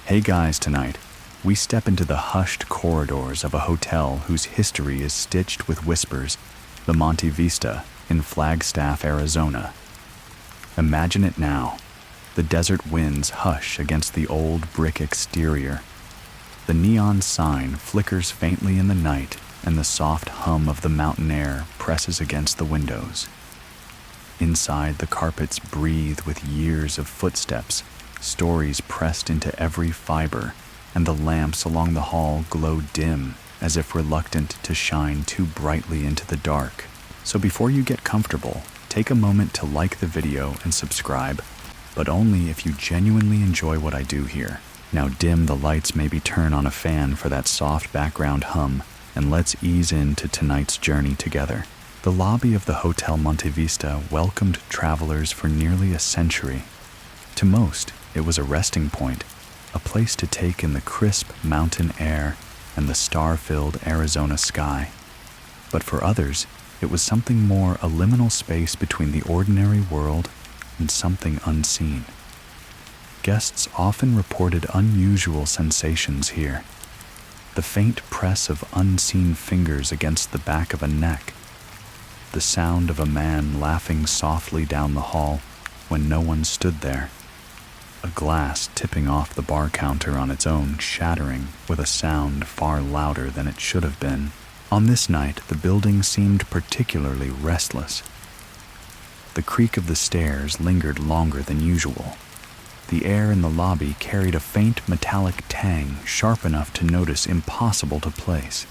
Hey guys, tonight, we step into the hushed corridors of a hotel whose history is stitched with whispers, the Monte Vista in Flagstaff, Arizona. Imagine it now. The desert winds hush against the old brick exterior. The neon sign flickers faintly in the night, and the soft hum of the mountain air presses against the windows. Inside, the carpets breathe with years of footsteps, stories pressed into every fiber, and the lamps along the hall glow dim, as if reluctant to shine too brightly into the dark. So before you get comfortable, take a moment to like the video and subscribe, but only if you genuinely enjoy what I do here. Now dim the lights, maybe turn on a fan for that soft background hum, and let's ease into tonight's journey together. The lobby of the Hotel Monte Vista welcomed travelers for nearly a century. To most, it was a resting point, a place to take in the crisp mountain air and the star-filled Arizona sky. But for others, it was something more, a liminal space between the ordinary world and something unseen. Guests often reported unusual sensations here. The faint press of unseen fingers against the back of a neck, the sound of a man laughing softly down the hall when no one stood there, a glass tipping off the bar counter on its own, shattering with a sound far louder than it should have been. On this night, the building seemed particularly restless. The creak of the stairs lingered longer than usual. The air in the lobby carried a faint metallic tang, sharp enough to notice impossible to place.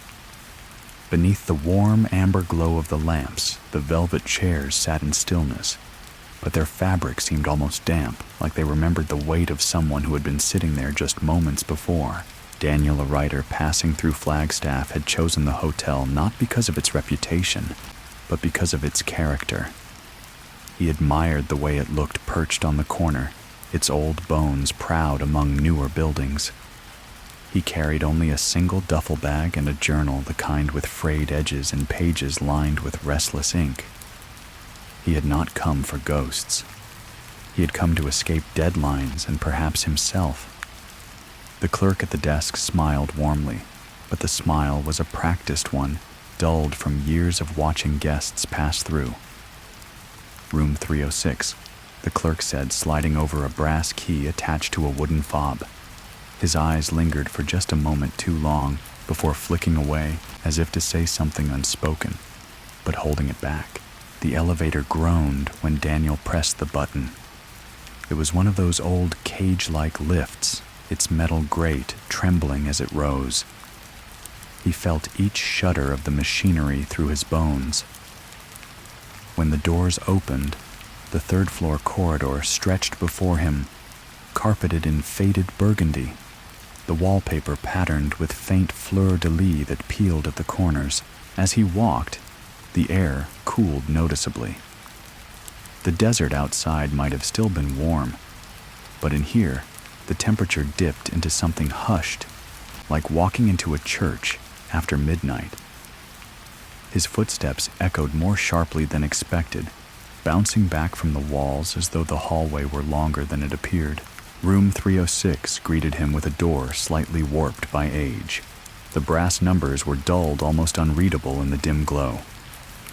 Beneath the warm amber glow of the lamps, the velvet chairs sat in stillness, but their fabric seemed almost damp, like they remembered the weight of someone who had been sitting there just moments before. Daniel, a writer passing through Flagstaff, had chosen the hotel not because of its reputation, but because of its character. He admired the way it looked perched on the corner, its old bones proud among newer buildings. He carried only a single duffel bag and a journal, the kind with frayed edges and pages lined with restless ink. He had not come for ghosts. He had come to escape deadlines and perhaps himself. The clerk at the desk smiled warmly, but the smile was a practiced one, dulled from years of watching guests pass through. Room 306, the clerk said, sliding over a brass key attached to a wooden fob. His eyes lingered for just a moment too long before flicking away, as if to say something unspoken, but holding it back. The elevator groaned when Daniel pressed the button. It was one of those old cage-like lifts, its metal grate trembling as it rose. He felt each shudder of the machinery through his bones. When the doors opened, the third-floor corridor stretched before him, carpeted in faded burgundy, the wallpaper patterned with faint fleur-de-lis that peeled at the corners. As he walked, the air cooled noticeably. The desert outside might have still been warm, but in here, the temperature dipped into something hushed, like walking into a church after midnight. His footsteps echoed more sharply than expected, bouncing back from the walls as though the hallway were longer than it appeared. Room 306 greeted him with a door slightly warped by age. The brass numbers were dulled, almost unreadable in the dim glow.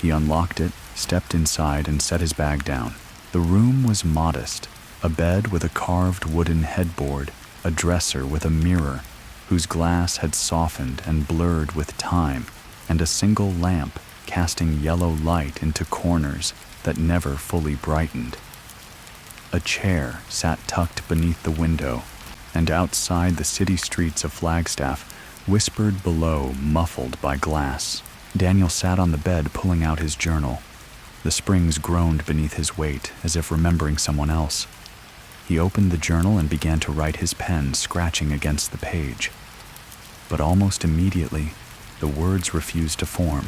He unlocked it, stepped inside, and set his bag down. The room was modest, a bed with a carved wooden headboard, a dresser with a mirror, whose glass had softened and blurred with time, and a single lamp casting yellow light into corners that never fully brightened. A chair sat tucked beneath the window, and outside the city streets of Flagstaff whispered below, muffled by glass. Daniel sat on the bed, pulling out his journal. The springs groaned beneath his weight, as if remembering someone else. He opened the journal and began to write, his pen scratching against the page. But almost immediately, the words refused to form.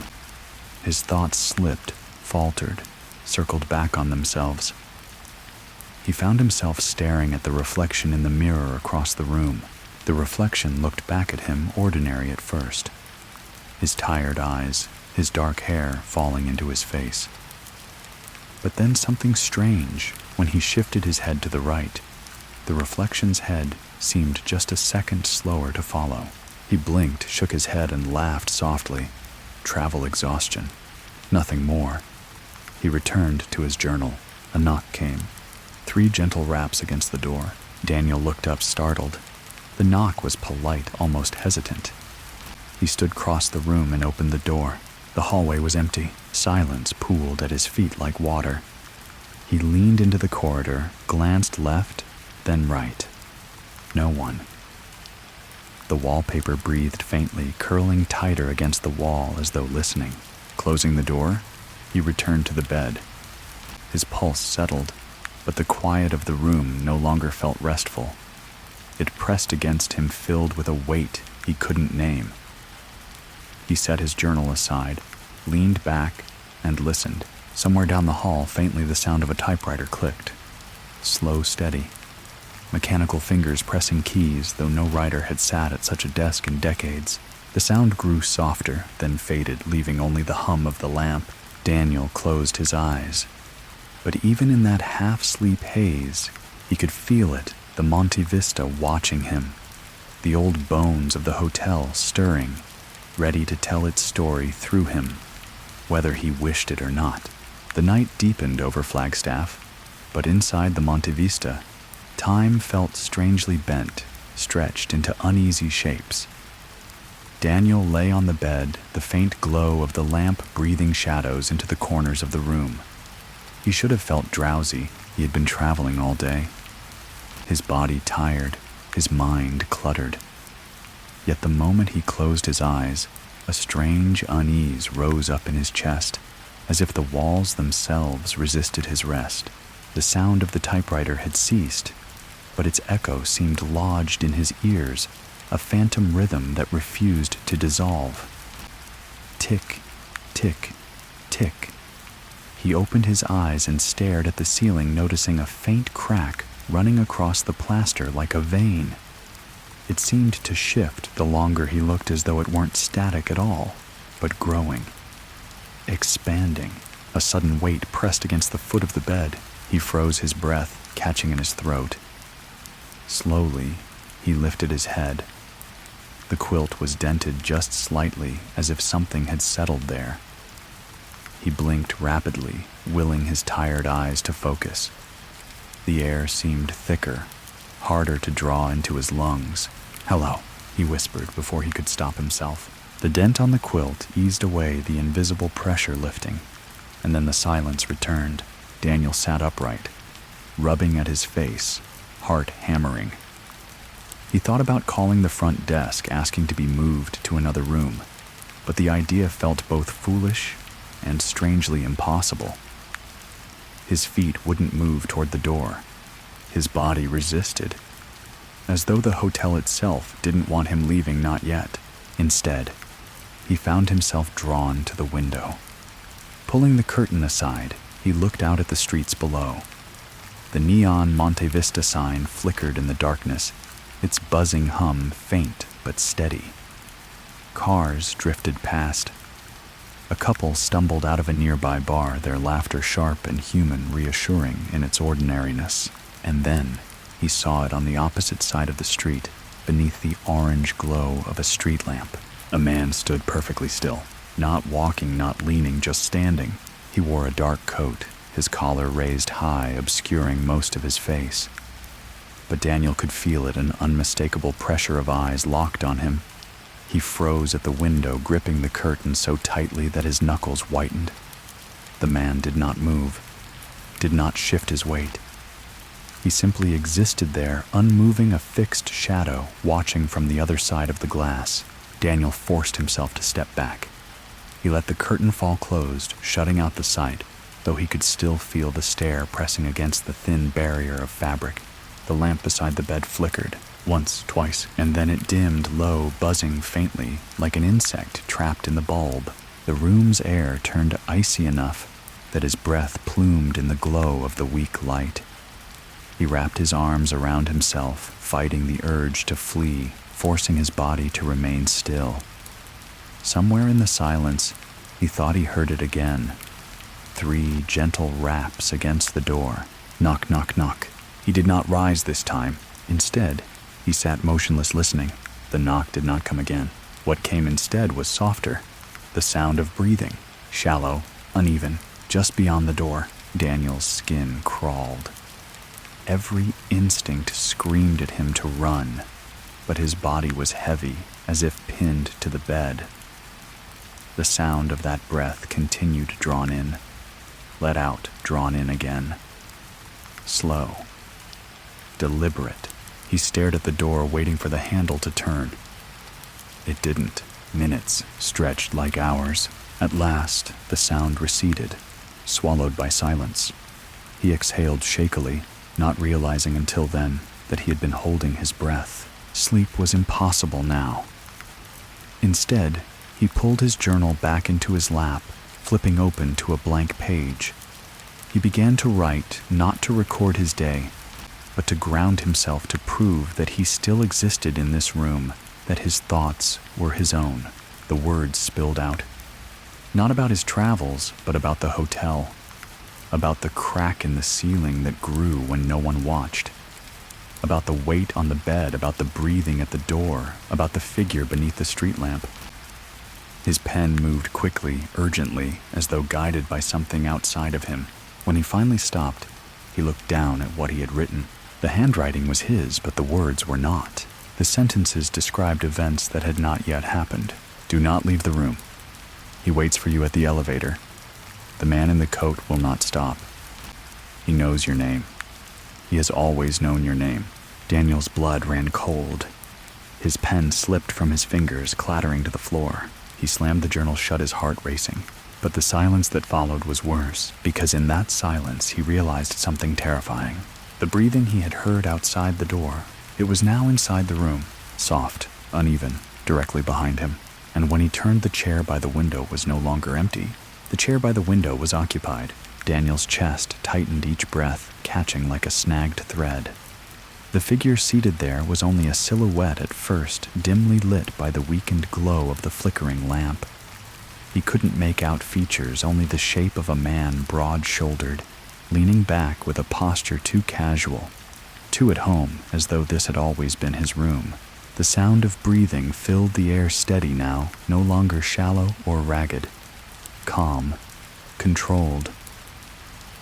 His thoughts slipped, faltered, circled back on themselves. He found himself staring at the reflection in the mirror across the room. The reflection looked back at him, ordinary at first. His tired eyes, his dark hair falling into his face. But then something strange when he shifted his head to the right. The reflection's head seemed just a second slower to follow. He blinked, shook his head, and laughed softly. Travel exhaustion. Nothing more. He returned to his journal. A knock came. 3 gentle raps against the door. Daniel looked up, startled. The knock was polite, almost hesitant. He stood across the room and opened the door. The hallway was empty. Silence pooled at his feet like water. He leaned into the corridor, glanced left, then right. No one. The wallpaper breathed faintly, curling tighter against the wall as though listening. Closing the door, he returned to the bed. His pulse settled, but the quiet of the room no longer felt restful. It pressed against him, filled with a weight he couldn't name. He set his journal aside, leaned back, and listened. Somewhere down the hall, faintly the sound of a typewriter clicked. Slow, steady. Mechanical fingers pressing keys, though no writer had sat at such a desk in decades. The sound grew softer, then faded, leaving only the hum of the lamp. Daniel closed his eyes. But even in that half-sleep haze, he could feel it, the Monte Vista watching him. The old bones of the hotel stirring, ready to tell its story through him, whether he wished it or not. The night deepened over Flagstaff, but inside the Monte Vista, time felt strangely bent, stretched into uneasy shapes. Daniel lay on the bed, the faint glow of the lamp breathing shadows into the corners of the room. He should have felt drowsy. He had been traveling all day. His body tired, his mind cluttered. Yet the moment he closed his eyes, a strange unease rose up in his chest, as if the walls themselves resisted his rest. The sound of the typewriter had ceased, but its echo seemed lodged in his ears, a phantom rhythm that refused to dissolve. Tick, tick, tick. He opened his eyes and stared at the ceiling, noticing a faint crack running across the plaster like a vein. It seemed to shift the longer he looked, as though it weren't static at all, but growing, expanding. A sudden weight pressed against the foot of the bed. He froze, his breath catching in his throat. Slowly, he lifted his head. The quilt was dented just slightly, as if something had settled there. He blinked rapidly, willing his tired eyes to focus. The air seemed thicker, harder to draw into his lungs. "Hello," he whispered before he could stop himself. The dent on the quilt eased away, the invisible pressure lifting, and then the silence returned. Daniel sat upright, rubbing at his face, heart hammering. He thought about calling the front desk, asking to be moved to another room, but the idea felt both foolish and strangely impossible. His feet wouldn't move toward the door. His body resisted, as though the hotel itself didn't want him leaving, not yet. Instead, he found himself drawn to the window. Pulling the curtain aside, he looked out at the streets below. The neon Monte Vista sign flickered in the darkness, its buzzing hum faint but steady. Cars drifted past. A couple stumbled out of a nearby bar, their laughter sharp and human, reassuring in its ordinariness. And then he saw it on the opposite side of the street, beneath the orange glow of a street lamp. A man stood perfectly still, not walking, not leaning, just standing. He wore a dark coat, his collar raised high, obscuring most of his face. But Daniel could feel it, an unmistakable pressure of eyes locked on him. He froze at the window, gripping the curtain so tightly that his knuckles whitened. The man did not move, did not shift his weight. He simply existed there, unmoving, a fixed shadow, watching from the other side of the glass. Daniel forced himself to step back. He let the curtain fall closed, shutting out the sight, though he could still feel the stare pressing against the thin barrier of fabric. The lamp beside the bed flickered, once, twice, and then it dimmed low, buzzing faintly, like an insect trapped in the bulb. The room's air turned icy enough that his breath plumed in the glow of the weak light. He wrapped his arms around himself, fighting the urge to flee, forcing his body to remain still. Somewhere in the silence, he thought he heard it again. 3 gentle raps against the door. Knock, knock, knock. He did not rise this time. Instead, He sat motionless listening. The knock did not come again. What came instead was softer. The sound of breathing, shallow, uneven, just beyond the door. Daniel's skin crawled. Every instinct screamed at him to run, but his body was heavy, as if pinned to the bed. The sound of that breath continued drawn in, let out, drawn in again. Slow, deliberate. He stared at the door, waiting for the handle to turn. It didn't. Minutes stretched like hours. At last, the sound receded, swallowed by silence. He exhaled shakily, not realizing until then that he had been holding his breath. Sleep was impossible now. Instead, he pulled his journal back into his lap, flipping open to a blank page. He began to write, not to record his day, but to ground himself, to prove that he still existed in this room, that his thoughts were his own. The words spilled out. Not about his travels, but about the hotel. About the crack in the ceiling that grew when no one watched. About the weight on the bed, about the breathing at the door, about the figure beneath the street lamp. His pen moved quickly, urgently, as though guided by something outside of him. When he finally stopped, he looked down at what he had written. The handwriting was his, but the words were not. The sentences described events that had not yet happened. Do not leave the room. He waits for you at the elevator. The man in the coat will not stop. He knows your name. He has always known your name. Daniel's blood ran cold. His pen slipped from his fingers, clattering to the floor. He slammed the journal shut, his heart racing. But the silence that followed was worse, because in that silence he realized something terrifying. The breathing he had heard outside the door, it was now inside the room, soft, uneven, directly behind him. And when he turned, the chair by the window was no longer empty. The chair by the window was occupied. Daniel's chest tightened each breath, catching like a snagged thread. The figure seated there was only a silhouette at first, dimly lit by the weakened glow of the flickering lamp. He couldn't make out features, only the shape of a man, broad-shouldered, leaning back with a posture too casual, too at home, as though this had always been his room. The sound of breathing filled the air, steady now, no longer shallow or ragged. Calm, controlled.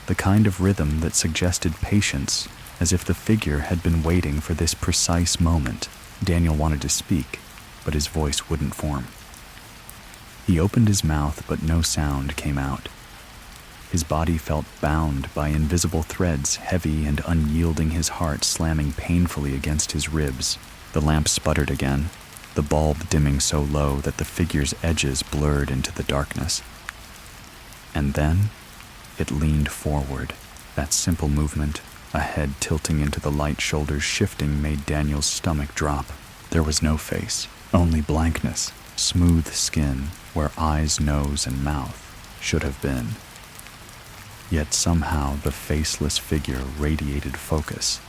The kind of rhythm that suggested patience, as if the figure had been waiting for this precise moment. Daniel wanted to speak, but his voice wouldn't form. He opened his mouth, but no sound came out. His body felt bound by invisible threads, heavy and unyielding, his heart slamming painfully against his ribs. The lamp sputtered again, the bulb dimming so low that the figure's edges blurred into the darkness. And then it leaned forward. That simple movement, a head tilting into the light, shoulders shifting, made Daniel's stomach drop. There was no face, only blankness, smooth skin where eyes, nose, and mouth should have been. Yet somehow the faceless figure radiated focus.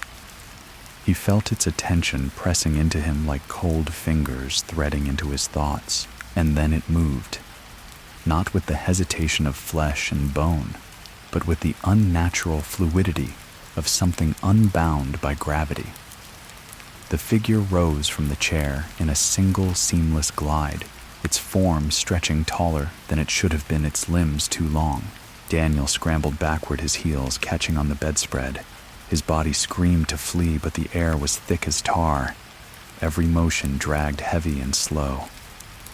He felt its attention pressing into him like cold fingers threading into his thoughts, and then it moved, not with the hesitation of flesh and bone, but with the unnatural fluidity of something unbound by gravity. The figure rose from the chair in a single seamless glide, its form stretching taller than it should have been, its limbs too long. Daniel scrambled backward, his heels catching on the bedspread. His body screamed to flee, but the air was thick as tar. Every motion dragged heavy and slow.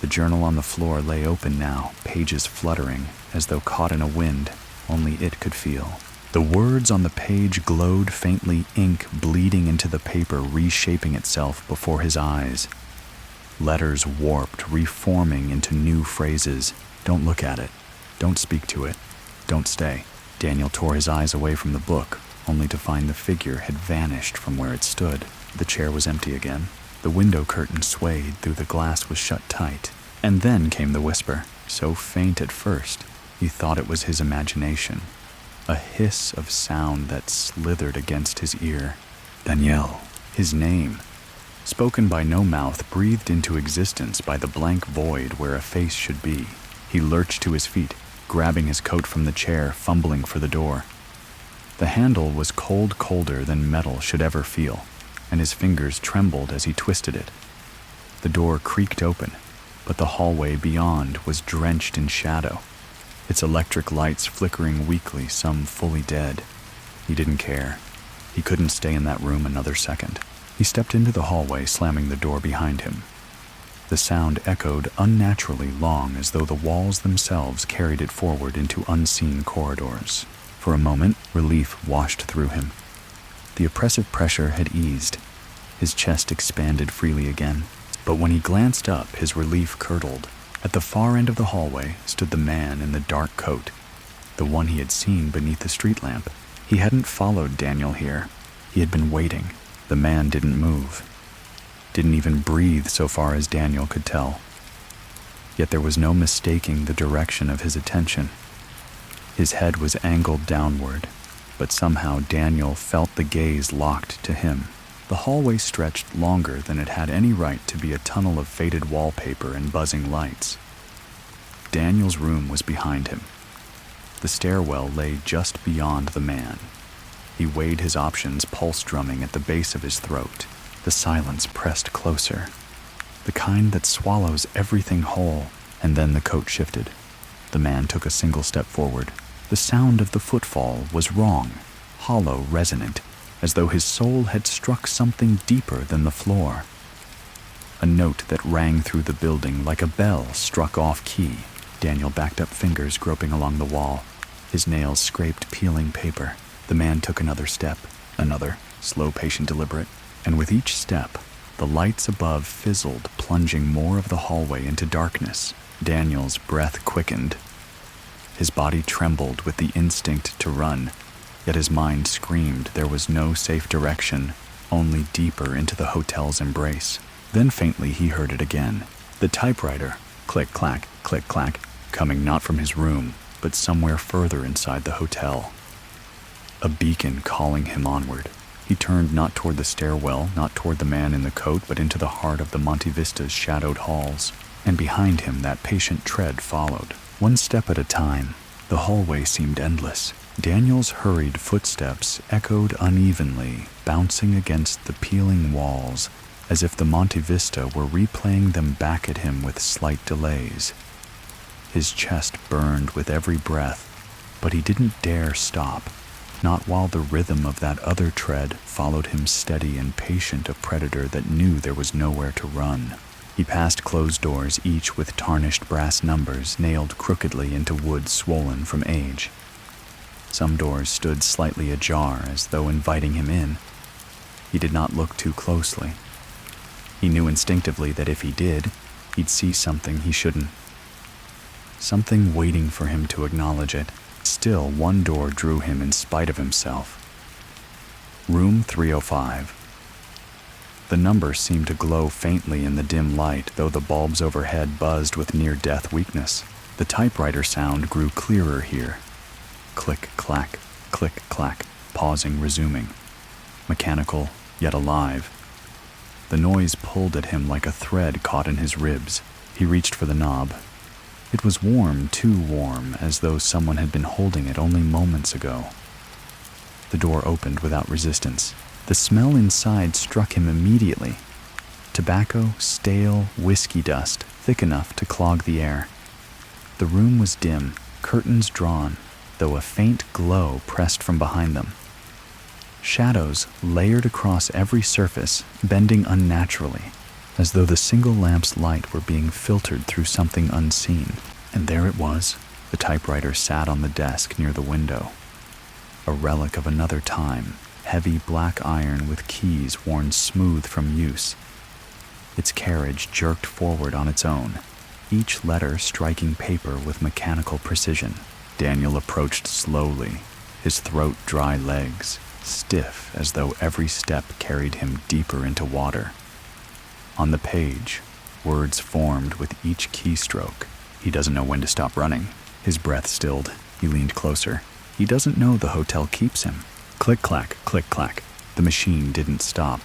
The journal on the floor lay open now, pages fluttering, as though caught in a wind only it could feel. The words on the page glowed faintly, ink bleeding into the paper, reshaping itself before his eyes. Letters warped, reforming into new phrases. Don't look at it. Don't speak to it. Don't stay. Daniel tore his eyes away from the book, only to find the figure had vanished from where it stood. The chair was empty again. The window curtain swayed, though the glass was shut tight. And then came the whisper, so faint at first, he thought it was his imagination. A hiss of sound that slithered against his ear. Daniel, his name, spoken by no mouth, breathed into existence by the blank void where a face should be. He lurched to his feet, grabbing his coat from the chair, fumbling for the door. The handle was colder than metal should ever feel. and his fingers trembled as he twisted it. The door creaked open, but the hallway beyond was drenched in shadow, its electric lights flickering weakly, some fully dead. He didn't care. He couldn't stay in that room another second. He stepped into the hallway, slamming the door behind him. The sound echoed unnaturally long, as though the walls themselves carried it forward into unseen corridors. For a moment, relief washed through him. The oppressive pressure had eased. His chest expanded freely again. But when he glanced up, his relief curdled. At the far end of the hallway stood the man in the dark coat, the one he had seen beneath the street lamp. He hadn't followed Daniel here. He had been waiting. The man didn't move. Didn't even breathe, so far as Daniel could tell. Yet there was no mistaking the direction of his attention. His head was angled downward, but somehow Daniel felt the gaze locked to him. The hallway stretched longer than it had any right to be a tunnel of faded wallpaper and buzzing lights. Daniel's room was behind him. The stairwell lay just beyond the man. He weighed his options, pulse drumming at the base of his throat. The silence pressed closer, the kind that swallows everything whole. And then the coat shifted. The man took a single step forward. The sound of the footfall was wrong, hollow, resonant, as though his soul had struck something deeper than the floor. A note that rang through the building like a bell struck off key. Daniel backed up, fingers groping along the wall. His nails scraped peeling paper. The man took another step, another, slow, patient, deliberate. And with each step, the lights above fizzled, plunging more of the hallway into darkness. Daniel's breath quickened. His body trembled with the instinct to run, yet his mind screamed there was no safe direction, only deeper into the hotel's embrace. Then faintly he heard it again. The typewriter, click-clack, click-clack, coming not from his room, but somewhere further inside the hotel. A beacon calling him onward. He turned not toward the stairwell, not toward the man in the coat, but into the heart of the Monte Vista's shadowed halls. And behind him that patient tread followed, one step at a time. The hallway seemed endless. Daniel's hurried footsteps echoed unevenly, bouncing against the peeling walls, as if the Monte Vista were replaying them back at him with slight delays. His chest burned with every breath, but he didn't dare stop, not while the rhythm of that other tread followed him, steady and patient, a predator that knew there was nowhere to run. He passed closed doors, each with tarnished brass numbers nailed crookedly into wood swollen from age. Some doors stood slightly ajar, as though inviting him in. He did not look too closely. He knew instinctively that if he did, he'd see something he shouldn't. Something waiting for him to acknowledge it. Still, one door drew him in spite of himself. Room 305. The number seemed to glow faintly in the dim light, though the bulbs overhead buzzed with near-death weakness. The typewriter sound grew clearer here. Click-clack, click-clack, pausing, resuming. Mechanical, yet alive. The noise pulled at him like a thread caught in his ribs. He reached for the knob. It was warm, too warm, as though someone had been holding it only moments ago. The door opened without resistance. The smell inside struck him immediately. Tobacco, stale, whiskey dust, thick enough to clog the air. The room was dim, curtains drawn, though a faint glow pressed from behind them. Shadows layered across every surface, bending unnaturally, as though the single lamp's light were being filtered through something unseen. And there it was. The typewriter sat on the desk near the window. A relic of another time, heavy black iron with keys worn smooth from use. Its carriage jerked forward on its own, each letter striking paper with mechanical precision. Daniel approached slowly, his throat dry legs, stiff as though every step carried him deeper into water. On the page, words formed with each keystroke. He doesn't know when to stop running. His breath stilled. He leaned closer. He doesn't know the hotel keeps him. Click-clack, click-clack. The machine didn't stop.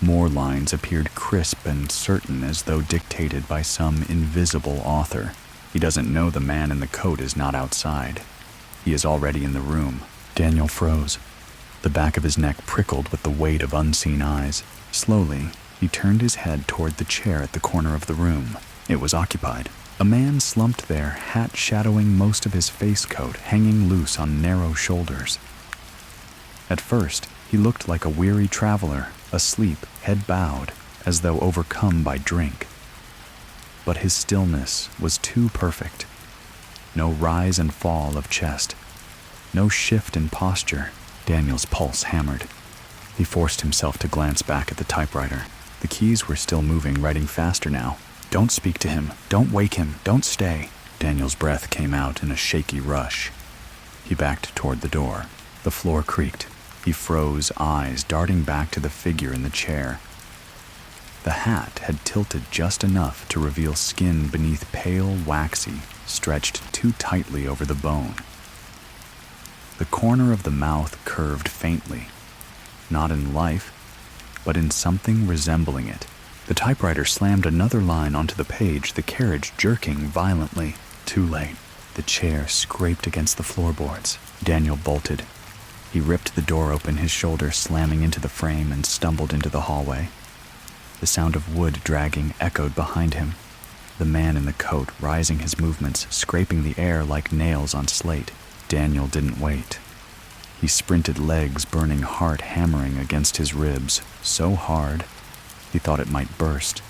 More lines appeared crisp and certain, as though dictated by some invisible author. He doesn't know the man in the coat is not outside. He is already in the room. Daniel froze. The back of his neck prickled with the weight of unseen eyes. Slowly, he turned his head toward the chair at the corner of the room. It was occupied. A man slumped there, hat shadowing most of his face coat, hanging loose on narrow shoulders. At first, he looked like a weary traveler, asleep, head bowed, as though overcome by drink. But his stillness was too perfect. No rise and fall of chest. No shift in posture. Daniel's pulse hammered. He forced himself to glance back at the typewriter. The keys were still moving, writing faster now. "Don't speak to him. Don't wake him. Don't stay." Daniel's breath came out in a shaky rush. He backed toward the door. The floor creaked. He froze, eyes darting back to the figure in the chair. The hat had tilted just enough to reveal skin beneath pale, waxy, stretched too tightly over the bone. The corner of the mouth curved faintly, not in life, but in something resembling it. The typewriter slammed another line onto the page, the carriage jerking violently. Too late. The chair scraped against the floorboards. Daniel bolted. He ripped the door open, his shoulder slamming into the frame, and stumbled into the hallway. The sound of wood dragging echoed behind him. The man in the coat rising his movements, scraping the air like nails on slate. Daniel didn't wait. He sprinted, legs burning, heart hammering against his ribs, so hard he thought it might burst.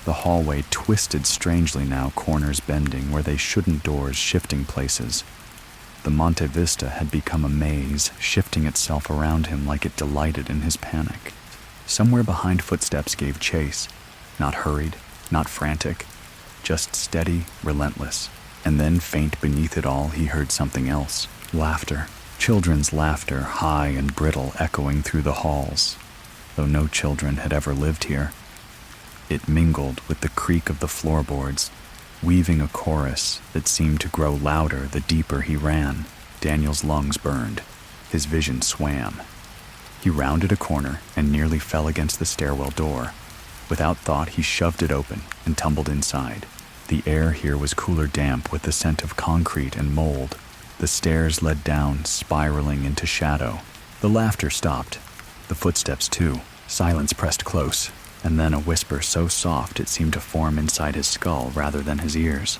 The hallway twisted strangely now, corners bending where they shouldn't, doors shifting places. The Monte Vista had become a maze, shifting itself around him like it delighted in his panic. Somewhere behind, footsteps gave chase. Not hurried, not frantic, just steady, relentless. And then, faint beneath it all, he heard something else. Laughter. Children's laughter, high and brittle, echoing through the halls. Though no children had ever lived here. It mingled with the creak of the floorboards, weaving a chorus that seemed to grow louder the deeper he ran. Daniel's lungs burned. His vision swam. He rounded a corner and nearly fell against the stairwell door. Without thought, he shoved it open and tumbled inside. The air here was cooler, damp, with the scent of concrete and mold. The stairs led down, spiraling into shadow. The laughter stopped. The footsteps, too. Silence pressed close, and then a whisper so soft it seemed to form inside his skull rather than his ears.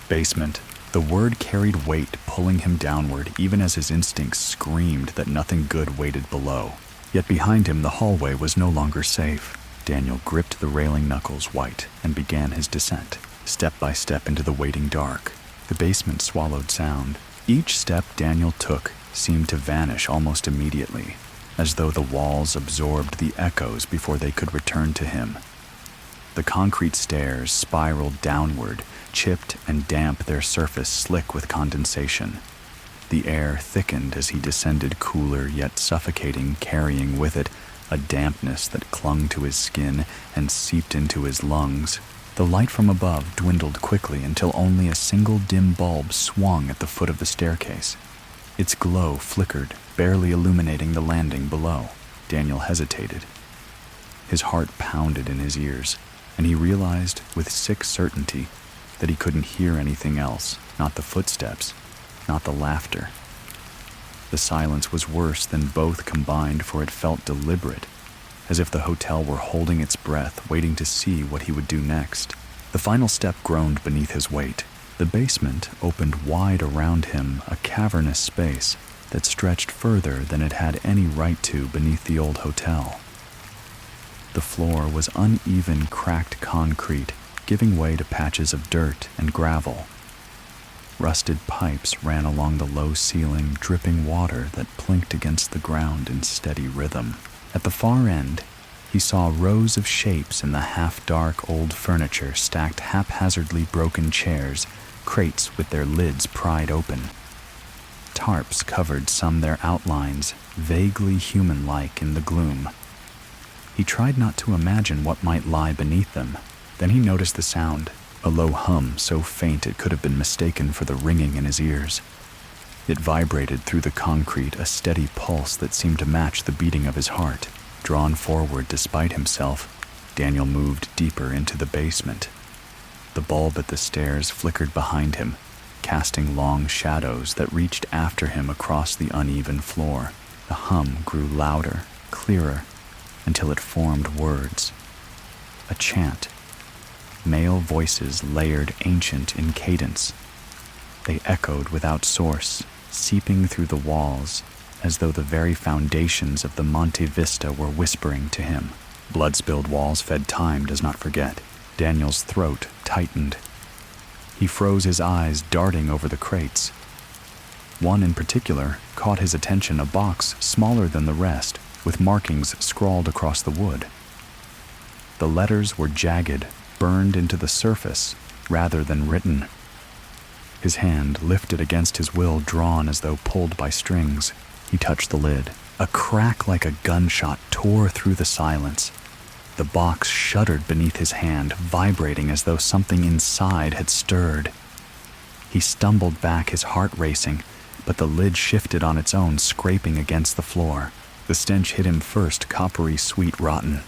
Basement. The word carried weight, pulling him downward, even as his instincts screamed that nothing good waited below. Yet behind him, the hallway was no longer safe. Daniel gripped the railing, knuckles white, and began his descent, step by step into the waiting dark. The basement swallowed sound. Each step Daniel took seemed to vanish almost immediately, as though the walls absorbed the echoes before they could return to him. The concrete stairs spiraled downward, chipped and damp, their surface slick with condensation. The air thickened as he descended, cooler yet suffocating, carrying with it a dampness that clung to his skin and seeped into his lungs. The light from above dwindled quickly until only a single dim bulb swung at the foot of the staircase. Its glow flickered, barely illuminating the landing below. Daniel hesitated. His heart pounded in his ears, and he realized with sick certainty that he couldn't hear anything else, not the footsteps, not the laughter. The silence was worse than both combined, for it felt deliberate, as if the hotel were holding its breath, waiting to see what he would do next. The final step groaned beneath his weight. The basement opened wide around him, a cavernous space that stretched further than it had any right to beneath the old hotel. The floor was uneven, cracked concrete, giving way to patches of dirt and gravel. Rusted pipes ran along the low ceiling, dripping water that plinked against the ground in steady rhythm. At the far end, he saw rows of shapes in the half-dark old furniture, stacked haphazardly, broken chairs, crates with their lids pried open. Tarps covered some their outlines, vaguely human-like in the gloom. He tried not to imagine what might lie beneath them. Then he noticed the sound, a low hum so faint it could have been mistaken for the ringing in his ears. It vibrated through the concrete, a steady pulse that seemed to match the beating of his heart. Drawn forward despite himself, Daniel moved deeper into the basement. The bulb at the stairs flickered behind him, casting long shadows that reached after him across the uneven floor. The hum grew louder, clearer, until it formed words. A chant. Male voices layered ancient in cadence. They echoed without source, seeping through the walls, as though the very foundations of the Monte Vista were whispering to him. Blood-spilled walls fed time does not forget. Daniel's throat tightened. He froze, his eyes darting over the crates. One in particular caught his attention, a box smaller than the rest, with markings scrawled across the wood. The letters were jagged, burned into the surface, rather than written. His hand, lifted against his will, drawn as though pulled by strings. He touched the lid. A crack like a gunshot tore through the silence. The box shuddered beneath his hand, vibrating as though something inside had stirred. He stumbled back, his heart racing, but the lid shifted on its own, scraping against the floor. The stench hit him first, coppery, sweet, rotten.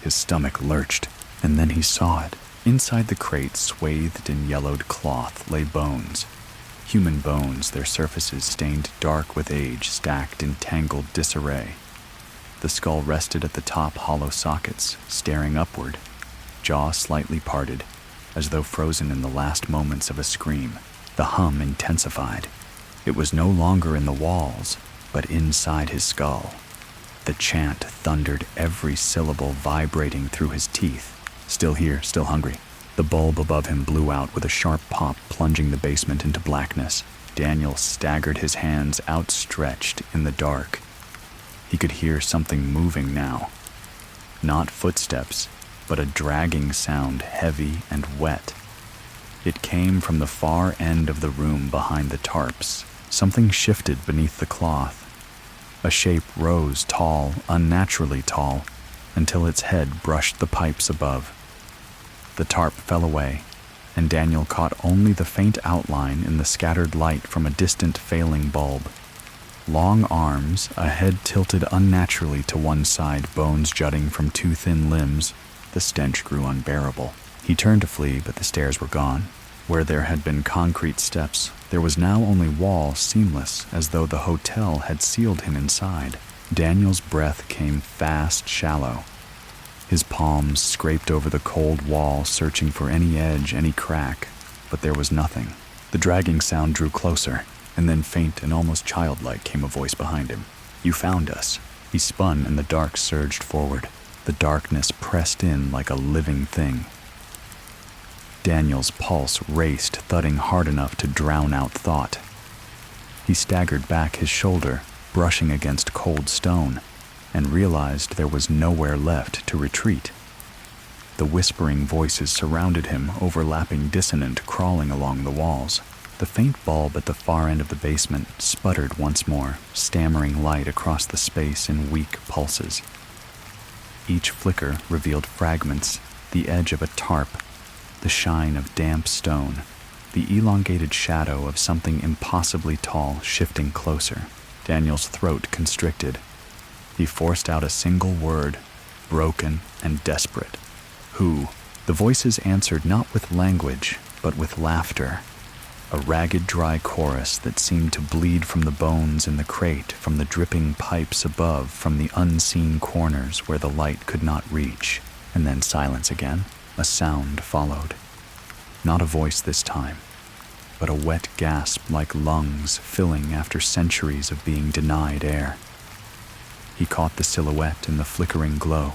His stomach lurched, and then he saw it. Inside the crate, swathed in yellowed cloth, lay bones. Human bones, their surfaces stained dark with age, stacked in tangled disarray. The skull rested at the top, hollow sockets, staring upward, jaw slightly parted, as though frozen in the last moments of a scream. The hum intensified. It was no longer in the walls, but inside his skull. The chant thundered, every syllable vibrating through his teeth. Still here, still hungry. The bulb above him blew out with a sharp pop, plunging the basement into blackness. Daniel staggered, his hands outstretched in the dark. He could hear something moving now. Not footsteps, but a dragging sound, heavy and wet. It came from the far end of the room behind the tarps. Something shifted beneath the cloth. A shape rose, tall, unnaturally tall, until its head brushed the pipes above. The tarp fell away, and Daniel caught only the faint outline in the scattered light from a distant failing bulb. Long arms, a head tilted unnaturally to one side, bones jutting from two thin limbs. The stench grew unbearable. He turned to flee, but the stairs were gone. Where there had been concrete steps, there was now only wall, seamless, as though the hotel had sealed him inside. Daniel's breath came fast, shallow. His palms scraped over the cold wall, searching for any edge, any crack, but there was nothing. The dragging sound drew closer, and then faint and almost childlike came a voice behind him. "You found us." He spun, and the dark surged forward. The darkness pressed in like a living thing. Daniel's pulse raced, thudding hard enough to drown out thought. He staggered back, his shoulder brushing against cold stone, and realized there was nowhere left to retreat. The whispering voices surrounded him, overlapping, dissonant, crawling along the walls. The faint bulb at the far end of the basement sputtered once more, stammering light across the space in weak pulses. Each flicker revealed fragments, the edge of a tarp, the shine of damp stone, the elongated shadow of something impossibly tall shifting closer. Daniel's throat constricted. He forced out a single word, broken and desperate. "Who?" The voices answered not with language, but with laughter. A ragged, dry chorus that seemed to bleed from the bones in the crate, from the dripping pipes above, from the unseen corners where the light could not reach. And then silence again. A sound followed. Not a voice this time, but a wet gasp like lungs filling after centuries of being denied air. He caught the silhouette in the flickering glow.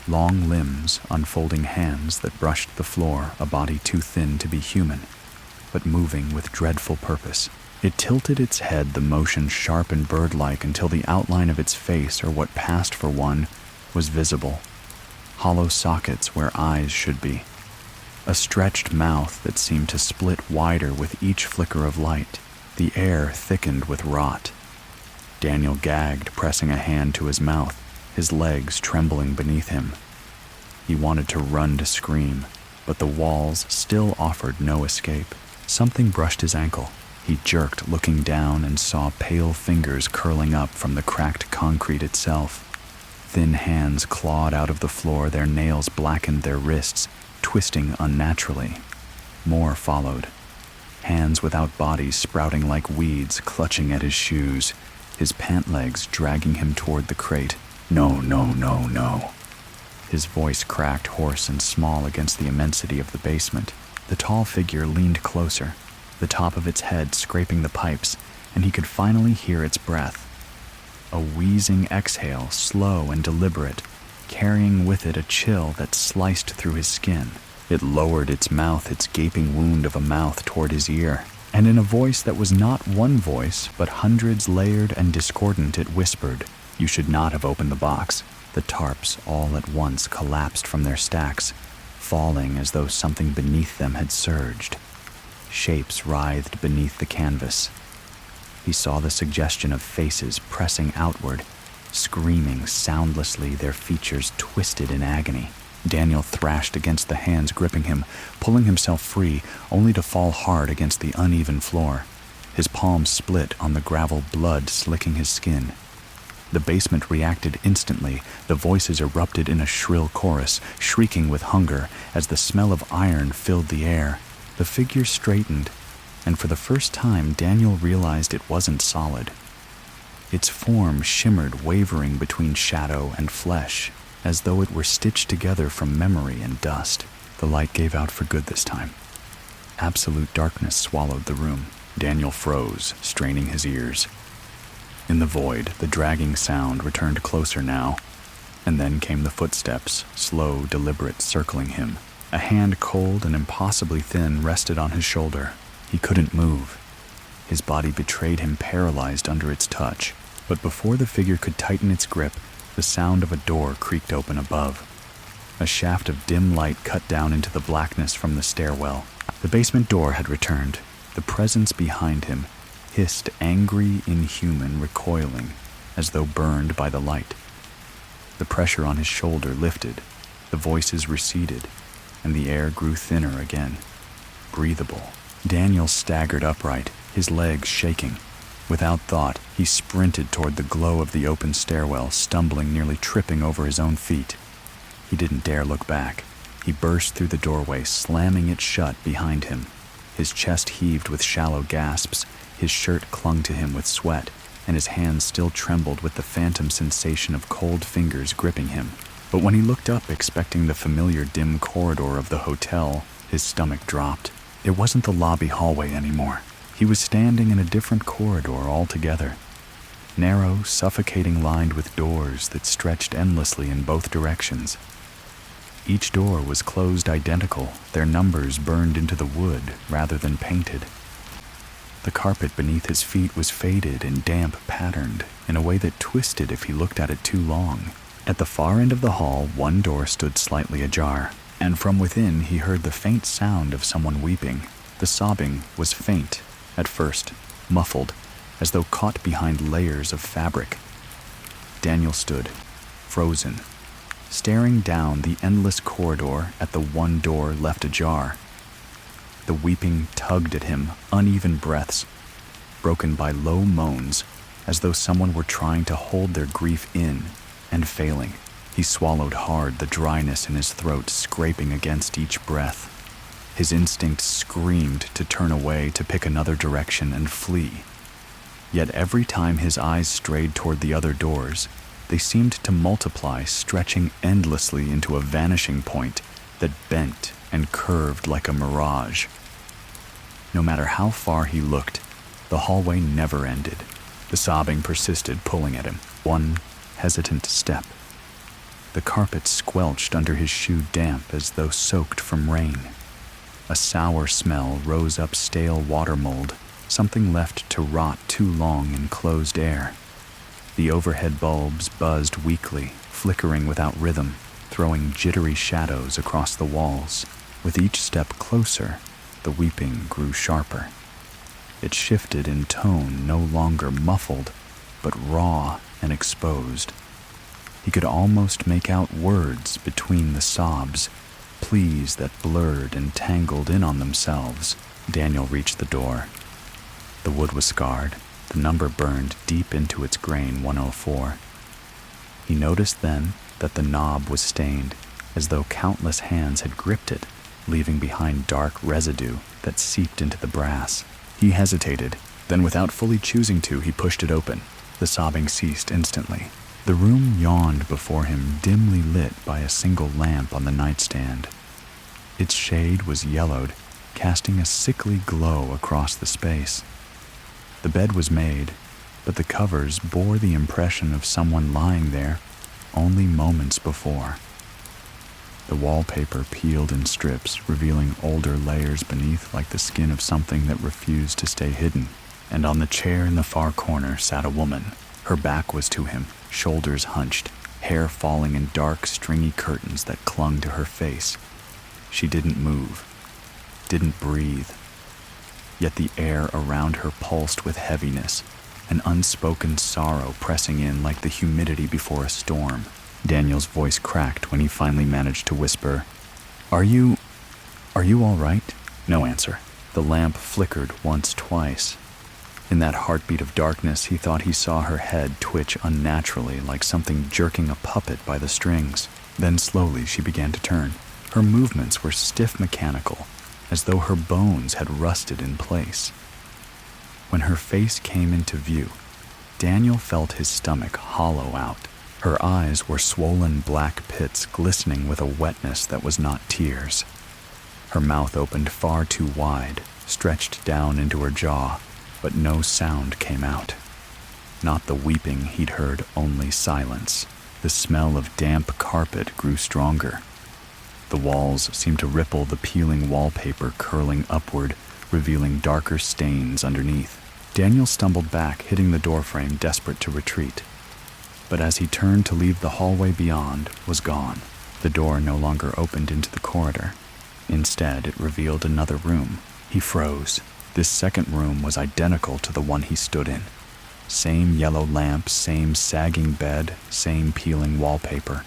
Long limbs, unfolding hands that brushed the floor, a body too thin to be human, but moving with dreadful purpose. It tilted its head, the motion sharp and bird-like, until the outline of its face, or what passed for one, was visible. Hollow sockets where eyes should be. A stretched mouth that seemed to split wider with each flicker of light. The air thickened with rot. Daniel gagged, pressing a hand to his mouth, his legs trembling beneath him. He wanted to run, to scream, but the walls still offered no escape. Something brushed his ankle. He jerked, looking down, and saw pale fingers curling up from the cracked concrete itself. Thin hands clawed out of the floor, their nails blackened their wrists, twisting unnaturally. More followed. Hands without bodies sprouting like weeds, clutching at his shoes. his pant legs dragging him toward the crate. "No, no, no, no." His voice cracked hoarse and small against the immensity of the basement. The tall figure leaned closer, the top of its head scraping the pipes, and he could finally hear its breath. A wheezing exhale, slow and deliberate, carrying with it a chill that sliced through his skin. It lowered its gaping wound of a mouth toward his ear, and in a voice that was not one voice, but hundreds layered and discordant, it whispered, "You should not have opened the box." The tarps all at once collapsed from their stacks, falling as though something beneath them had surged. Shapes writhed beneath the canvas. He saw the suggestion of faces pressing outward, screaming soundlessly, their features twisted in agony. Daniel thrashed against the hands gripping him, pulling himself free, only to fall hard against the uneven floor. His palms split on the gravel, blood slicking his skin. The basement reacted instantly. The voices erupted in a shrill chorus, shrieking with hunger as the smell of iron filled the air. The figure straightened, and for the first time Daniel realized it wasn't solid. Its form shimmered, wavering between shadow and flesh, as though it were stitched together from memory and dust. The light gave out for good this time. Absolute darkness swallowed the room. Daniel froze, straining his ears. In the void, the dragging sound returned closer now, and then came the footsteps, slow, deliberate, circling him. A hand cold and impossibly thin rested on his shoulder. He couldn't move. His body betrayed him, paralyzed under its touch. But before the figure could tighten its grip, the sound of a door creaked open above. A shaft of dim light cut down into the blackness from the stairwell. The basement door had returned. The presence behind him hissed, angry, inhuman, recoiling, as though burned by the light. The pressure on his shoulder lifted, the voices receded, and the air grew thinner again, breathable. Daniel staggered upright, his legs shaking. Without thought, he sprinted toward the glow of the open stairwell, stumbling, nearly tripping over his own feet. He didn't dare look back. He burst through the doorway, slamming it shut behind him. His chest heaved with shallow gasps, his shirt clung to him with sweat, and his hands still trembled with the phantom sensation of cold fingers gripping him. But when he looked up, expecting the familiar dim corridor of the hotel, his stomach dropped. It wasn't the lobby hallway anymore. He was standing in a different corridor altogether. Narrow, suffocating, lined with doors that stretched endlessly in both directions. Each door was closed identical, their numbers burned into the wood rather than painted. The carpet beneath his feet was faded and damp patterned in a way that twisted if he looked at it too long. At the far end of the hall, one door stood slightly ajar, and from within he heard the faint sound of someone weeping. The sobbing was faint, at first, muffled, as though caught behind layers of fabric. Daniel stood, frozen, staring down the endless corridor at the one door left ajar. The weeping tugged at him, uneven breaths, broken by low moans, as though someone were trying to hold their grief in and failing. He swallowed hard, the dryness in his throat scraping against each breath. His instinct screamed to turn away, to pick another direction and flee. Yet every time his eyes strayed toward the other doors, they seemed to multiply, stretching endlessly into a vanishing point that bent and curved like a mirage. No matter how far he looked, the hallway never ended. The sobbing persisted, pulling at him. One hesitant step. The carpet squelched under his shoe, damp as though soaked from rain. A sour smell rose up, stale water mold, something left to rot too long in closed air. The overhead bulbs buzzed weakly, flickering without rhythm, throwing jittery shadows across the walls. With each step closer, the weeping grew sharper. It shifted in tone, no longer muffled, but raw and exposed. He could almost make out words between the sobs, pleas that blurred and tangled in on themselves. Daniel reached the door. The wood was scarred, the number burned deep into its grain, 104. He noticed then that the knob was stained, as though countless hands had gripped it, leaving behind dark residue that seeped into the brass. He hesitated, then without fully choosing to, he pushed it open. The sobbing ceased instantly. The room yawned before him, dimly lit by a single lamp on the nightstand. Its shade was yellowed, casting a sickly glow across the space. The bed was made, but the covers bore the impression of someone lying there only moments before. The wallpaper peeled in strips, revealing older layers beneath like the skin of something that refused to stay hidden. And on the chair in the far corner sat a woman. Her back was to him, shoulders hunched, hair falling in dark, stringy curtains that clung to her face. She didn't move, didn't breathe. Yet the air around her pulsed with heaviness, an unspoken sorrow pressing in like the humidity before a storm. Daniel's voice cracked when he finally managed to whisper, Are you all right?" No answer. The lamp flickered once, twice. In that heartbeat of darkness, he thought he saw her head twitch unnaturally, like something jerking a puppet by the strings. Then slowly she began to turn. Her movements were stiff, mechanical, as though her bones had rusted in place. When her face came into view, Daniel felt his stomach hollow out. Her eyes were swollen black pits glistening with a wetness that was not tears. Her mouth opened far too wide, stretched down into her jaw, but no sound came out. Not the weeping he'd heard, only silence. The smell of damp carpet grew stronger. The walls seemed to ripple, the peeling wallpaper curling upward, revealing darker stains underneath. Daniel stumbled back, hitting the doorframe, desperate to retreat. But as he turned to leave, the hallway beyond was gone. The door no longer opened into the corridor. Instead, it revealed another room. He froze. This second room was identical to the one he stood in. Same yellow lamp, same sagging bed, same peeling wallpaper.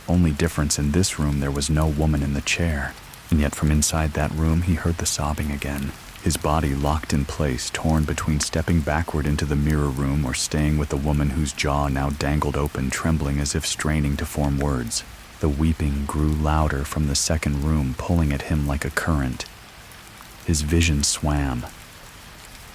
Only difference, in this room there was no woman in the chair. And yet from inside that room he heard the sobbing again. His body locked in place, torn between stepping backward into the mirror room or staying with the woman whose jaw now dangled open, trembling as if straining to form words. The weeping grew louder from the second room, pulling at him like a current. His vision swam.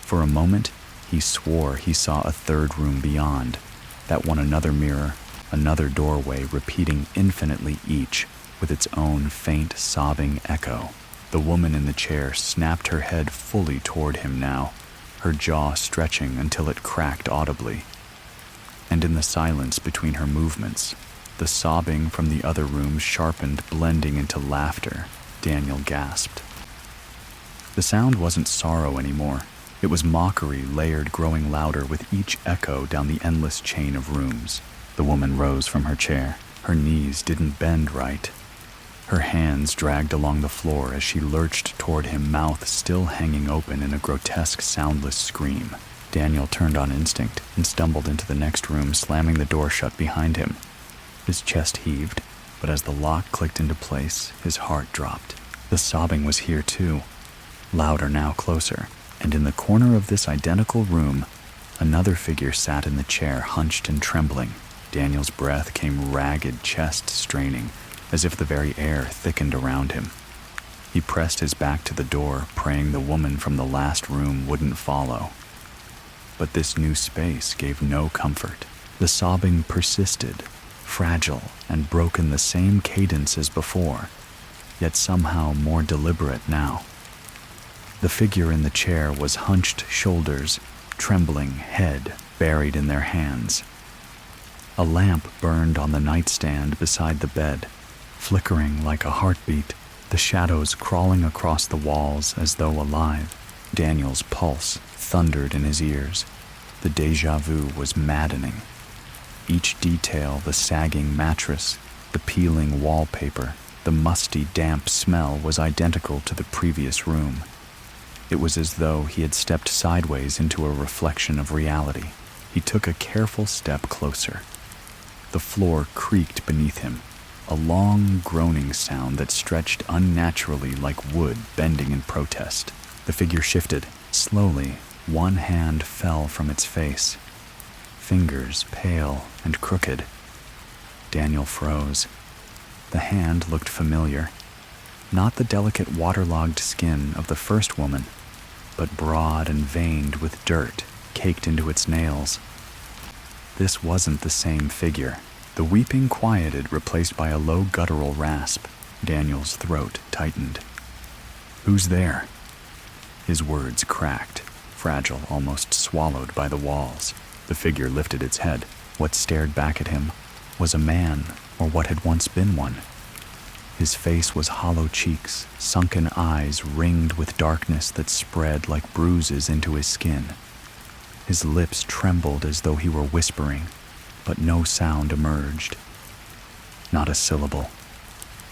For a moment, he swore he saw a third room beyond, that one another mirror, another doorway, repeating infinitely each, with its own faint, sobbing echo. The woman in the chair snapped her head fully toward him now, her jaw stretching until it cracked audibly. And in the silence between her movements, the sobbing from the other room sharpened, blending into laughter. Daniel gasped. The sound wasn't sorrow anymore. It was mockery, layered, growing louder with each echo down the endless chain of rooms. The woman rose from her chair. Her knees didn't bend right. Her hands dragged along the floor as she lurched toward him, mouth still hanging open in a grotesque, soundless scream. Daniel turned on instinct and stumbled into the next room, slamming the door shut behind him. His chest heaved, but as the lock clicked into place, his heart dropped. The sobbing was here too, louder now, closer, and in the corner of this identical room, another figure sat in the chair, hunched and trembling. Daniel's breath came ragged, chest straining, as if the very air thickened around him. He pressed his back to the door, praying the woman from the last room wouldn't follow. But this new space gave no comfort. The sobbing persisted, fragile and broke in the same cadence as before, yet somehow more deliberate now. The figure in the chair was hunched shoulders, trembling head buried in their hands. A lamp burned on the nightstand beside the bed, flickering like a heartbeat, the shadows crawling across the walls as though alive. Daniel's pulse thundered in his ears. The déjà vu was maddening. Each detail, the sagging mattress, the peeling wallpaper, the musty, damp smell, was identical to the previous room. It was as though he had stepped sideways into a reflection of reality. He took a careful step closer. The floor creaked beneath him, a long groaning sound that stretched unnaturally like wood bending in protest. The figure shifted. Slowly, one hand fell from its face, fingers pale and crooked. Daniel froze. The hand looked familiar. Not the delicate waterlogged skin of the first woman, but broad and veined with dirt caked into its nails. This wasn't the same figure. The weeping quieted, replaced by a low guttural rasp. Daniel's throat tightened. "Who's there?" His words cracked, fragile, almost swallowed by the walls. The figure lifted its head. What stared back at him was a man, or what had once been one. His face was hollow cheeks, sunken eyes ringed with darkness that spread like bruises into his skin. His lips trembled as though he were whispering, but no sound emerged. Not a syllable.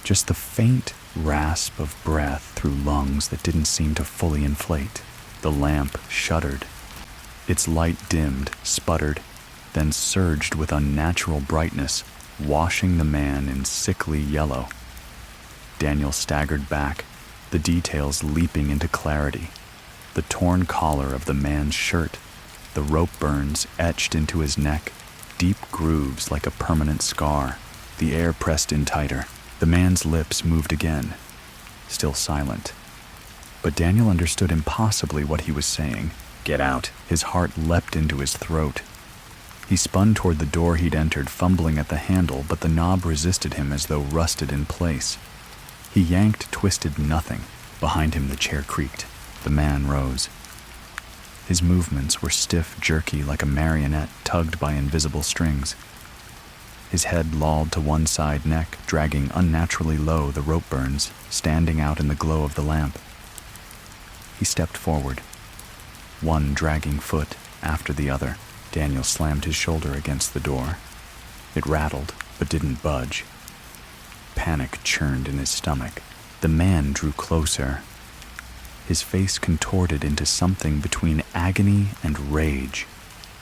Just the faint rasp of breath through lungs that didn't seem to fully inflate. The lamp shuddered. Its light dimmed, sputtered, then surged with unnatural brightness, washing the man in sickly yellow. Daniel staggered back, the details leaping into clarity. The torn collar of the man's shirt, the rope burns etched into his neck, deep grooves like a permanent scar. The air pressed in tighter. The man's lips moved again, still silent. But Daniel understood impossibly what he was saying. "Get out." His heart leapt into his throat. He spun toward the door he'd entered, fumbling at the handle, but the knob resisted him as though rusted in place. He yanked, twisted nothing. Behind him the chair creaked. The man rose. His movements were stiff, jerky, like a marionette tugged by invisible strings. His head lolled to one side, neck dragging unnaturally low, the rope burns standing out in the glow of the lamp. He stepped forward, one dragging foot after the other. Daniel slammed his shoulder against the door. It rattled, but didn't budge. Panic churned in his stomach. The man drew closer. His face contorted into something between agony and rage.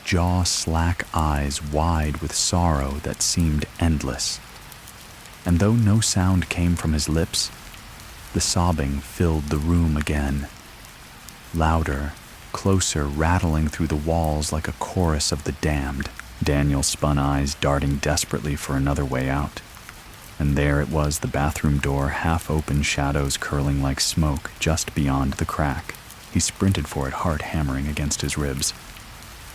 Jaw slack, eyes wide with sorrow that seemed endless. And though no sound came from his lips, the sobbing filled the room again. Louder, closer, rattling through the walls like a chorus of the damned. Daniel spun eyes, darting desperately for another way out. And there it was, the bathroom door, half-open, shadows curling like smoke just beyond the crack. He sprinted for it, heart hammering against his ribs.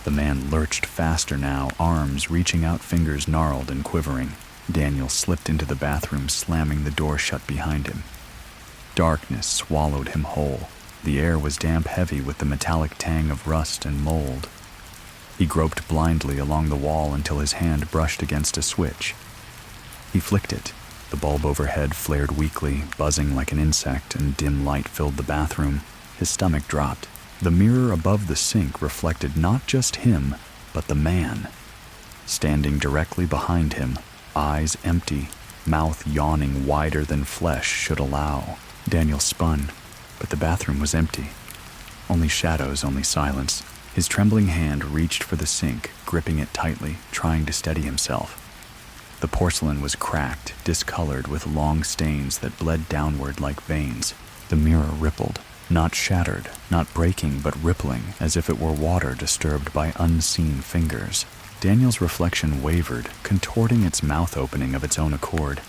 The man lurched faster now, arms reaching out, fingers gnarled and quivering. Daniel slipped into the bathroom, slamming the door shut behind him. Darkness swallowed him whole. The air was damp, heavy with the metallic tang of rust and mold. He groped blindly along the wall until his hand brushed against a switch. He flicked it. The bulb overhead flared weakly, buzzing like an insect, and dim light filled the bathroom. His stomach dropped. The mirror above the sink reflected not just him, but the man. Standing directly behind him, eyes empty, mouth yawning wider than flesh should allow. Daniel spun, but the bathroom was empty. Only shadows, only silence. His trembling hand reached for the sink, gripping it tightly, trying to steady himself. The porcelain was cracked, discolored with long stains that bled downward like veins. The mirror rippled, not shattered, not breaking, but rippling, as if it were water disturbed by unseen fingers. Daniel's reflection wavered, contorting its mouth opening of its own accord.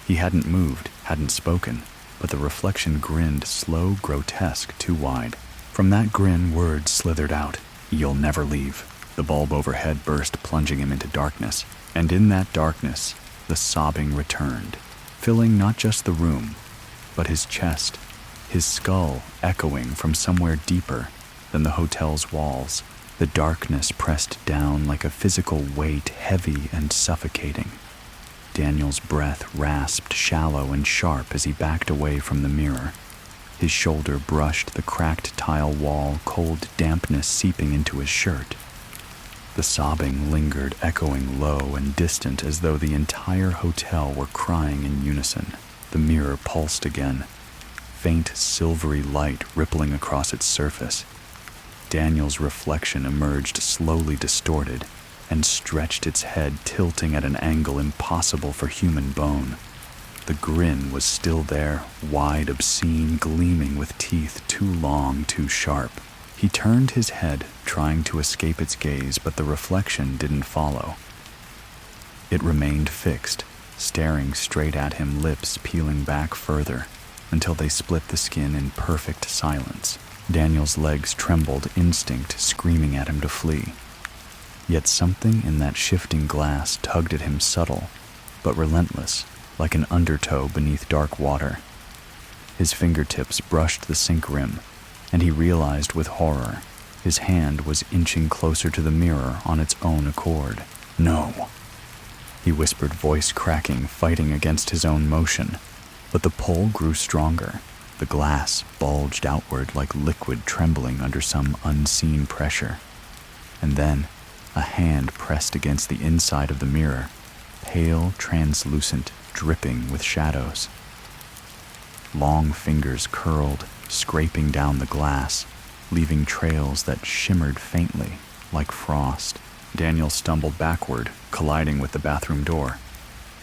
He hadn't moved, hadn't spoken, but the reflection grinned, slow, grotesque, too wide. From that grin, words slithered out. "You'll never leave." The bulb overhead burst, plunging him into darkness. And in that darkness, the sobbing returned, filling not just the room, but his chest, his skull echoing from somewhere deeper than the hotel's walls. The darkness pressed down like a physical weight, heavy and suffocating. Daniel's breath rasped shallow and sharp as he backed away from the mirror. His shoulder brushed the cracked tile wall, cold dampness seeping into his shirt. The sobbing lingered, echoing low and distant as though the entire hotel were crying in unison. The mirror pulsed again, faint silvery light rippling across its surface. Daniel's reflection emerged slowly distorted and stretched its head, tilting at an angle impossible for human bone. The grin was still there, wide, obscene, gleaming with teeth too long, too sharp. He turned his head, trying to escape its gaze, but the reflection didn't follow. It remained fixed, staring straight at him, lips peeling back further, until they split the skin in perfect silence. Daniel's legs trembled, instinct screaming at him to flee. Yet something in that shifting glass tugged at him, subtle but relentless, like an undertow beneath dark water. His fingertips brushed the sink rim, and he realized with horror his hand was inching closer to the mirror on its own accord. "No," he whispered, voice cracking, fighting against his own motion. But the pull grew stronger. The glass bulged outward like liquid trembling under some unseen pressure. And then a hand pressed against the inside of the mirror, pale, translucent, dripping with shadows. Long fingers curled, scraping down the glass, leaving trails that shimmered faintly, like frost. Daniel stumbled backward, colliding with the bathroom door.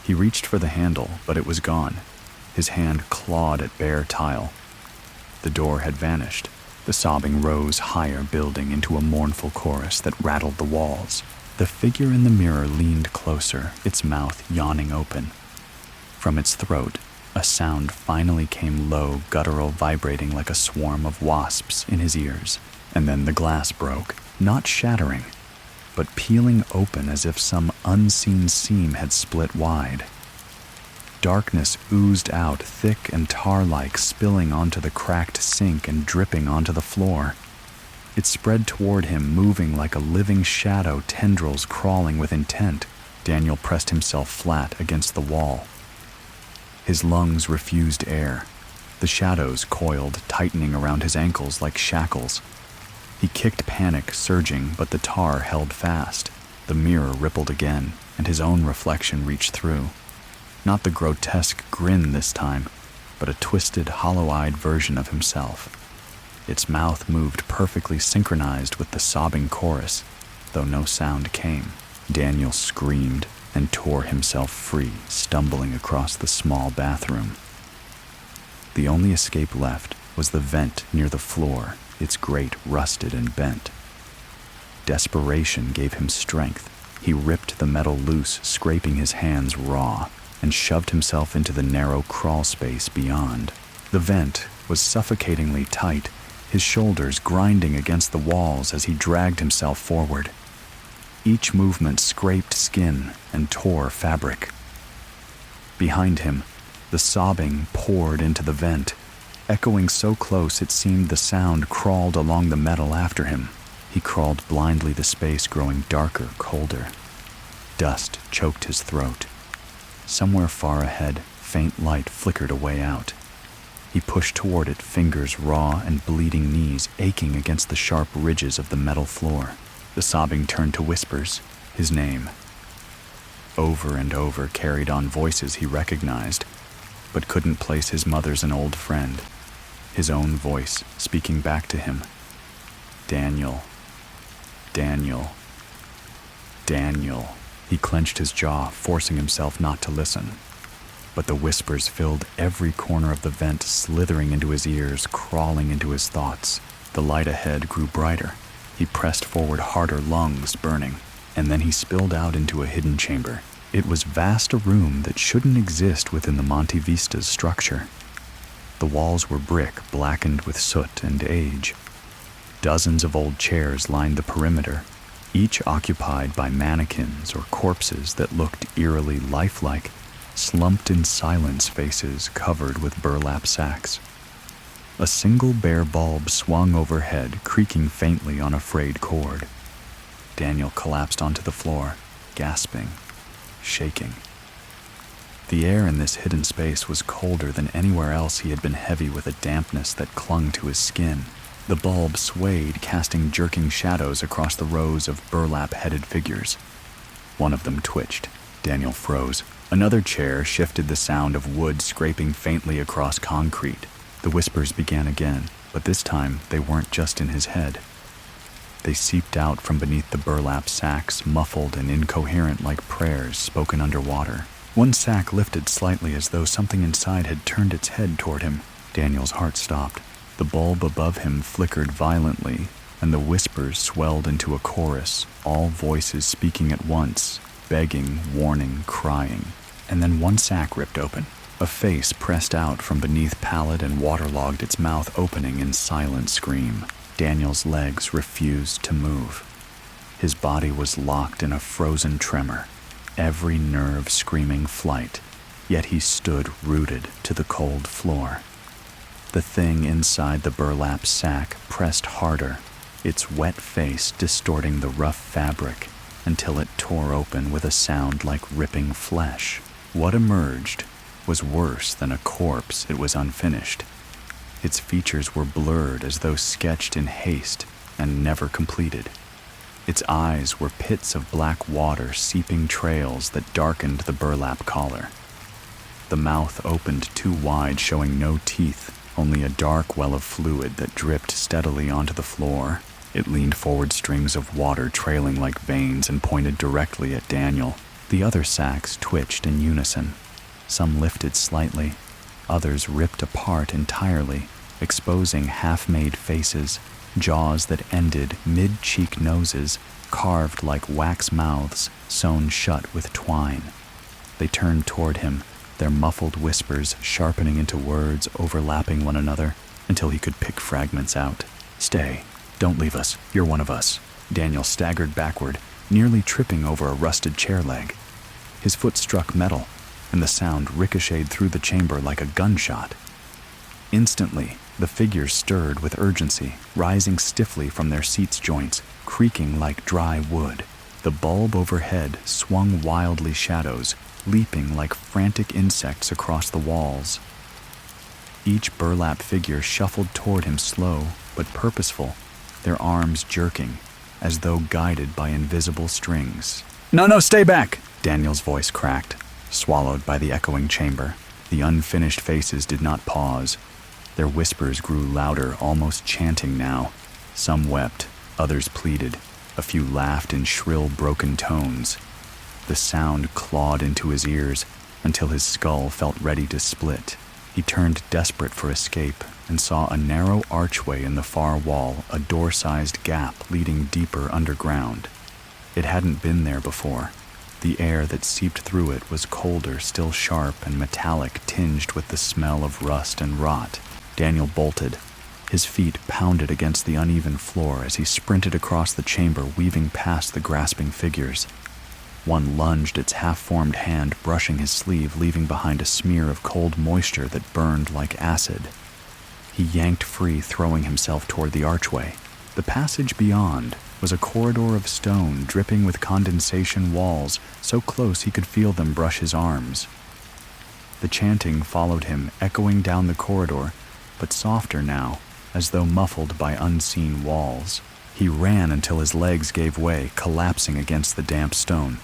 He reached for the handle, but it was gone. His hand clawed at bare tile. The door had vanished. The sobbing rose higher, building into a mournful chorus that rattled the walls. The figure in the mirror leaned closer, its mouth yawning open. From its throat, a sound finally came, low, guttural, vibrating like a swarm of wasps in his ears. And then the glass broke, not shattering, but peeling open as if some unseen seam had split wide. Darkness oozed out, thick and tar-like, spilling onto the cracked sink and dripping onto the floor. It spread toward him, moving like a living shadow, tendrils crawling with intent. Daniel pressed himself flat against the wall. His lungs refused air. The shadows coiled, tightening around his ankles like shackles. He kicked, panic surging, but the tar held fast. The mirror rippled again, and his own reflection reached through. Not the grotesque grin this time, but a twisted, hollow-eyed version of himself. Its mouth moved perfectly synchronized with the sobbing chorus, though no sound came. Daniel screamed and tore himself free, stumbling across the small bathroom. The only escape left was the vent near the floor, its grate rusted and bent. Desperation gave him strength. He ripped the metal loose, scraping his hands raw, and shoved himself into the narrow crawl space beyond. The vent was suffocatingly tight, his shoulders grinding against the walls as he dragged himself forward. Each movement scraped skin and tore fabric. Behind him, the sobbing poured into the vent, echoing so close it seemed the sound crawled along the metal after him. He crawled blindly, the space growing darker, colder. Dust choked his throat. Somewhere far ahead, faint light flickered a way out. He pushed toward it, fingers raw and bleeding, knees aching against the sharp ridges of the metal floor. The sobbing turned to whispers, his name. Over and over carried on voices he recognized, but couldn't place his mother's, an old friend. His own voice speaking back to him. Daniel. Daniel. Daniel. He clenched his jaw, forcing himself not to listen. But the whispers filled every corner of the vent, slithering into his ears, crawling into his thoughts. The light ahead grew brighter. He pressed forward harder, lungs burning, and then he spilled out into a hidden chamber. It was vast, a room that shouldn't exist within the Monte Vista's structure. The walls were brick, blackened with soot and age. Dozens of old chairs lined the perimeter, each occupied by mannequins or corpses that looked eerily lifelike, slumped in silence, faces covered with burlap sacks. A single bare bulb swung overhead, creaking faintly on a frayed cord. Daniel collapsed onto the floor, gasping, shaking. The air in this hidden space was colder than anywhere else. He had been heavy with a dampness that clung to his skin. The bulb swayed, casting jerking shadows across the rows of burlap-headed figures. One of them twitched. Daniel froze. Another chair shifted, the sound of wood scraping faintly across concrete. The whispers began again, but this time they weren't just in his head. They seeped out from beneath the burlap sacks, muffled and incoherent like prayers spoken underwater. One sack lifted slightly as though something inside had turned its head toward him. Daniel's heart stopped. The bulb above him flickered violently, and the whispers swelled into a chorus, all voices speaking at once, begging, warning, crying. And then one sack ripped open. A face pressed out from beneath pallet and waterlogged, its mouth opening in silent scream. Daniel's legs refused to move. His body was locked in a frozen tremor, every nerve screaming flight, yet he stood rooted to the cold floor. The thing inside the burlap sack pressed harder, its wet face distorting the rough fabric until it tore open with a sound like ripping flesh. What emerged was worse than a corpse. It was unfinished. Its features were blurred as though sketched in haste and never completed. Its eyes were pits of black water seeping trails that darkened the burlap collar. The mouth opened too wide, showing no teeth, only a dark well of fluid that dripped steadily onto the floor. It leaned forward, strings of water trailing like veins, and pointed directly at Daniel. The other sacks twitched in unison. Some lifted slightly, others ripped apart entirely, exposing half-made faces, jaws that ended mid-cheek noses, carved like wax mouths sewn shut with twine. They turned toward him, their muffled whispers sharpening into words overlapping one another until he could pick fragments out. "Stay. Don't leave us. You're one of us." Daniel staggered backward, nearly tripping over a rusted chair leg. His foot struck metal, and the sound ricocheted through the chamber like a gunshot. Instantly, the figures stirred with urgency, rising stiffly from their seats' joints, creaking like dry wood. The bulb overhead swung wildly, shadows leaping like frantic insects across the walls. Each burlap figure shuffled toward him, slow but purposeful, their arms jerking, as though guided by invisible strings. No, stay back!" Daniel's voice cracked, swallowed by the echoing chamber. The unfinished faces did not pause. Their whispers grew louder, almost chanting now. Some wept, others pleaded, a few laughed in shrill, broken tones. The sound clawed into his ears until his skull felt ready to split. He turned desperate for escape and saw a narrow archway in the far wall, a door-sized gap leading deeper underground. It hadn't been there before. The air that seeped through it was colder, still sharp and metallic, tinged with the smell of rust and rot. Daniel bolted. His feet pounded against the uneven floor as he sprinted across the chamber, weaving past the grasping figures. One lunged, its half-formed hand brushing his sleeve, leaving behind a smear of cold moisture that burned like acid. He yanked free, throwing himself toward the archway. The passage beyond was a corridor of stone, dripping with condensation walls, so close he could feel them brush his arms. The chanting followed him, echoing down the corridor, but softer now, as though muffled by unseen walls. He ran until his legs gave way, collapsing against the damp stone.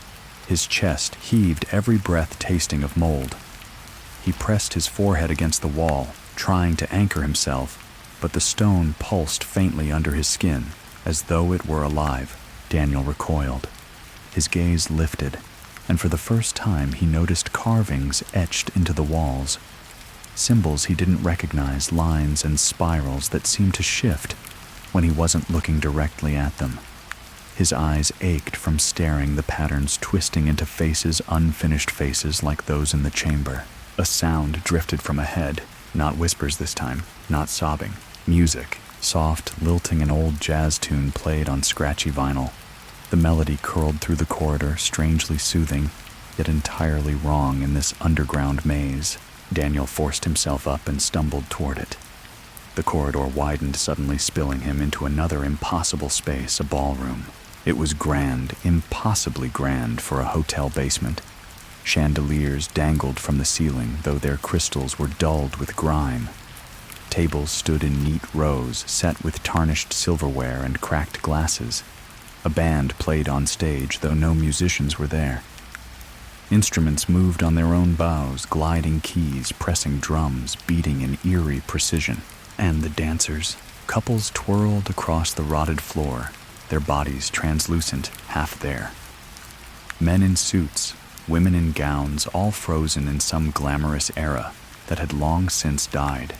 His chest heaved, every breath tasting of mold. He pressed his forehead against the wall, trying to anchor himself, but the stone pulsed faintly under his skin, as though it were alive. Daniel recoiled. His gaze lifted, and for the first time he noticed carvings etched into the walls. Symbols he didn't recognize, lines and spirals that seemed to shift when he wasn't looking directly at them. His eyes ached from staring, the patterns twisting into faces, unfinished faces like those in the chamber. A sound drifted from ahead, not whispers this time, not sobbing. Music, soft, lilting, an old jazz tune played on scratchy vinyl. The melody curled through the corridor, strangely soothing, yet entirely wrong in this underground maze. Daniel forced himself up and stumbled toward it. The corridor widened, suddenly spilling him into another impossible space, a ballroom. It was grand, impossibly grand for a hotel basement. Chandeliers dangled from the ceiling, though their crystals were dulled with grime. Tables stood in neat rows, set with tarnished silverware and cracked glasses. A band played on stage, though no musicians were there. Instruments moved on their own bows, gliding keys, pressing drums, beating in eerie precision. And the dancers, couples twirled across the rotted floor, their bodies translucent, half there. Men in suits, women in gowns, all frozen in some glamorous era that had long since died.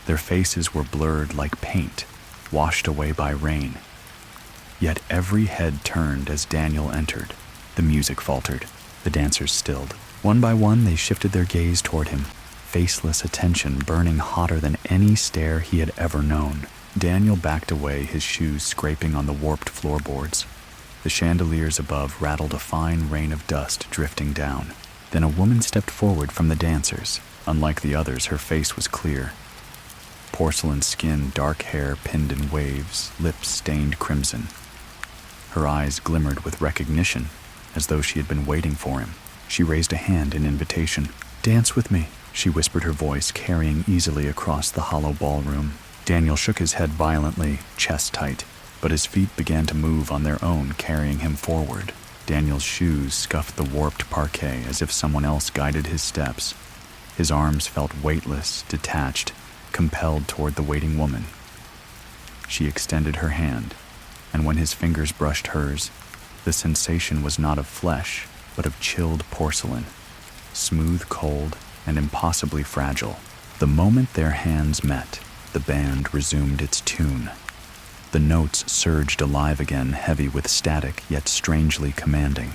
Their faces were blurred like paint, washed away by rain. Yet every head turned as Daniel entered. The music faltered. The dancers stilled. One by one, they shifted their gaze toward him, faceless attention burning hotter than any stare he had ever known. Daniel backed away, his shoes scraping on the warped floorboards. The chandeliers above rattled a fine rain of dust drifting down. Then a woman stepped forward from the dancers. Unlike the others, her face was clear. Porcelain skin, dark hair pinned in waves, lips stained crimson. Her eyes glimmered with recognition, as though she had been waiting for him. She raised a hand in invitation. "Dance with me," she whispered, her voice carrying easily across the hollow ballroom. Daniel shook his head violently, chest tight, but his feet began to move on their own, carrying him forward. Daniel's shoes scuffed the warped parquet as if someone else guided his steps. His arms felt weightless, detached, compelled toward the waiting woman. She extended her hand, and when his fingers brushed hers, the sensation was not of flesh, but of chilled porcelain, smooth, cold, and impossibly fragile. The moment their hands met, the band resumed its tune. The notes surged alive again, heavy with static, yet strangely commanding.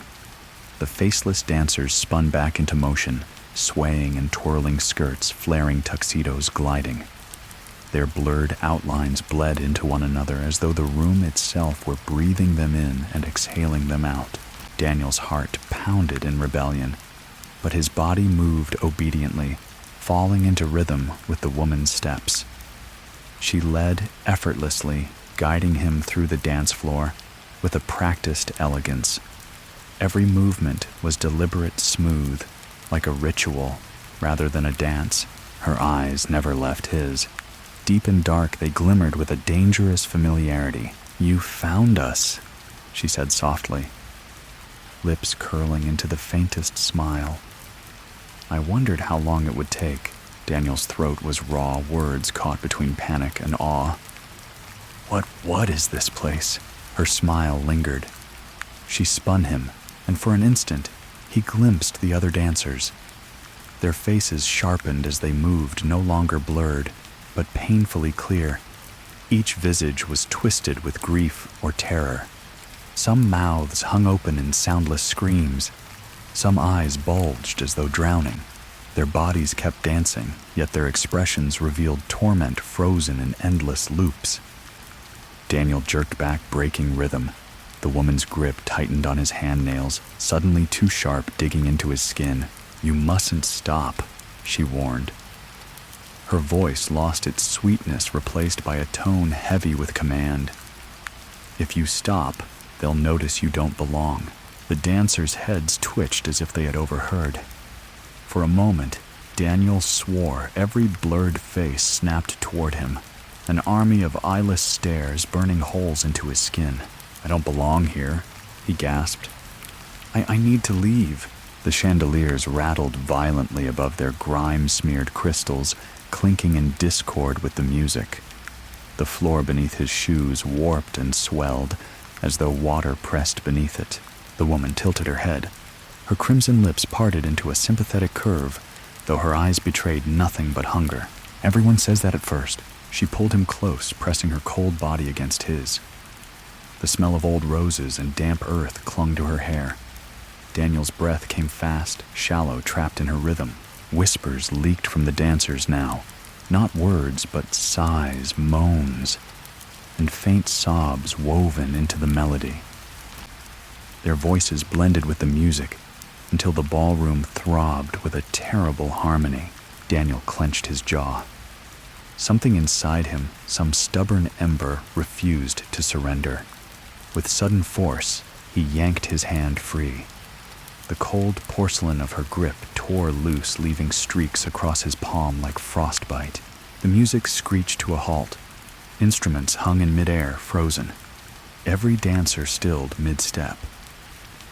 The faceless dancers spun back into motion, swaying and twirling skirts, flaring tuxedos gliding. Their blurred outlines bled into one another as though the room itself were breathing them in and exhaling them out. Daniel's heart pounded in rebellion, but his body moved obediently, falling into rhythm with the woman's steps. She led effortlessly, guiding him through the dance floor with a practiced elegance. Every movement was deliberate, smooth, like a ritual rather than a dance. Her eyes never left his. Deep and dark, they glimmered with a dangerous familiarity. "You found us," she said softly, lips curling into the faintest smile. I wondered how long it would take. Daniel's throat was raw, words caught between panic and awe. What is this place?" Her smile lingered. She spun him, and for an instant, he glimpsed the other dancers. Their faces sharpened as they moved, no longer blurred, but painfully clear. Each visage was twisted with grief or terror. Some mouths hung open in soundless screams. Some eyes bulged as though drowning. Their bodies kept dancing, yet their expressions revealed torment frozen in endless loops. Daniel jerked back, breaking rhythm. The woman's grip tightened on his hand nails, suddenly too sharp, digging into his skin. "You mustn't stop," she warned. Her voice lost its sweetness, replaced by a tone heavy with command. "If you stop, they'll notice you don't belong." The dancers' heads twitched as if they had overheard. For a moment, Daniel swore. Every blurred face snapped toward him, an army of eyeless stares burning holes into his skin. "I don't belong here," he gasped. I need to leave." The chandeliers rattled violently above their grime-smeared crystals, clinking in discord with the music. The floor beneath his shoes warped and swelled, as though water pressed beneath it. The woman tilted her head. Her crimson lips parted into a sympathetic curve, though her eyes betrayed nothing but hunger. "Everyone says that at first." She pulled him close, pressing her cold body against his. The smell of old roses and damp earth clung to her hair. Daniel's breath came fast, shallow, trapped in her rhythm. Whispers leaked from the dancers now. Not words, but sighs, moans, and faint sobs woven into the melody. Their voices blended with the music until the ballroom throbbed with a terrible harmony. Daniel clenched his jaw. Something inside him, some stubborn ember, refused to surrender. With sudden force, he yanked his hand free. The cold porcelain of her grip tore loose, leaving streaks across his palm like frostbite. The music screeched to a halt. Instruments hung in midair, frozen. Every dancer stilled mid-step.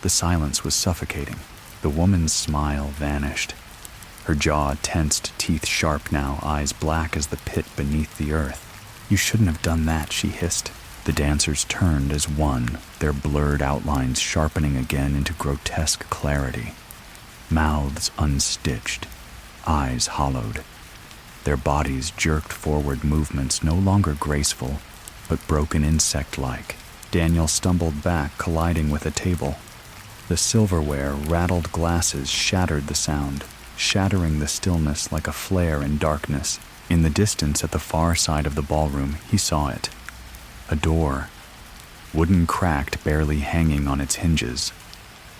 The silence was suffocating. The woman's smile vanished. Her jaw tensed, teeth sharp now, eyes black as the pit beneath the earth. "You shouldn't have done that," she hissed. The dancers turned as one, their blurred outlines sharpening again into grotesque clarity. Mouths unstitched, eyes hollowed. Their bodies jerked forward, movements no longer graceful, but broken insect-like. Daniel stumbled back, colliding with a table. The silverware, rattled glasses shattered the sound, shattering the stillness like a flare in darkness. In the distance at the far side of the ballroom, he saw it. A door. wooden cracked, barely hanging on its hinges.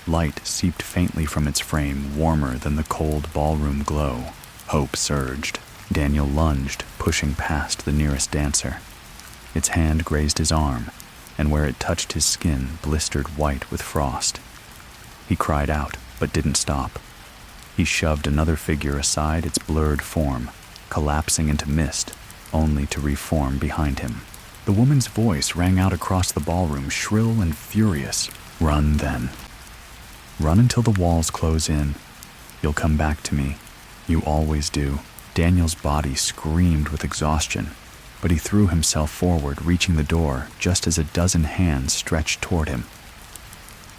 Light seeped faintly from its frame, warmer than the cold ballroom glow. Hope surged. Daniel lunged, pushing past the nearest dancer. Its hand grazed his arm, and where it touched his skin blistered white with frost. He cried out, but didn't stop. He shoved another figure aside its blurred form, collapsing into mist, only to reform behind him. The woman's voice rang out across the ballroom, shrill and furious. "Run, then. Run until the walls close in. You'll come back to me. You always do." Daniel's body screamed with exhaustion, but he threw himself forward, reaching the door just as a dozen hands stretched toward him.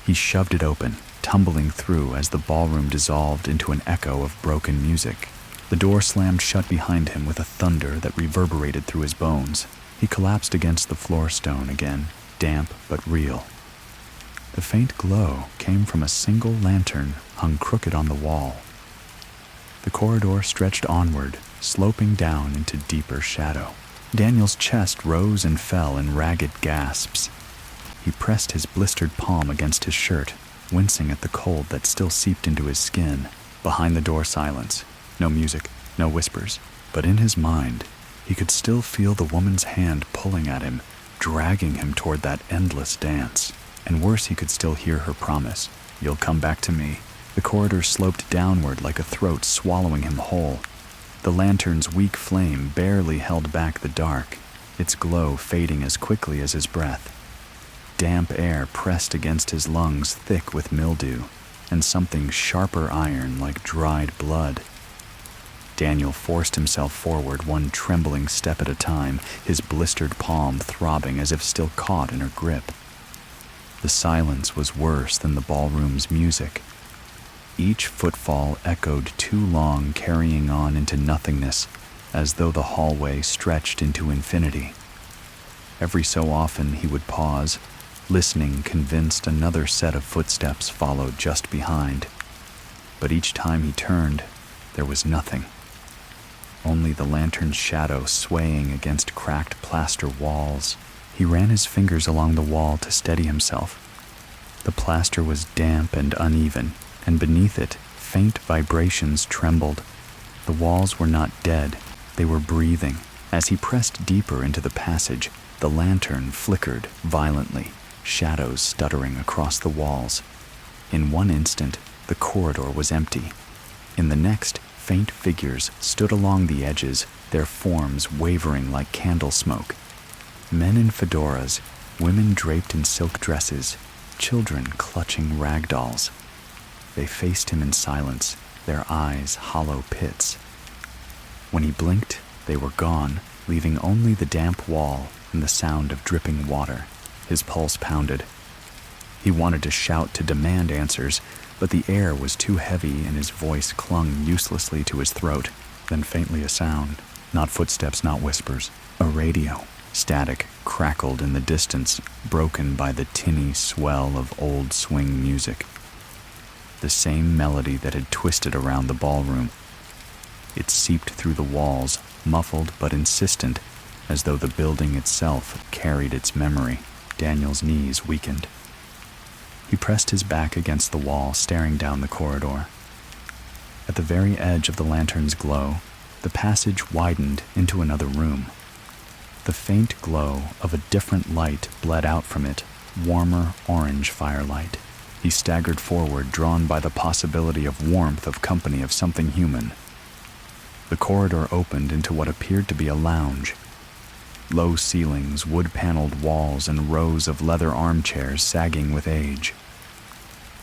He shoved it open, tumbling through as the ballroom dissolved into an echo of broken music. The door slammed shut behind him with a thunder that reverberated through his bones. He collapsed against the floor stone again, damp but real. The faint glow came from a single lantern hung crooked on the wall. The corridor stretched onward, sloping down into deeper shadow. Daniel's chest rose and fell in ragged gasps. He pressed his blistered palm against his shirt, wincing at the cold that still seeped into his skin. Behind the door, silence. No music, no whispers. But in his mind, he could still feel the woman's hand pulling at him, dragging him toward that endless dance. And worse, he could still hear her promise, "You'll come back to me." The corridor sloped downward like a throat swallowing him whole. The lantern's weak flame barely held back the dark, its glow fading as quickly as his breath. Damp air pressed against his lungs, thick with mildew, and something sharper iron like dried blood. Daniel forced himself forward, one trembling step at a time, his blistered palm throbbing as if still caught in her grip. The silence was worse than the ballroom's music. Each footfall echoed too long, carrying on into nothingness, as though the hallway stretched into infinity. Every so often he would pause, listening, convinced another set of footsteps followed just behind. But each time he turned, there was nothing. Only the lantern's shadow swaying against cracked plaster walls. He ran his fingers along the wall to steady himself. The plaster was damp and uneven, and beneath it, faint vibrations trembled. The walls were not dead, they were breathing. As he pressed deeper into the passage, the lantern flickered violently, shadows stuttering across the walls. In one instant, the corridor was empty. In the next, faint figures stood along the edges, their forms wavering like candle smoke. Men in fedoras, women draped in silk dresses, children clutching rag dolls. They faced him in silence, their eyes hollow pits. When he blinked, they were gone, leaving only the damp wall and the sound of dripping water. His pulse pounded. He wanted to shout to demand answers, but the air was too heavy and his voice clung uselessly to his throat. Then faintly a sound, not footsteps, not whispers, a radio. Static crackled in the distance, broken by the tinny swell of old swing music. The same melody that had twisted around the ballroom. It seeped through the walls, muffled but insistent, as though the building itself carried its memory. Daniel's knees weakened. He pressed his back against the wall, staring down the corridor. At the very edge of the lantern's glow, the passage widened into another room. The faint glow of a different light bled out from it, warmer orange firelight. He staggered forward, drawn by the possibility of warmth, of company, of something human. The corridor opened into what appeared to be a lounge. Low ceilings, wood-paneled walls, and rows of leather armchairs sagging with age.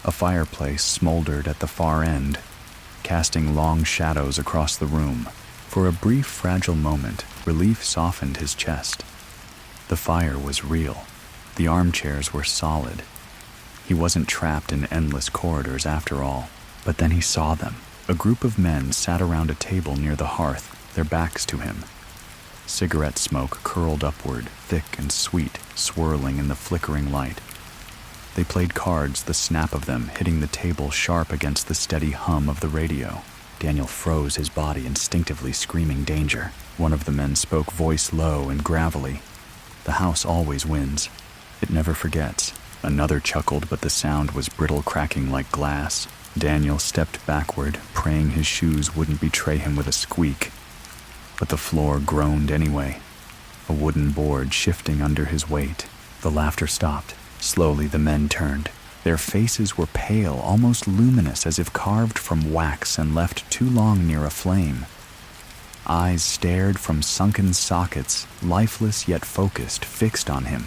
A fireplace smoldered at the far end, casting long shadows across the room. For a brief, fragile moment, relief softened his chest. The fire was real. The armchairs were solid. He wasn't trapped in endless corridors after all. But then he saw them. A group of men sat around a table near the hearth, their backs to him. Cigarette smoke curled upward, thick and sweet, swirling in the flickering light. They played cards, the snap of them hitting the table sharp against the steady hum of the radio. Daniel froze his body, instinctively screaming danger. One of the men spoke, voice low and gravelly. "The house always wins." It never forgets. Another chuckled, but the sound was brittle cracking like glass. Daniel stepped backward, praying his shoes wouldn't betray him with a squeak. But the floor groaned anyway, a wooden board shifting under his weight. The laughter stopped. Slowly the men turned. Their faces were pale, almost luminous, as if carved from wax and left too long near a flame. Eyes stared from sunken sockets, lifeless yet focused, fixed on him.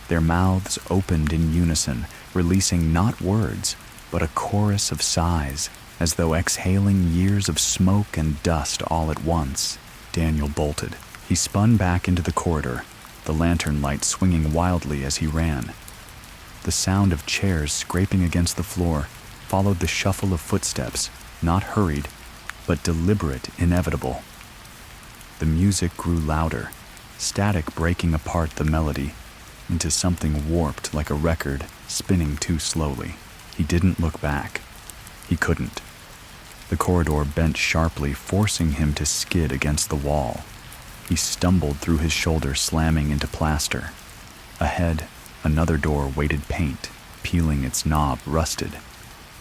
Their mouths opened in unison, releasing not words, but a chorus of sighs, as though exhaling years of smoke and dust all at once. Daniel bolted. He spun back into the corridor, the lantern light swinging wildly as he ran. The sound of chairs scraping against the floor followed the shuffle of footsteps, not hurried, but deliberate, inevitable. The music grew louder, static breaking apart the melody into something warped like a record spinning too slowly. He didn't look back. He couldn't. The corridor bent sharply, forcing him to skid against the wall. He stumbled through his shoulder, slamming into plaster. Ahead, another door weighted paint, peeling its knob rusted.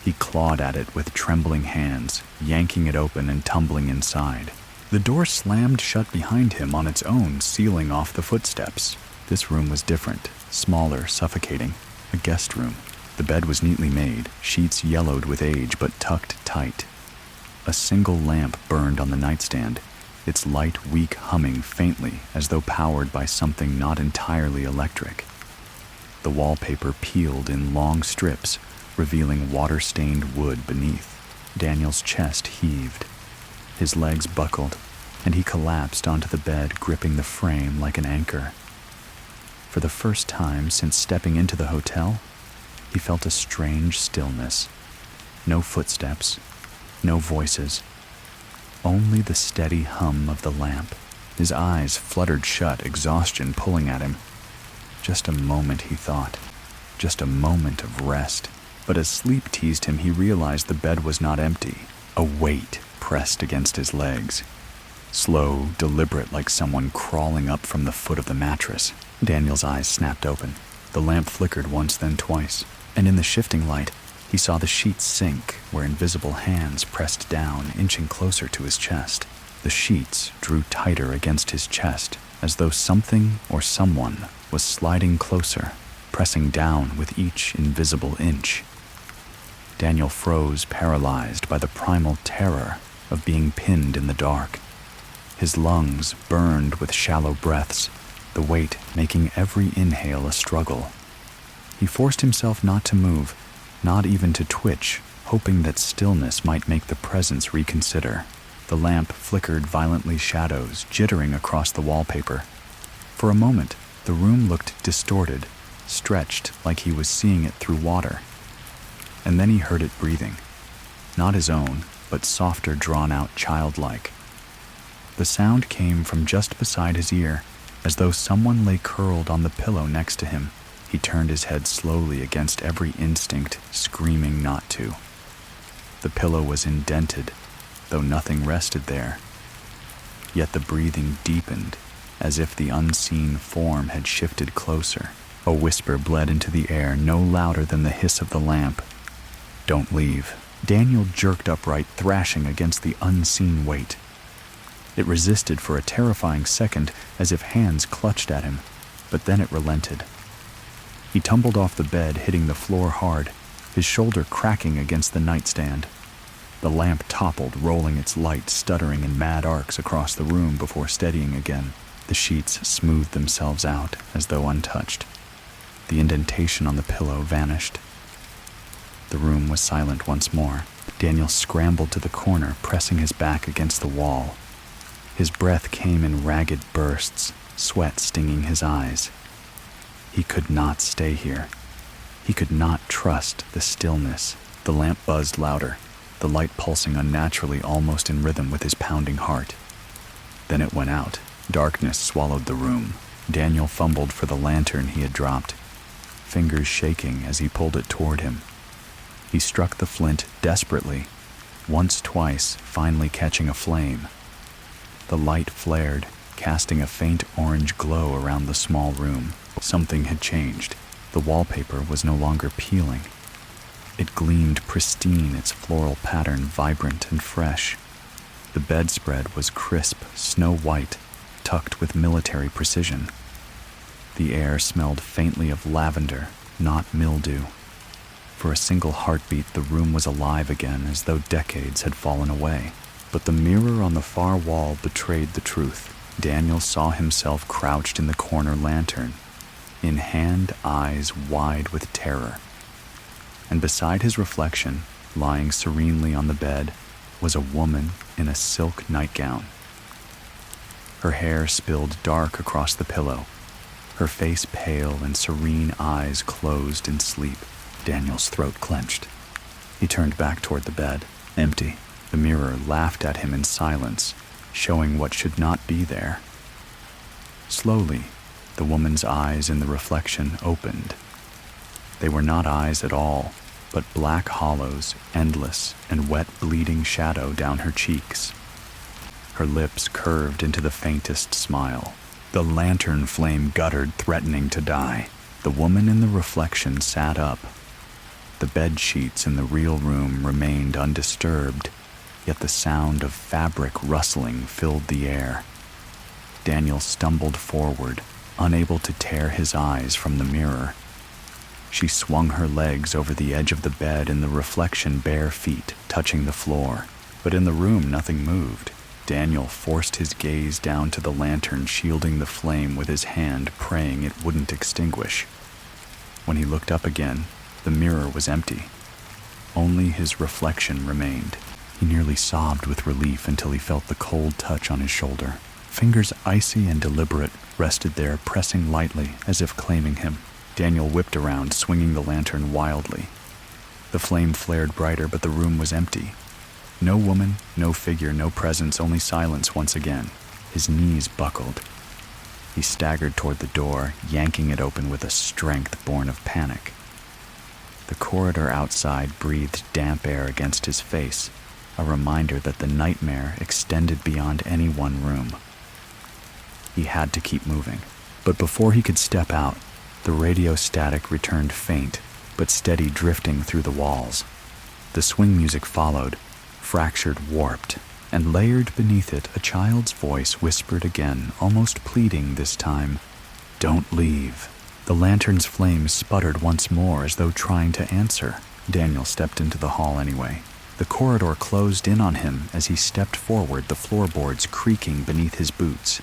He clawed at it with trembling hands, yanking it open and tumbling inside. The door slammed shut behind him on its own, sealing off the footsteps. This room was different, smaller, suffocating. A guest room. The bed was neatly made, sheets yellowed with age but tucked tight. A single lamp burned on the nightstand, its light weak humming faintly as though powered by something not entirely electric. The wallpaper peeled in long strips, revealing water-stained wood beneath. Daniel's chest heaved. His legs buckled, and he collapsed onto the bed, gripping the frame like an anchor. For the first time since stepping into the hotel, he felt a strange stillness. No footsteps, no voices, only the steady hum of the lamp. His eyes fluttered shut, exhaustion pulling at him. Just a moment, he thought. Just a moment of rest. But as sleep teased him, he realized the bed was not empty. A weight pressed against his legs. Slow, deliberate, like someone crawling up from the foot of the mattress. Daniel's eyes snapped open. The lamp flickered once, then twice, and in the shifting light, he saw the sheets sink where invisible hands pressed down, inching closer to his chest. The sheets drew tighter against his chest, as though something or someone was sliding closer, pressing down with each invisible inch. Daniel froze, paralyzed by the primal terror of being pinned in the dark. His lungs burned with shallow breaths, the weight making every inhale a struggle. He forced himself not to move, not even to twitch, hoping that stillness might make the presence reconsider. The lamp flickered violently, shadows jittering across the wallpaper. For a moment, the room looked distorted, stretched like he was seeing it through water. And then he heard it breathing. Not his own, but softer, drawn-out, childlike. The sound came from just beside his ear, as though someone lay curled on the pillow next to him. He turned his head slowly against every instinct, screaming not to. The pillow was indented, though nothing rested there. Yet the breathing deepened, as if the unseen form had shifted closer. A whisper bled into the air, no louder than the hiss of the lamp. "Don't leave." Daniel jerked upright, thrashing against the unseen weight. It resisted for a terrifying second, as if hands clutched at him, but then it relented. He tumbled off the bed, hitting the floor hard, his shoulder cracking against the nightstand. The lamp toppled, rolling its light stuttering in mad arcs across the room before steadying again. The sheets smoothed themselves out, as though untouched. The indentation on the pillow vanished. The room was silent once more. Daniel scrambled to the corner, pressing his back against the wall. His breath came in ragged bursts, sweat stinging his eyes. He could not stay here. He could not trust the stillness. The lamp buzzed louder, the light pulsing unnaturally, almost in rhythm with his pounding heart. Then it went out. Darkness swallowed the room. Daniel fumbled for the lantern he had dropped, fingers shaking as he pulled it toward him. He struck the flint desperately, once, twice, finally catching a flame. The light flared, casting a faint orange glow around the small room. Something had changed. The wallpaper was no longer peeling. It gleamed pristine, its floral pattern vibrant and fresh. The bedspread was crisp, snow-white, tucked with military precision. The air smelled faintly of lavender, not mildew. For a single heartbeat, the room was alive again, as though decades had fallen away. But the mirror on the far wall betrayed the truth. Daniel saw himself crouched in the corner lantern, in hand, eyes wide with terror. And beside his reflection, lying serenely on the bed, was a woman in a silk nightgown. Her hair spilled dark across the pillow, her face pale and serene eyes closed in sleep. Daniel's throat clenched. He turned back toward the bed, empty. The mirror laughed at him in silence, showing what should not be there. Slowly, the woman's eyes in the reflection opened. They were not eyes at all, but black hollows, endless and wet bleeding shadow down her cheeks. Her lips curved into the faintest smile. The lantern flame guttered, threatening to die. The woman in the reflection sat up. The bed sheets in the real room remained undisturbed, yet the sound of fabric rustling filled the air. Daniel stumbled forward, unable to tear his eyes from the mirror. She swung her legs over the edge of the bed, in the reflection bare feet touching the floor. But in the room nothing moved. Daniel forced his gaze down to the lantern, shielding the flame with his hand, praying it wouldn't extinguish. When he looked up again, the mirror was empty. Only his reflection remained. He nearly sobbed with relief until he felt the cold touch on his shoulder. Fingers icy and deliberate rested there, pressing lightly as if claiming him. Daniel whipped around, swinging the lantern wildly. The flame flared brighter, but the room was empty. No woman, no figure, no presence, only silence once again. His knees buckled. He staggered toward the door, yanking it open with a strength born of panic. The corridor outside breathed damp air against his face, a reminder that the nightmare extended beyond any one room. He had to keep moving. But before he could step out, the radio static returned, faint but steady, drifting through the walls. The swing music followed, fractured, warped, and layered beneath it a child's voice whispered again, almost pleading this time, "Don't leave." The lantern's flame sputtered once more, as though trying to answer. Daniel stepped into the hall anyway. The corridor closed in on him as he stepped forward, the floorboards creaking beneath his boots.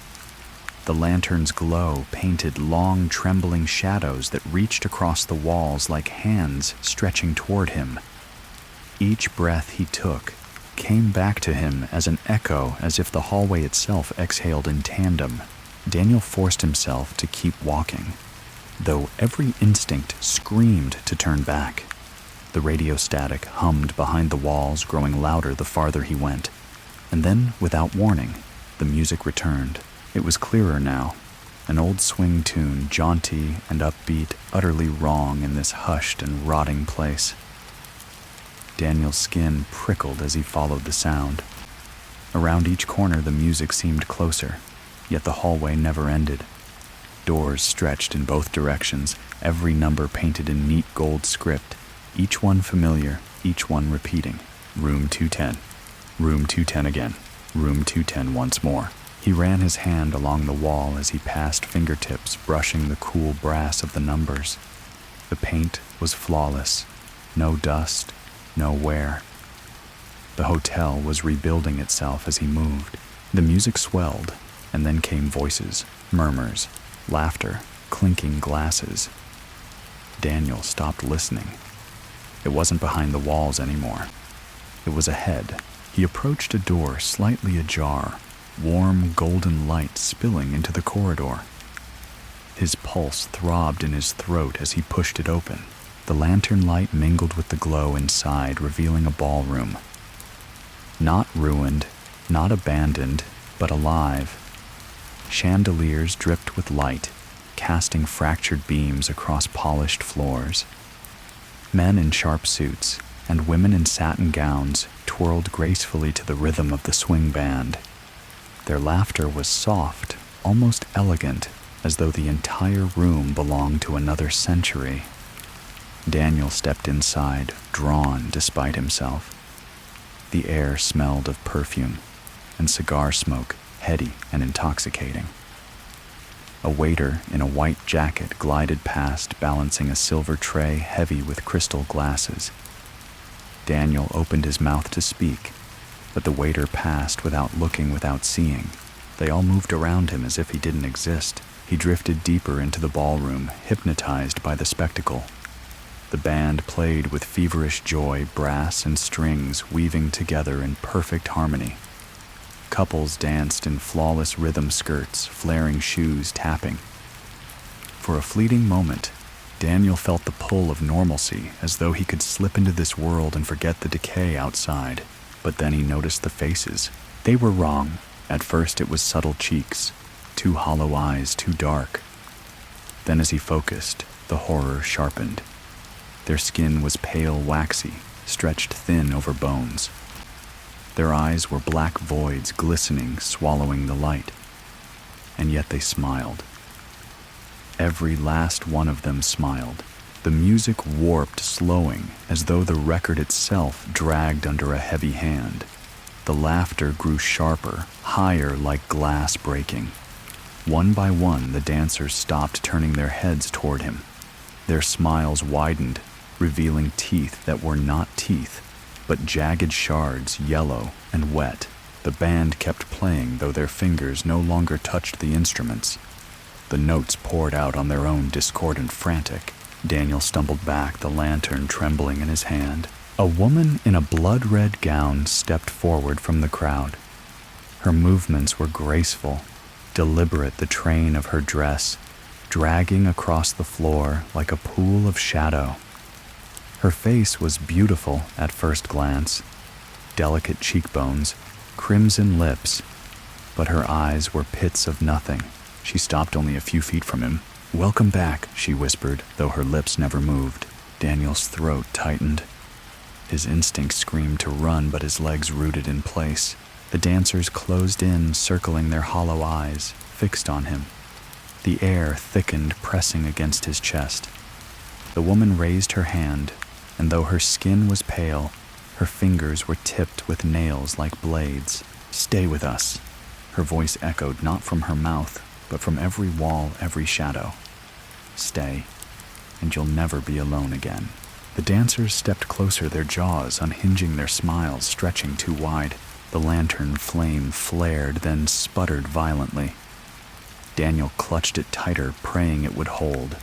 The lantern's glow painted long, trembling shadows that reached across the walls like hands stretching toward him. Each breath he took came back to him as an echo, as if the hallway itself exhaled in tandem. Daniel forced himself to keep walking, though every instinct screamed to turn back. The radio static hummed behind the walls, growing louder the farther he went. And then, without warning, the music returned. It was clearer now, an old swing tune, jaunty and upbeat, utterly wrong in this hushed and rotting place. Daniel's skin prickled as he followed the sound. Around each corner the music seemed closer, yet the hallway never ended. Doors stretched in both directions, every number painted in neat gold script, each one familiar, each one repeating. Room 210. Room 210 again. Room 210 once more. He ran his hand along the wall as he passed fingertips, brushing the cool brass of the numbers. The paint was flawless. No dust, no wear. The hotel was rebuilding itself as he moved. The music swelled, and then came voices, murmurs, laughter, clinking glasses. Daniel stopped listening. It wasn't behind the walls anymore. It was ahead. He approached a door slightly ajar, warm golden light spilling into the corridor. His pulse throbbed in his throat as he pushed it open. The lantern light mingled with the glow inside, revealing a ballroom. Not ruined, not abandoned, but alive. Chandeliers dripped with light, casting fractured beams across polished floors. Men in sharp suits and women in satin gowns twirled gracefully to the rhythm of the swing band. Their laughter was soft almost elegant, as though the entire room belonged to another century. Daniel stepped inside, drawn despite himself. The air smelled of perfume and cigar smoke, heady and intoxicating. A waiter in a white jacket glided past, balancing a silver tray heavy with crystal glasses. Daniel opened his mouth to speak, but the waiter passed without looking, without seeing. They all moved around him as if he didn't exist. He drifted deeper into the ballroom, hypnotized by the spectacle. The band played with feverish joy, brass and strings weaving together in perfect harmony. Couples danced in flawless rhythm skirts, flaring shoes tapping. For a fleeting moment, Daniel felt the pull of normalcy, as though he could slip into this world and forget the decay outside. But then he noticed the faces. They were wrong. At first it was subtle cheeks, two hollow eyes, too dark. Then as he focused, the horror sharpened. Their skin was pale, waxy, stretched thin over bones. Their eyes were black voids, glistening, swallowing the light. And yet they smiled. Every last one of them smiled. The music warped, slowing, as though the record itself dragged under a heavy hand. The laughter grew sharper, higher, like glass breaking. One by one, the dancers stopped turning their heads toward him. Their smiles widened, revealing teeth that were not teeth, but jagged shards, yellow and wet. The band kept playing, though their fingers no longer touched the instruments. The notes poured out on their own, discordant, frantic. Daniel stumbled back, the lantern trembling in his hand. A woman in a blood-red gown stepped forward from the crowd. Her movements were graceful, deliberate, the train of her dress dragging across the floor like a pool of shadow. Her face was beautiful at first glance, delicate cheekbones, crimson lips, but her eyes were pits of nothing. She stopped only a few feet from him. "Welcome back," she whispered, though her lips never moved. Daniel's throat tightened. His instinct screamed to run, but his legs rooted in place. The dancers closed in, circling their hollow eyes, fixed on him. The air thickened, pressing against his chest. The woman raised her hand, and though her skin was pale, her fingers were tipped with nails like blades. "Stay with us." Her voice echoed not from her mouth, but from every wall, every shadow. "Stay, and you'll never be alone again." The dancers stepped closer, their jaws unhinging, their smiles stretching too wide. The lantern flame flared, then sputtered violently. Daniel clutched it tighter, praying it would hold.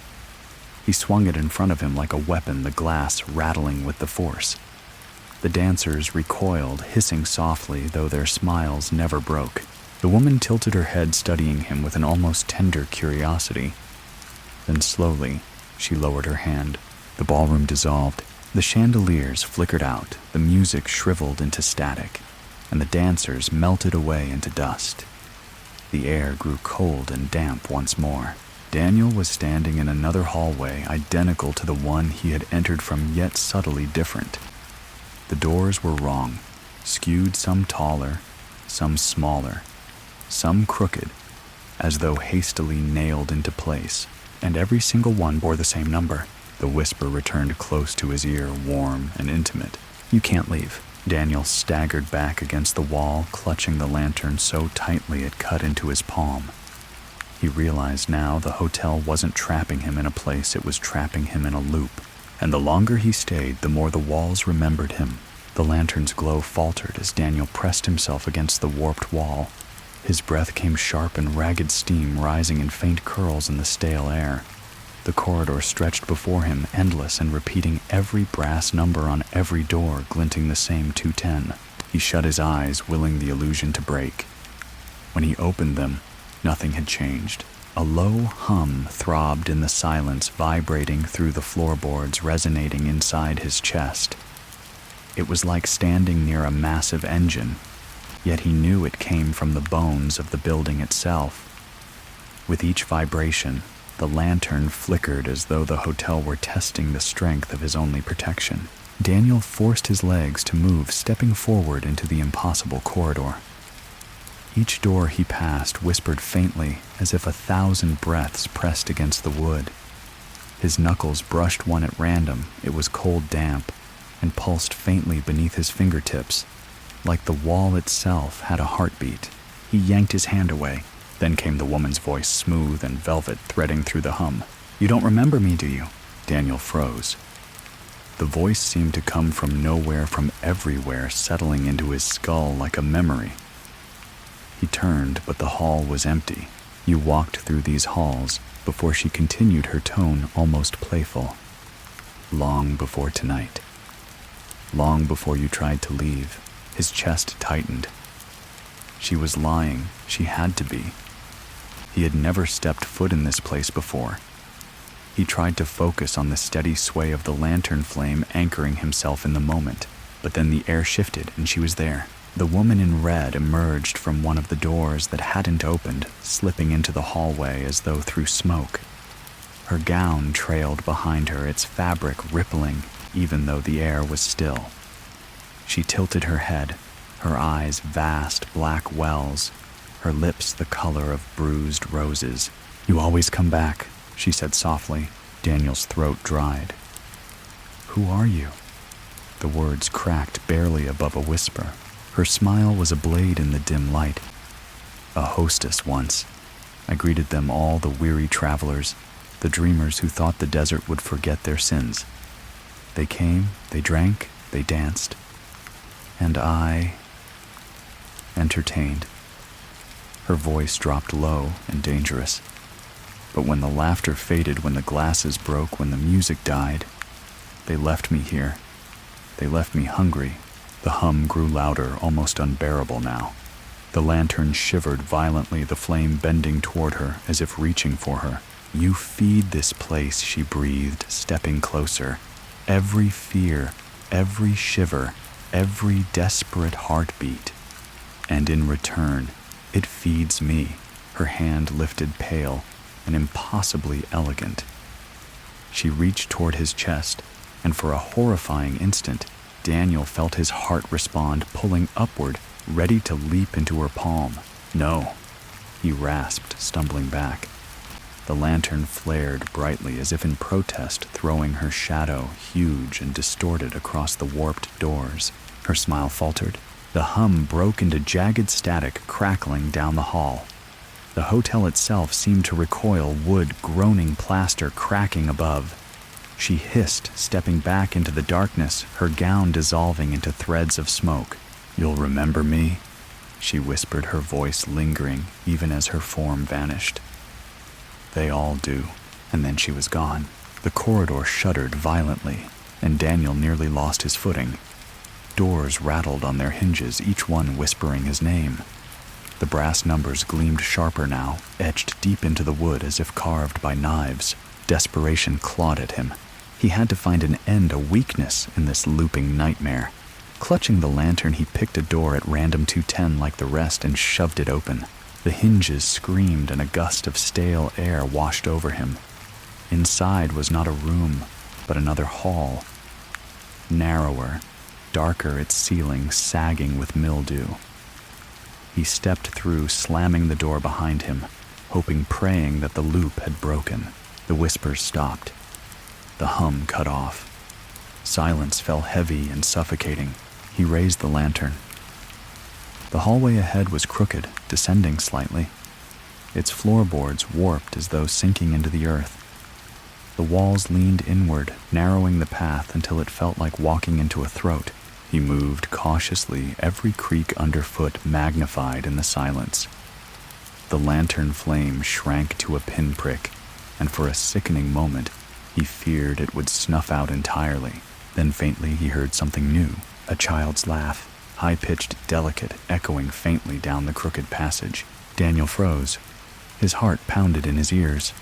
He swung it in front of him like a weapon, the glass rattling with the force. The dancers recoiled, hissing softly, though their smiles never broke. The woman tilted her head, studying him with an almost tender curiosity. Then slowly, she lowered her hand. The ballroom dissolved. The chandeliers flickered out, the music shriveled into static, and the dancers melted away into dust. The air grew cold and damp once more. Daniel was standing in another hallway, identical to the one he had entered from, yet subtly different. The doors were wrong, skewed, some taller, some smaller, some crooked, as though hastily nailed into place, and every single one bore the same number. The whisper returned close to his ear, warm and intimate. "You can't leave." Daniel staggered back against the wall, clutching the lantern so tightly it cut into his palm. He realized now the hotel wasn't trapping him in a place, it was trapping him in a loop. And the longer he stayed, the more the walls remembered him. The lantern's glow faltered as Daniel pressed himself against the warped wall. His breath came sharp and ragged, steam rising in faint curls in the stale air. The corridor stretched before him, endless and repeating every brass number on every door, glinting the same 210. He shut his eyes, willing the illusion to break. When he opened them, nothing had changed. A low hum throbbed in the silence, vibrating through the floorboards, resonating inside his chest. It was like standing near a massive engine, yet he knew it came from the bones of the building itself. With each vibration, the lantern flickered as though the hotel were testing the strength of his only protection. Daniel forced his legs to move, stepping forward into the impossible corridor. Each door he passed whispered faintly, as if 1,000 breaths pressed against the wood. His knuckles brushed one at random. It was cold damp, and pulsed faintly beneath his fingertips, like the wall itself had a heartbeat. He yanked his hand away. Then came the woman's voice, smooth and velvet, threading through the hum. "You don't remember me, do you?" Daniel froze. The voice seemed to come from nowhere, from everywhere, settling into his skull like a memory. He turned, but the hall was empty. "You walked through these halls," before she continued, her tone almost playful. "Long before tonight. Long before you tried to leave." His chest tightened. She was lying. She had to be. He had never stepped foot in this place before. He tried to focus on the steady sway of the lantern flame, anchoring himself in the moment. But then the air shifted, and she was there. The woman in red emerged from one of the doors that hadn't opened, slipping into the hallway as though through smoke. Her gown trailed behind her, its fabric rippling, even though the air was still. She tilted her head, her eyes vast black wells, her lips the color of bruised roses. "You always come back," she said softly. Daniel's throat dried. "Who are you?" The words cracked barely above a whisper. Her smile was a blade in the dim light. "A hostess once. I greeted them, all the weary travelers, the dreamers who thought the desert would forget their sins. They came, they drank, they danced, and I entertained." Her voice dropped low and dangerous. "But when the laughter faded, when the glasses broke, when the music died, they left me here. They left me hungry." The hum grew louder, almost unbearable now. The lantern shivered violently, the flame bending toward her, as if reaching for her. "You feed this place," she breathed, stepping closer. "Every fear, every shiver, every desperate heartbeat. And in return, it feeds me." Her hand lifted, pale and impossibly elegant. She reached toward his chest, and for a horrifying instant, Daniel felt his heart respond, pulling upward, ready to leap into her palm. "No," he rasped, stumbling back. The lantern flared brightly, as if in protest, throwing her shadow, huge and distorted, across the warped doors. Her smile faltered. The hum broke into jagged static, crackling down the hall. The hotel itself seemed to recoil, wood, groaning plaster cracking above. She hissed, stepping back into the darkness, her gown dissolving into threads of smoke. "You'll remember me?" she whispered, her voice lingering even as her form vanished. "They all do." And then she was gone. The corridor shuddered violently, and Daniel nearly lost his footing. Doors rattled on their hinges, each one whispering his name. The brass numbers gleamed sharper now, etched deep into the wood as if carved by knives. Desperation clawed at him. He had to find an end, a weakness in this looping nightmare. Clutching the lantern, he picked a door at random, 210 like the rest, and shoved it open. The hinges screamed, and a gust of stale air washed over him. Inside was not a room, but another hall. Narrower, darker, its ceiling sagging with mildew. He stepped through, slamming the door behind him, hoping, praying that the loop had broken. The whispers stopped. The hum cut off. Silence fell heavy and suffocating. He raised the lantern. The hallway ahead was crooked, descending slightly. Its floorboards warped as though sinking into the earth. The walls leaned inward, narrowing the path until it felt like walking into a throat. He moved cautiously, every creak underfoot magnified in the silence. The lantern flame shrank to a pinprick, and for a sickening moment, he feared it would snuff out entirely. Then faintly he heard something new, a child's laugh, high-pitched, delicate, echoing faintly down the crooked passage. Daniel froze. His heart pounded in his ears.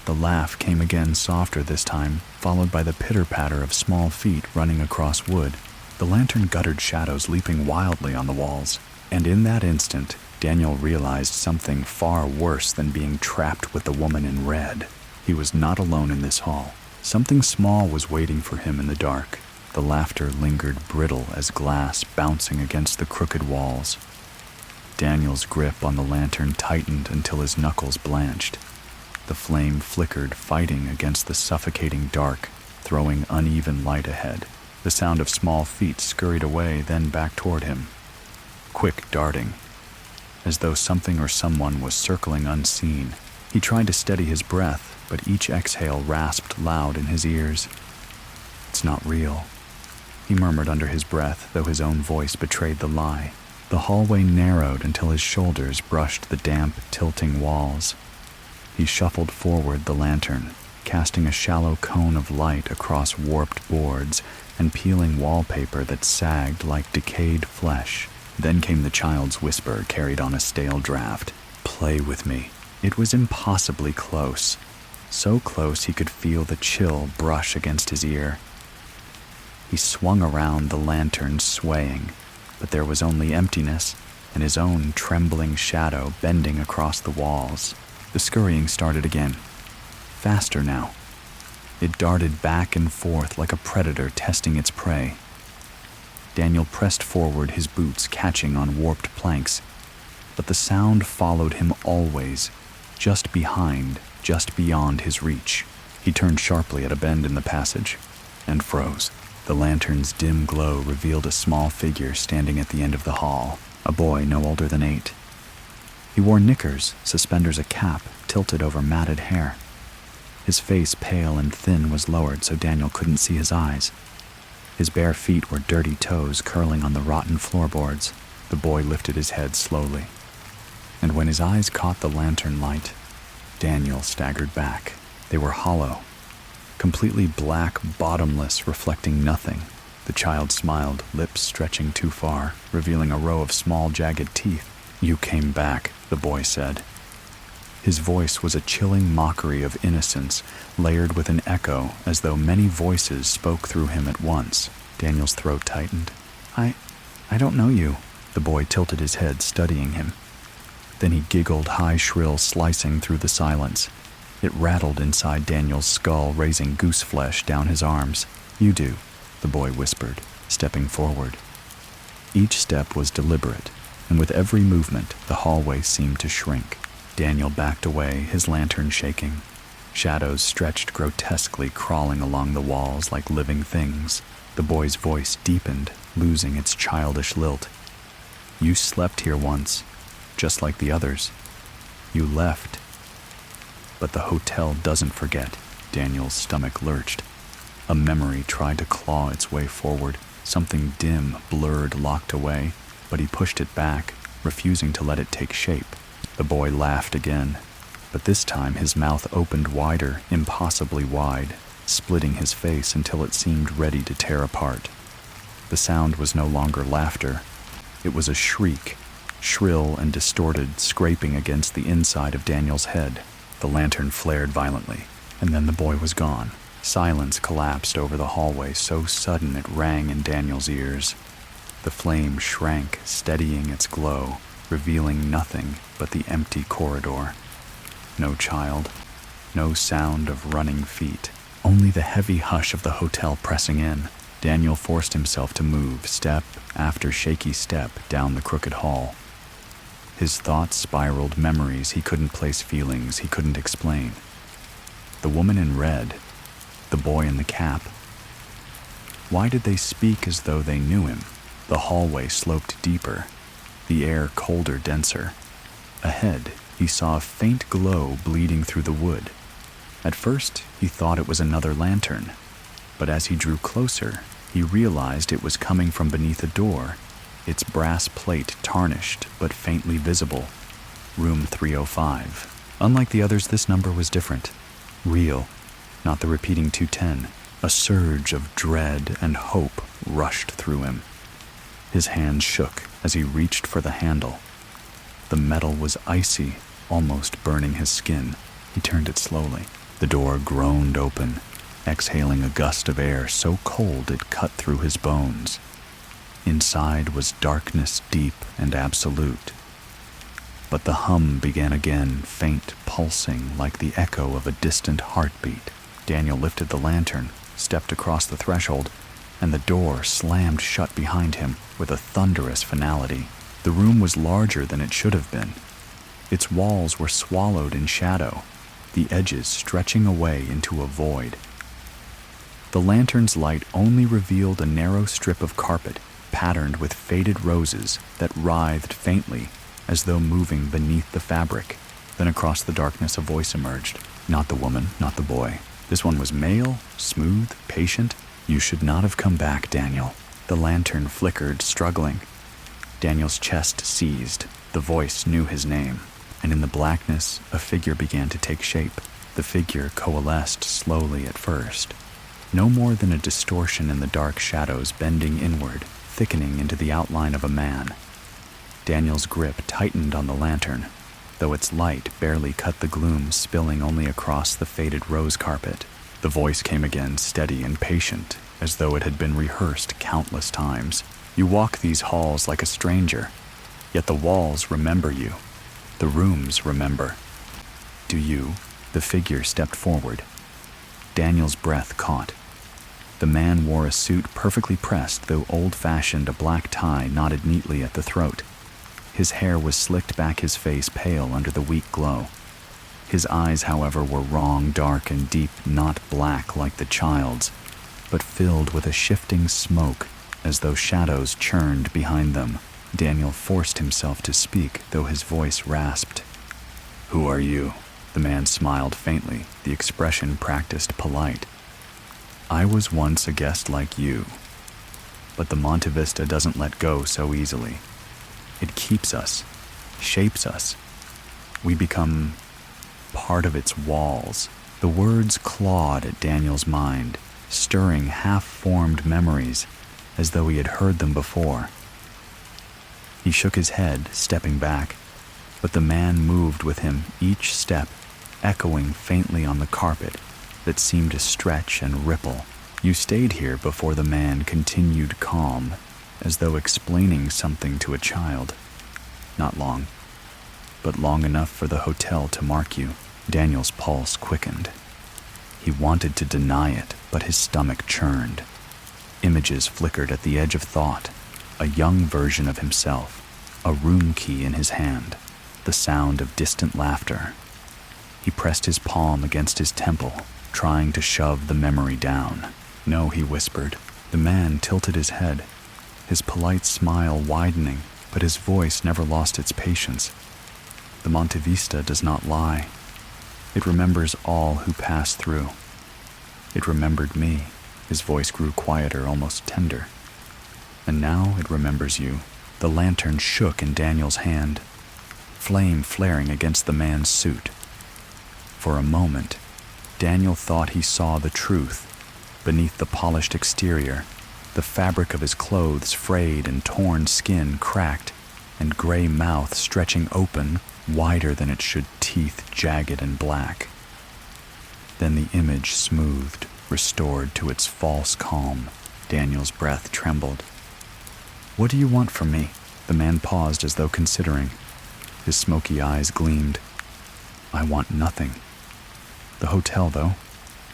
The laugh came again, softer this time, followed by the pitter-patter of small feet running across wood. The lantern guttered shadows leaping wildly on the walls, and in that instant, Daniel realized something far worse than being trapped with the woman in red. He was not alone in this hall. Something small was waiting for him in the dark. The laughter lingered brittle as glass bouncing against the crooked walls. Daniel's grip on the lantern tightened until his knuckles blanched. The flame flickered, fighting against the suffocating dark, throwing uneven light ahead. The sound of small feet scurried away, then back toward him. Quick darting, as though something or someone was circling unseen. He tried to steady his breath, but each exhale rasped loud in his ears. "It's not real," he murmured under his breath, though his own voice betrayed the lie. The hallway narrowed until his shoulders brushed the damp, tilting walls. He shuffled forward the lantern, casting a shallow cone of light across warped boards and peeling wallpaper that sagged like decayed flesh. Then came the child's whisper, carried on a stale draft. "Play with me." It was impossibly close, so close he could feel the chill brush against his ear. He swung around the lantern, swaying, but there was only emptiness and his own trembling shadow bending across the walls. The scurrying started again, faster now. It darted back and forth like a predator testing its prey. Daniel pressed forward, his boots catching on warped planks, but the sound followed him always, just behind, just beyond his reach. He turned sharply at a bend in the passage and froze. The lantern's dim glow revealed a small figure standing at the end of the hall, a boy no older than 8. He wore knickers, suspenders, a cap tilted over matted hair. His face, pale and thin, was lowered so Daniel couldn't see his eyes. His bare feet were dirty toes curling on the rotten floorboards. The boy lifted his head slowly, and when his eyes caught the lantern light, Daniel staggered back. They were hollow, completely black, bottomless, reflecting nothing. The child smiled, lips stretching too far, revealing a row of small, jagged teeth. "You came back," the boy said. His voice was a chilling mockery of innocence, layered with an echo, as though many voices spoke through him at once. Daniel's throat tightened. I don't know you." The boy tilted his head, studying him. Then he giggled, high, shrill, slicing through the silence. It rattled inside Daniel's skull, raising goose flesh down his arms. "You do," the boy whispered, stepping forward. Each step was deliberate, and with every movement, the hallway seemed to shrink. Daniel backed away, his lantern shaking. Shadows stretched grotesquely, crawling along the walls like living things. The boy's voice deepened, losing its childish lilt. "You slept here once, just like the others. You left. But the hotel doesn't forget." Daniel's stomach lurched. A memory tried to claw its way forward, something dim, blurred, locked away, but he pushed it back, refusing to let it take shape. The boy laughed again, but this time his mouth opened wider, impossibly wide, splitting his face until it seemed ready to tear apart. The sound was no longer laughter. It was a shriek, shrill and distorted, scraping against the inside of Daniel's head. The lantern flared violently, and then the boy was gone. Silence collapsed over the hallway, so sudden it rang in Daniel's ears. The flame shrank, steadying its glow, revealing nothing but the empty corridor. No child, no sound of running feet, only the heavy hush of the hotel pressing in. Daniel forced himself to move, step after shaky step, down the crooked hall. His thoughts spiraled, memories he couldn't place, feelings he couldn't explain. The woman in red, the boy in the cap. Why did they speak as though they knew him? The hallway sloped deeper, the air colder, denser. Ahead, he saw a faint glow bleeding through the wood. At first, he thought it was another lantern, but as he drew closer, he realized it was coming from beneath a door, its brass plate tarnished but faintly visible. Room 305. Unlike the others, this number was different. Real, not the repeating 210. A surge of dread and hope rushed through him. His hand shook as he reached for the handle. The metal was icy, almost burning his skin. He turned it slowly. The door groaned open, exhaling a gust of air so cold it cut through his bones. Inside was darkness deep and absolute. But the hum began again, faint, pulsing like the echo of a distant heartbeat. Daniel lifted the lantern, stepped across the threshold, and the door slammed shut behind him with a thunderous finality. The room was larger than it should have been. Its walls were swallowed in shadow, the edges stretching away into a void. The lantern's light only revealed a narrow strip of carpet patterned with faded roses that writhed faintly as though moving beneath the fabric. Then across the darkness a voice emerged. Not the woman, not the boy. This one was male, smooth, patient. "You should not have come back, Daniel." The lantern flickered, struggling. Daniel's chest seized. The voice knew his name, and in the blackness, a figure began to take shape. The figure coalesced slowly at first, no more than a distortion in the dark shadows bending inward, thickening into the outline of a man. Daniel's grip tightened on the lantern, though its light barely cut the gloom, spilling only across the faded rose carpet. The voice came again, steady and patient, as though it had been rehearsed countless times. "You walk these halls like a stranger, yet the walls remember you. The rooms remember." "Do you?" The figure stepped forward. Daniel's breath caught. The man wore a suit perfectly pressed, though old-fashioned, a black tie knotted neatly at the throat. His hair was slicked back, his face pale under the weak glow. His eyes, however, were wrong, dark and deep, not black like the child's, but filled with a shifting smoke, as though shadows churned behind them. Daniel forced himself to speak, though his voice rasped. "Who are you?" The man smiled faintly, the expression practiced polite. "I was once a guest like you, but the Monte Vista doesn't let go so easily. It keeps us, shapes us. We become part of its walls." The words clawed at Daniel's mind, stirring half-formed memories, as though he had heard them before. He shook his head, stepping back, but the man moved with him, each step echoing faintly on the carpet that seemed to stretch and ripple. "You stayed here before." The man continued, calm, as though explaining something to a child. "Not long, but long enough for the hotel to mark you." Daniel's pulse quickened. He wanted to deny it, but his stomach churned. Images flickered at the edge of thought, a young version of himself, a room key in his hand, the sound of distant laughter. He pressed his palm against his temple, trying to shove the memory down. "No," he whispered. The man tilted his head, his polite smile widening, but his voice never lost its patience. "The Monte Vista does not lie. It remembers all who pass through. It remembered me." His voice grew quieter, almost tender. "And now it remembers you." The lantern shook in Daniel's hand, flame flaring against the man's suit. For a moment, Daniel thought he saw the truth beneath the polished exterior. The fabric of his clothes frayed and torn skin cracked, and gray mouth stretching open, wider than it should, teeth jagged and black. Then the image smoothed, restored to its false calm. Daniel's breath trembled. "What do you want from me?" The man paused as though considering. His smoky eyes gleamed. "I want nothing. The hotel, though,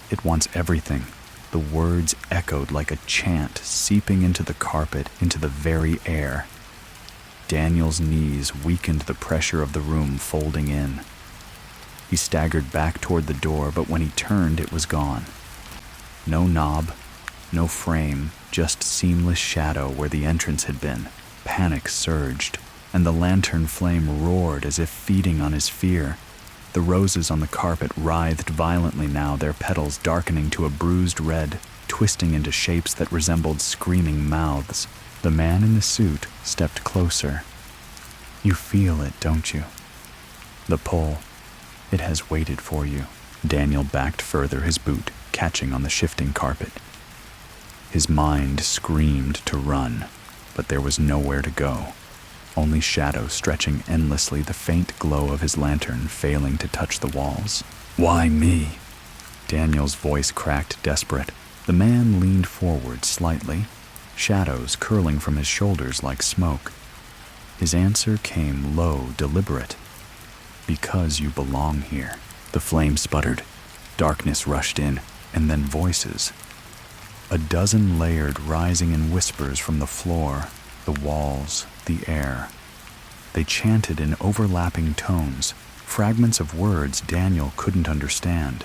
it wants everything." The words echoed like a chant, seeping into the carpet, into the very air. Daniel's knees weakened, the pressure of the room folding in. He staggered back toward the door, but when he turned, it was gone. No knob, no frame, just seamless shadow where the entrance had been. Panic surged, and the lantern flame roared as if feeding on his fear. The roses on the carpet writhed violently now, their petals darkening to a bruised red, twisting into shapes that resembled screaming mouths. The man in the suit stepped closer. "You feel it, don't you? The pull. It has waited for you." Daniel backed further, his boot catching on the shifting carpet. His mind screamed to run, but there was nowhere to go. Only shadow stretching endlessly, the faint glow of his lantern failing to touch the walls. "Why me?" Daniel's voice cracked, desperate. The man leaned forward slightly, shadows curling from his shoulders like smoke. His answer came low, deliberate. "Because you belong here." The flame sputtered. Darkness rushed in, and then voices. A dozen layered, rising in whispers from the floor, the walls, the air. They chanted in overlapping tones, fragments of words Daniel couldn't understand.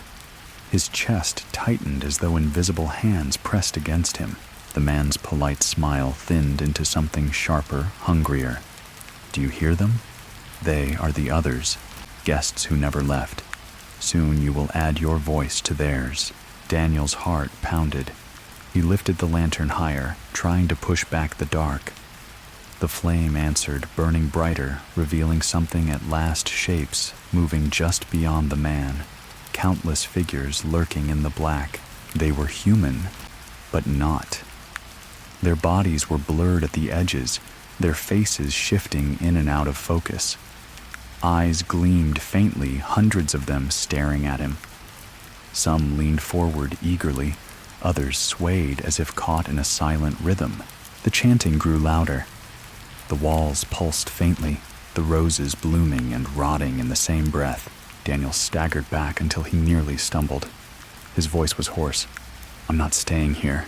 His chest tightened as though invisible hands pressed against him. The man's polite smile thinned into something sharper, hungrier. Do you hear them? They are the others, guests who never left. Soon you will add your voice to theirs. Daniel's heart pounded. He lifted the lantern higher, trying to push back the dark. The flame answered, burning brighter, revealing something at last shapes, moving just beyond the man. Countless figures lurking in the black. They were human, but not. Their bodies were blurred at the edges, their faces shifting in and out of focus. Eyes gleamed faintly, hundreds of them staring at him. Some leaned forward eagerly, others swayed as if caught in a silent rhythm. The chanting grew louder. The walls pulsed faintly, the roses blooming and rotting in the same breath. Daniel staggered back until he nearly stumbled. His voice was hoarse. I'm not staying here.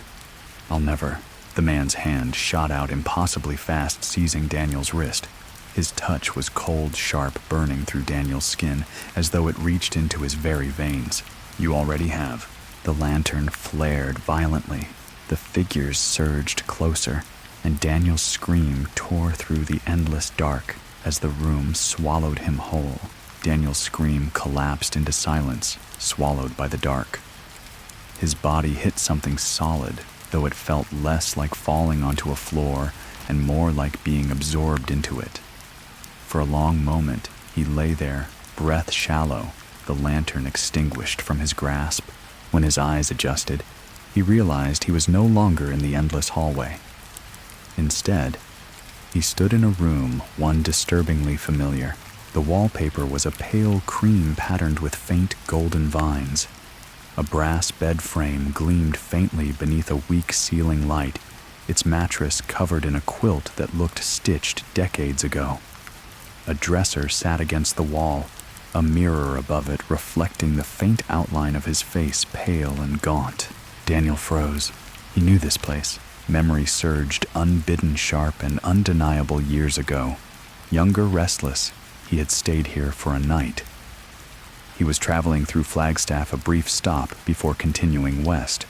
I'll never. The man's hand shot out impossibly fast, seizing Daniel's wrist. His touch was cold, sharp, burning through Daniel's skin, as though it reached into his very veins. You already have. The lantern flared violently. The figures surged closer, and Daniel's scream tore through the endless dark as the room swallowed him whole. Daniel's scream collapsed into silence, swallowed by the dark. His body hit something solid, though it felt less like falling onto a floor and more like being absorbed into it. For a long moment, he lay there, breath shallow, the lantern extinguished from his grasp. When his eyes adjusted, he realized he was no longer in the endless hallway. Instead, he stood in a room, one disturbingly familiar. The wallpaper was a pale cream patterned with faint golden vines. A brass bed frame gleamed faintly beneath a weak ceiling light, its mattress covered in a quilt that looked stitched decades ago. A dresser sat against the wall, a mirror above it reflecting the faint outline of his face, pale and gaunt. Daniel froze. He knew this place. Memory surged unbidden sharp and undeniable years ago. Younger, restless, he had stayed here for a night. He was traveling through Flagstaff, a brief stop before continuing west.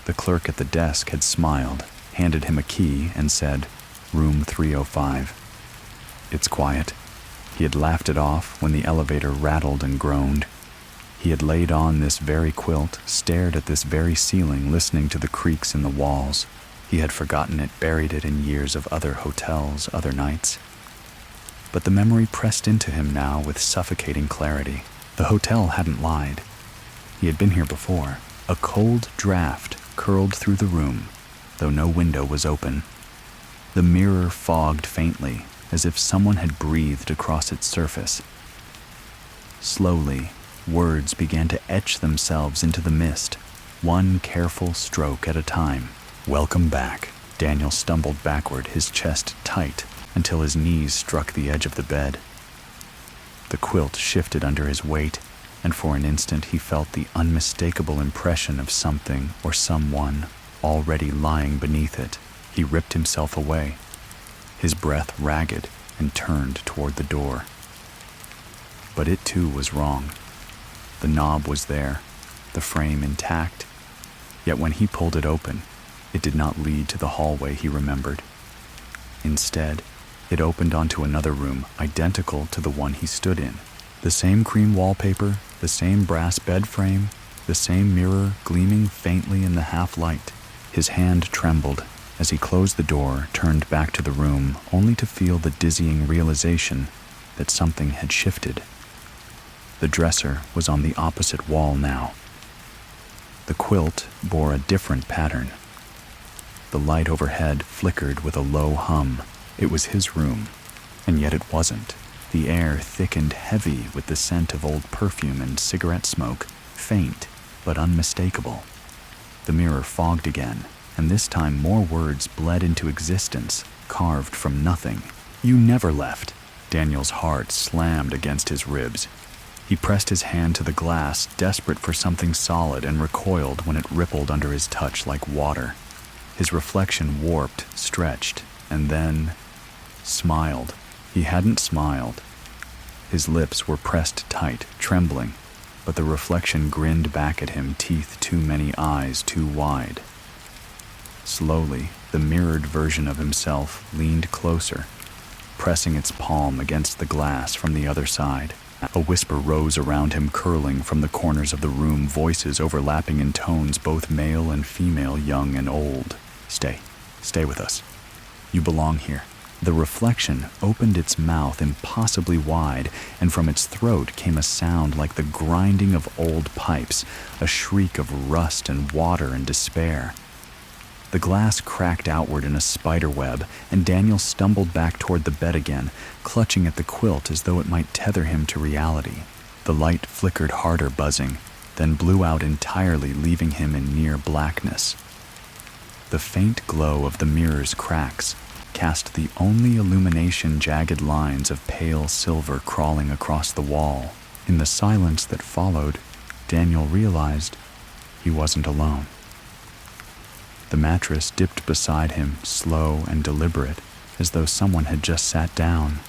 The clerk at the desk had smiled, handed him a key, and said, "Room 305. It's quiet. He had laughed it off when the elevator rattled and groaned. He had laid on this very quilt, stared at this very ceiling, listening to the creaks in the walls. He had forgotten it, buried it in years of other hotels, other nights. But the memory pressed into him now with suffocating clarity. The hotel hadn't lied. He had been here before. A cold draft curled through the room, though no window was open. The mirror fogged faintly, as if someone had breathed across its surface. Slowly, words began to etch themselves into the mist, one careful stroke at a time. "Welcome back." Daniel stumbled backward, his chest tight, until his knees struck the edge of the bed. The quilt shifted under his weight, and for an instant he felt the unmistakable impression of something or someone already lying beneath it. He ripped himself away, his breath ragged, and turned toward the door. But it too was wrong. The knob was there, the frame intact, yet when he pulled it open, it did not lead to the hallway he remembered. Instead, it opened onto another room identical to the one he stood in. The same cream wallpaper, the same brass bed frame, the same mirror gleaming faintly in the half-light. His hand trembled as he closed the door, turned back to the room, only to feel the dizzying realization that something had shifted. The dresser was on the opposite wall now. The quilt bore a different pattern. The light overhead flickered with a low hum. It was his room, and yet it wasn't. The air thickened heavy with the scent of old perfume and cigarette smoke, faint but unmistakable. The mirror fogged again, and this time more words bled into existence, carved from nothing. "You never left." Daniel's heart slammed against his ribs. He pressed his hand to the glass, desperate for something solid, and recoiled when it rippled under his touch like water. His reflection warped, stretched, and then smiled. He hadn't smiled. His lips were pressed tight, trembling, but the reflection grinned back at him, teeth too many, eyes too wide. Slowly, the mirrored version of himself leaned closer, pressing its palm against the glass from the other side. A whisper rose around him, curling from the corners of the room, voices overlapping in tones both male and female, young and old. Stay with us. You belong here." The reflection opened its mouth impossibly wide, and from its throat came a sound like the grinding of old pipes, a shriek of rust and water and despair. The glass cracked outward in a spider web, and Daniel stumbled back toward the bed again, clutching at the quilt as though it might tether him to reality. The light flickered harder, buzzing, then blew out entirely, leaving him in near blackness. The faint glow of the mirror's cracks cast the only illumination, jagged lines of pale silver crawling across the wall. In the silence that followed, Daniel realized he wasn't alone. The mattress dipped beside him, slow and deliberate, as though someone had just sat down.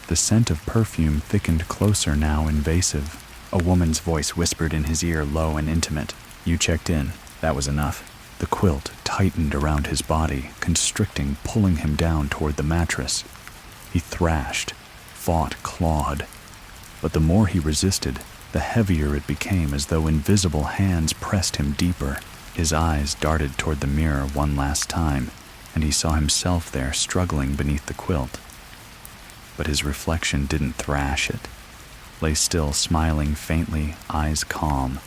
The scent of perfume thickened closer now, invasive. A woman's voice whispered in his ear, low and intimate. "You checked in. That was enough." The quilt tightened around his body, constricting, pulling him down toward the mattress. He thrashed, fought, clawed. But the more he resisted, the heavier it became, as though invisible hands pressed him deeper. His eyes darted toward the mirror one last time, and he saw himself there, struggling beneath the quilt. But his reflection didn't thrash it. Lay still, smiling faintly, eyes calm,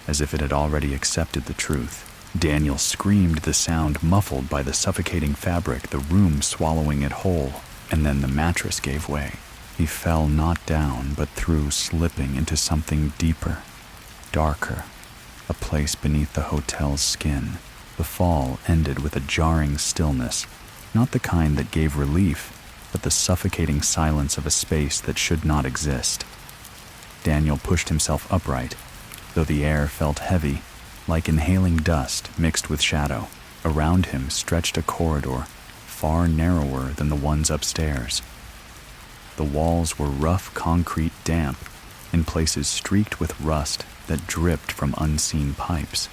as if it had already accepted the truth. Daniel screamed, the sound muffled by the suffocating fabric, the room swallowing it whole, and then the mattress gave way. He fell not down, but through, slipping into something deeper, darker, a place beneath the hotel's skin. The fall ended with a jarring stillness, not the kind that gave relief, but the suffocating silence of a space that should not exist. Daniel pushed himself upright, though the air felt heavy, like inhaling dust mixed with shadow. Around him stretched a corridor, far narrower than the ones upstairs. The walls were rough concrete, damp, in places streaked with rust that dripped from unseen pipes.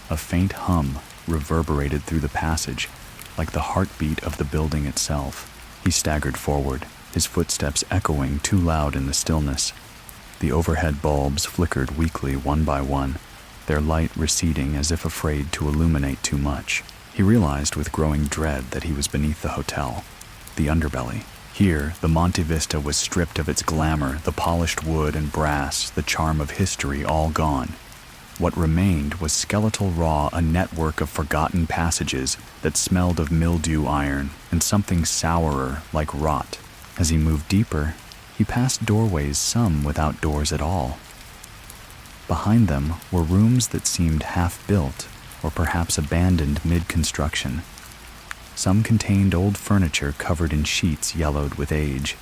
A faint hum reverberated through the passage, like the heartbeat of the building itself. He staggered forward, his footsteps echoing too loud in the stillness. The overhead bulbs flickered weakly one by one, their light receding as if afraid to illuminate too much. He realized with growing dread that he was beneath the hotel, the underbelly. Here, the Monte Vista was stripped of its glamour, the polished wood and brass, the charm of history all gone. What remained was skeletal raw, a network of forgotten passages that smelled of mildew iron and something sourer like rot. As he moved deeper, he passed doorways, some without doors at all. Behind them were rooms that seemed half-built or perhaps abandoned mid-construction. Some contained old furniture covered in sheets yellowed with age.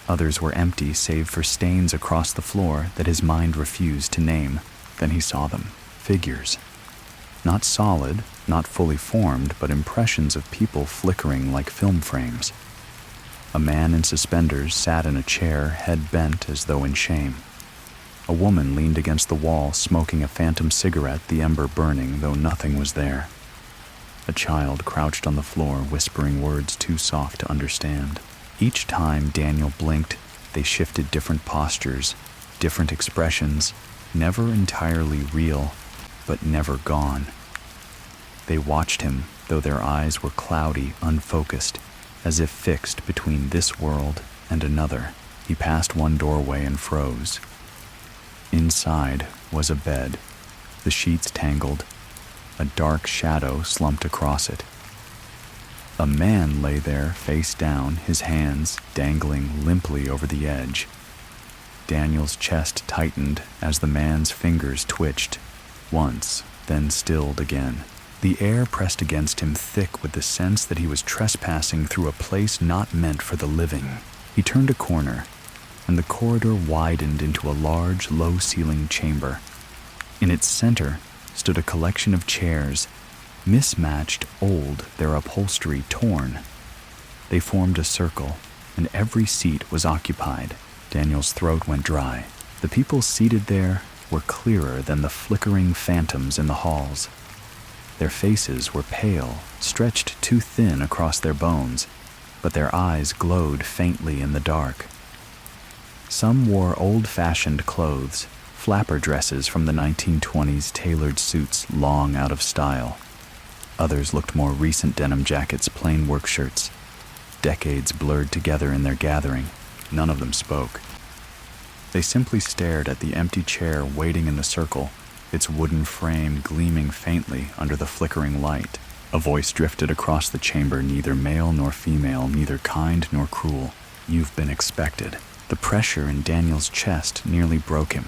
Others were empty save for stains across the floor that his mind refused to name. Then he saw them, figures. Not solid, not fully formed, but impressions of people flickering like film frames. A man in suspenders sat in a chair, head bent as though in shame. A woman leaned against the wall, smoking a phantom cigarette, the ember burning, though nothing was there. A child crouched on the floor, whispering words too soft to understand. Each time Daniel blinked, they shifted different postures, different expressions, never entirely real, but never gone. They watched him, though their eyes were cloudy, unfocused, as if fixed between this world and another. He passed one doorway and froze. Inside was a bed, the sheets tangled, a dark shadow slumped across it. A man lay there, face down, his hands dangling limply over the edge. Daniel's chest tightened as the man's fingers twitched, once, then stilled again. The air pressed against him thick with the sense that he was trespassing through a place not meant for the living. He turned a corner, and the corridor widened into a large, low-ceilinged chamber. In its center stood a collection of chairs, mismatched, old, their upholstery torn. They formed a circle, and every seat was occupied. Daniel's throat went dry. The people seated there were clearer than the flickering phantoms in the halls. Their faces were pale, stretched too thin across their bones, but their eyes glowed faintly in the dark. Some wore old-fashioned clothes, flapper dresses from the 1920s, tailored suits long out of style. Others looked more recent: denim jackets, plain work shirts. Decades blurred together in their gathering. None of them spoke. They simply stared at the empty chair waiting in the circle, its wooden frame gleaming faintly under the flickering light. A voice drifted across the chamber, neither male nor female, neither kind nor cruel. "You've been expected." The pressure in Daniel's chest nearly broke him.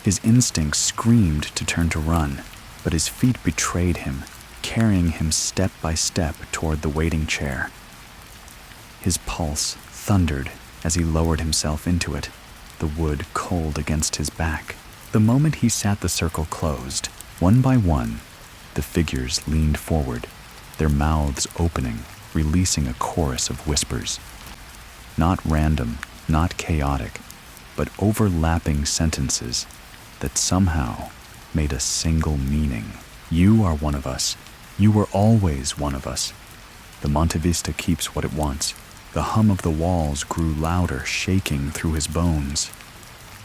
His instincts screamed to turn to run, but his feet betrayed him, carrying him step by step toward the waiting chair. His pulse thundered as he lowered himself into it, the wood cold against his back. The moment he sat, the circle closed. One by one, the figures leaned forward, their mouths opening, releasing a chorus of whispers. Not random, not chaotic, but overlapping sentences that somehow made a single meaning. "You are one of us. You were always one of us. The Monte Vista keeps what it wants." The hum of the walls grew louder, shaking through his bones.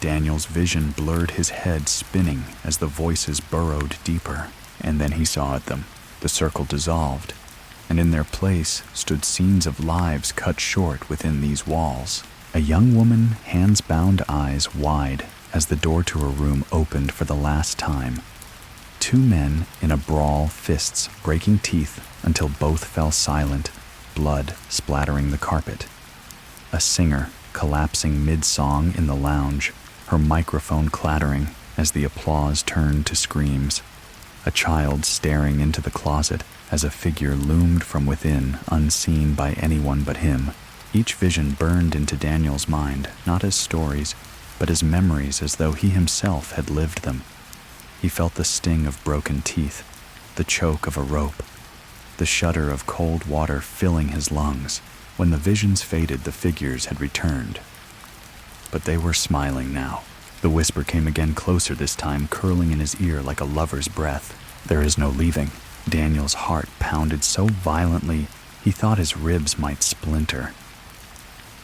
Daniel's vision blurred, his head spinning as the voices burrowed deeper. And then he saw at them. The circle dissolved, and in their place stood scenes of lives cut short within these walls. A young woman, hands bound, eyes wide, as the door to her room opened for the last time. Two men in a brawl, fists breaking teeth until both fell silent, blood splattering the carpet. A singer collapsing mid-song in the lounge, her microphone clattering as the applause turned to screams. A child staring into the closet as a figure loomed from within, unseen by anyone but him. Each vision burned into Daniel's mind, not as stories, but as memories, as though he himself had lived them. He felt the sting of broken teeth, the choke of a rope, the shudder of cold water filling his lungs. When the visions faded, the figures had returned. But they were smiling now. The whisper came again, closer this time, curling in his ear like a lover's breath. "There is no leaving." Daniel's heart pounded so violently he thought his ribs might splinter.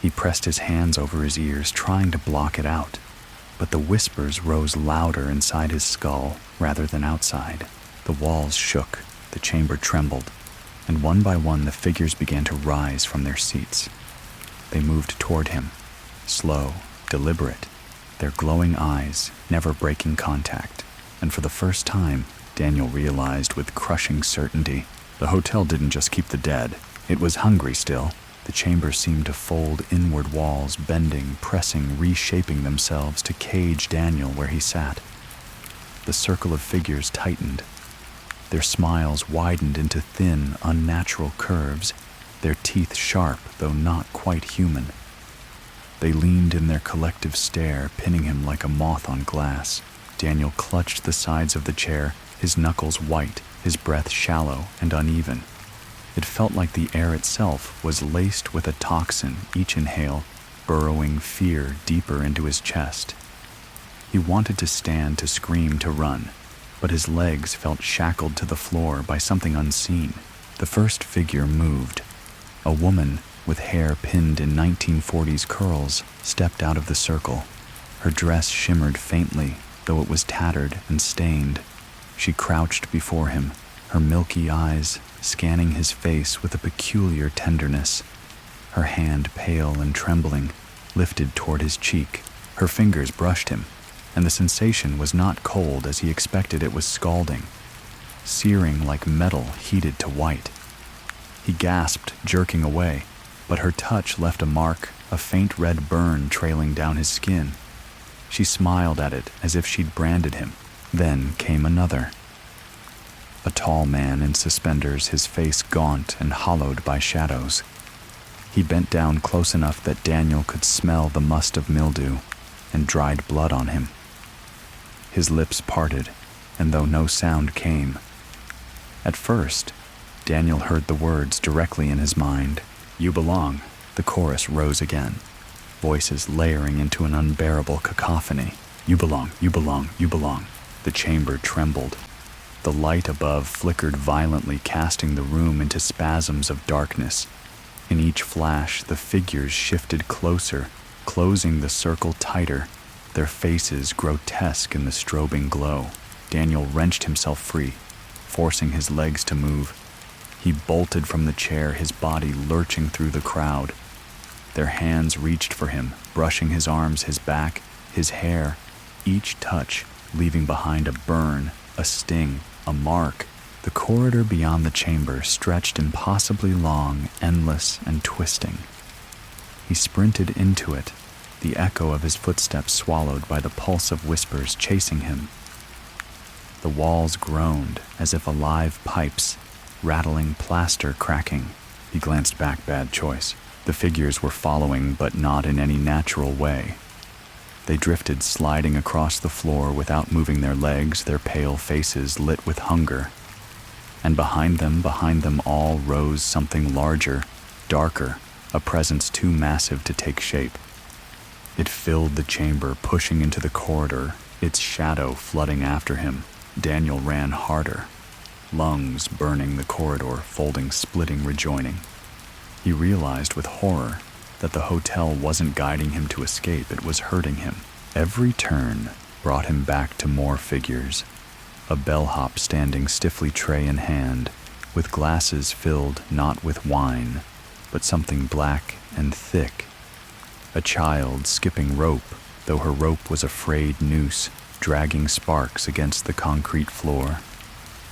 He pressed his hands over his ears, trying to block it out, but the whispers rose louder inside his skull rather than outside. The walls shook, the chamber trembled, and one by one the figures began to rise from their seats. They moved toward him, slow, deliberate, their glowing eyes never breaking contact. And for the first time, Daniel realized with crushing certainty, the hotel didn't just keep the dead. It was hungry still. The chamber seemed to fold inward, walls bending, pressing, reshaping themselves to cage Daniel where he sat. The circle of figures tightened. Their smiles widened into thin, unnatural curves, their teeth sharp, though not quite human. They leaned in their collective stare, pinning him like a moth on glass. Daniel clutched the sides of the chair, his knuckles white, his breath shallow and uneven. It felt like the air itself was laced with a toxin, each inhale burrowing fear deeper into his chest. He wanted to stand, to scream, to run, but his legs felt shackled to the floor by something unseen. The first figure moved. A woman with hair pinned in 1940s curls stepped out of the circle. Her dress shimmered faintly, though it was tattered and stained. She crouched before him, her milky eyes scanning his face with a peculiar tenderness. Her hand, pale and trembling, lifted toward his cheek. Her fingers brushed him, and the sensation was not cold as he expected. It was scalding, searing like metal heated to white. He gasped, jerking away, but her touch left a mark, a faint red burn trailing down his skin. She smiled at it as if she'd branded him. Then came another. A tall man in suspenders, his face gaunt and hollowed by shadows. He bent down close enough that Daniel could smell the must of mildew and dried blood on him. His lips parted, and though no sound came, at first, Daniel heard the words directly in his mind. You belong. The chorus rose again, voices layering into an unbearable cacophony. You belong, you belong, you belong. The chamber trembled. The light above flickered violently, casting the room into spasms of darkness. In each flash, the figures shifted closer, closing the circle tighter, their faces grotesque in the strobing glow. Daniel wrenched himself free, forcing his legs to move. He bolted from the chair, his body lurching through the crowd. Their hands reached for him, brushing his arms, his back, his hair, each touch leaving behind a burn, a sting, a mark. The corridor beyond the chamber stretched impossibly long, endless and twisting. He sprinted into it, the echo of his footsteps swallowed by the pulse of whispers chasing him. The walls groaned as if alive pipes, rattling plaster cracking. He glanced back, bad choice. The figures were following, but not in any natural way. They drifted, sliding across the floor without moving their legs, their pale faces lit with hunger. And behind them all rose something larger, darker, a presence too massive to take shape. It filled the chamber, pushing into the corridor, its shadow flooding after him. Daniel ran harder, lungs burning the corridor, folding, splitting, rejoining. He realized with horror that the hotel wasn't guiding him to escape, it was hurting him. Every turn brought him back to more figures. A bellhop standing stiffly, tray in hand, with glasses filled not with wine, but something black and thick. A child skipping rope, though her rope was a frayed noose, dragging sparks against the concrete floor.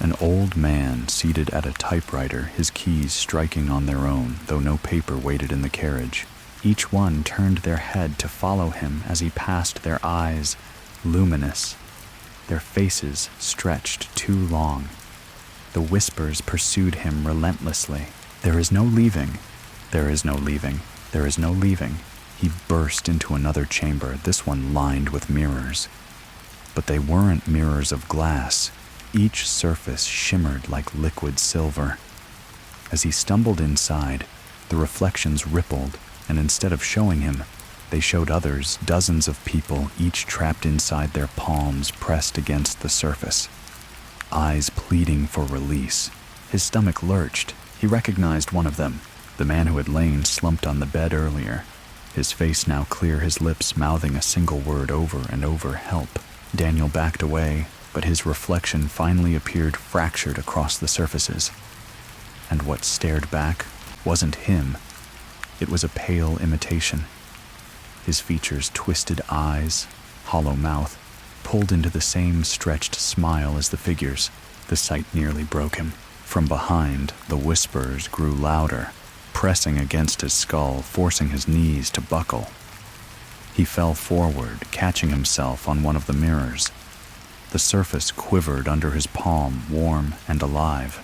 An old man seated at a typewriter, his keys striking on their own, though no paper waited in the carriage. Each one turned their head to follow him as he passed, their eyes luminous, their faces stretched too long. The whispers pursued him relentlessly. There is no leaving. There is no leaving. There is no leaving. He burst into another chamber, this one lined with mirrors. But they weren't mirrors of glass. Each surface shimmered like liquid silver. As he stumbled inside, the reflections rippled, and instead of showing him, they showed others, dozens of people, each trapped inside their palms, pressed against the surface. Eyes pleading for release. His stomach lurched. He recognized one of them, the man who had lain slumped on the bed earlier. His face now clear, his lips mouthing a single word over and over, help. Daniel backed away, but his reflection finally appeared fractured across the surfaces. And what stared back wasn't him. It was a pale imitation. His features, twisted eyes, hollow mouth, pulled into the same stretched smile as the figures. The sight nearly broke him. From behind, the whispers grew louder, pressing against his skull, forcing his knees to buckle. He fell forward, catching himself on one of the mirrors. The surface quivered under his palm, warm and alive.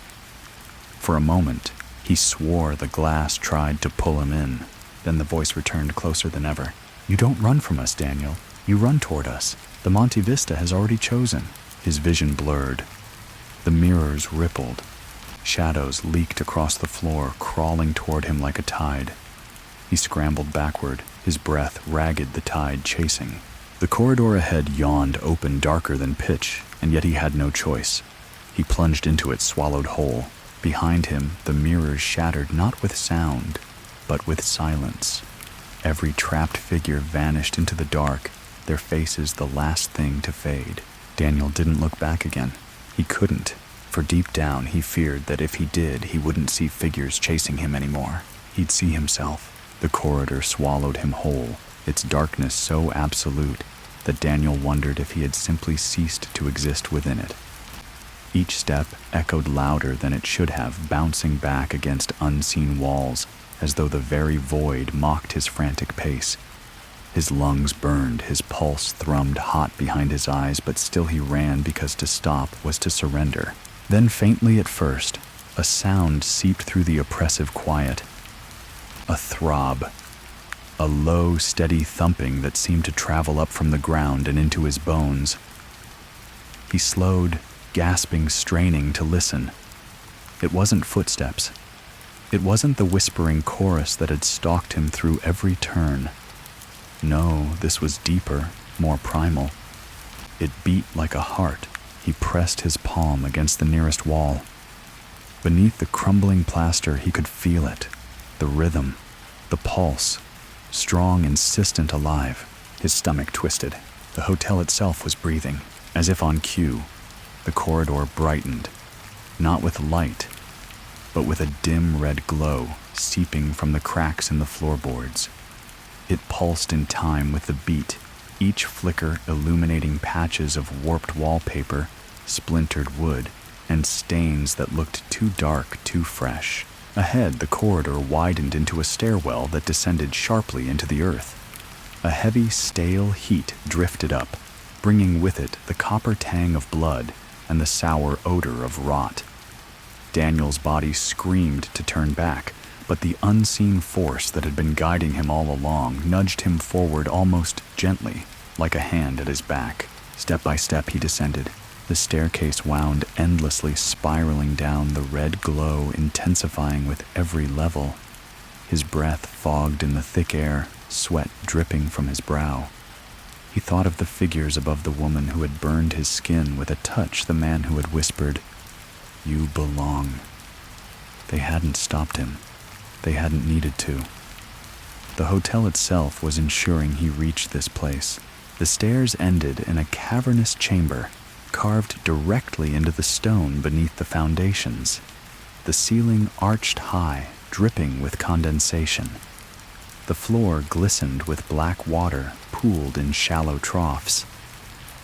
For a moment, he swore the glass tried to pull him in. Then the voice returned closer than ever. You don't run from us, Daniel. You run toward us. The Monte Vista has already chosen. His vision blurred. The mirrors rippled. Shadows leaked across the floor, crawling toward him like a tide. He scrambled backward, his breath ragged, the tide chasing. The corridor ahead yawned open, darker than pitch, and yet he had no choice. He plunged into it, swallowed whole. Behind him, the mirrors shattered not with sound, but with silence. Every trapped figure vanished into the dark, their faces the last thing to fade. Daniel didn't look back again. He couldn't, for deep down he feared that if he did, he wouldn't see figures chasing him anymore. He'd see himself. The corridor swallowed him whole, its darkness so absolute that Daniel wondered if he had simply ceased to exist within it. Each step echoed louder than it should have, bouncing back against unseen walls, as though the very void mocked his frantic pace. His lungs burned, his pulse thrummed hot behind his eyes, but still he ran because to stop was to surrender. Then faintly at first, a sound seeped through the oppressive quiet. A throb. A low, steady thumping that seemed to travel up from the ground and into his bones. He slowed, gasping, straining to listen. It wasn't footsteps. It wasn't the whispering chorus that had stalked him through every turn. No, this was deeper, more primal. It beat like a heart. He pressed his palm against the nearest wall. Beneath the crumbling plaster, he could feel it. The rhythm, the pulse, strong, insistent, alive. His stomach twisted. The hotel itself was breathing, as if on cue. The corridor brightened, not with light, but with a dim red glow seeping from the cracks in the floorboards. It pulsed in time with the beat, each flicker illuminating patches of warped wallpaper, splintered wood, and stains that looked too dark, too fresh. Ahead, the corridor widened into a stairwell that descended sharply into the earth. A heavy, stale heat drifted up, bringing with it the copper tang of blood and the sour odor of rot. Daniel's body screamed to turn back, but the unseen force that had been guiding him all along nudged him forward almost gently, like a hand at his back. Step by step he descended. The staircase wound endlessly, spiraling down, the red glow intensifying with every level. His breath fogged in the thick air, sweat dripping from his brow. He thought of the figures above the woman who had burned his skin with a touch, the man who had whispered, "You belong." They hadn't stopped him. They hadn't needed to. The hotel itself was ensuring he reached this place. The stairs ended in a cavernous chamber, carved directly into the stone beneath the foundations. The ceiling arched high, dripping with condensation. The floor glistened with black water pooled in shallow troughs.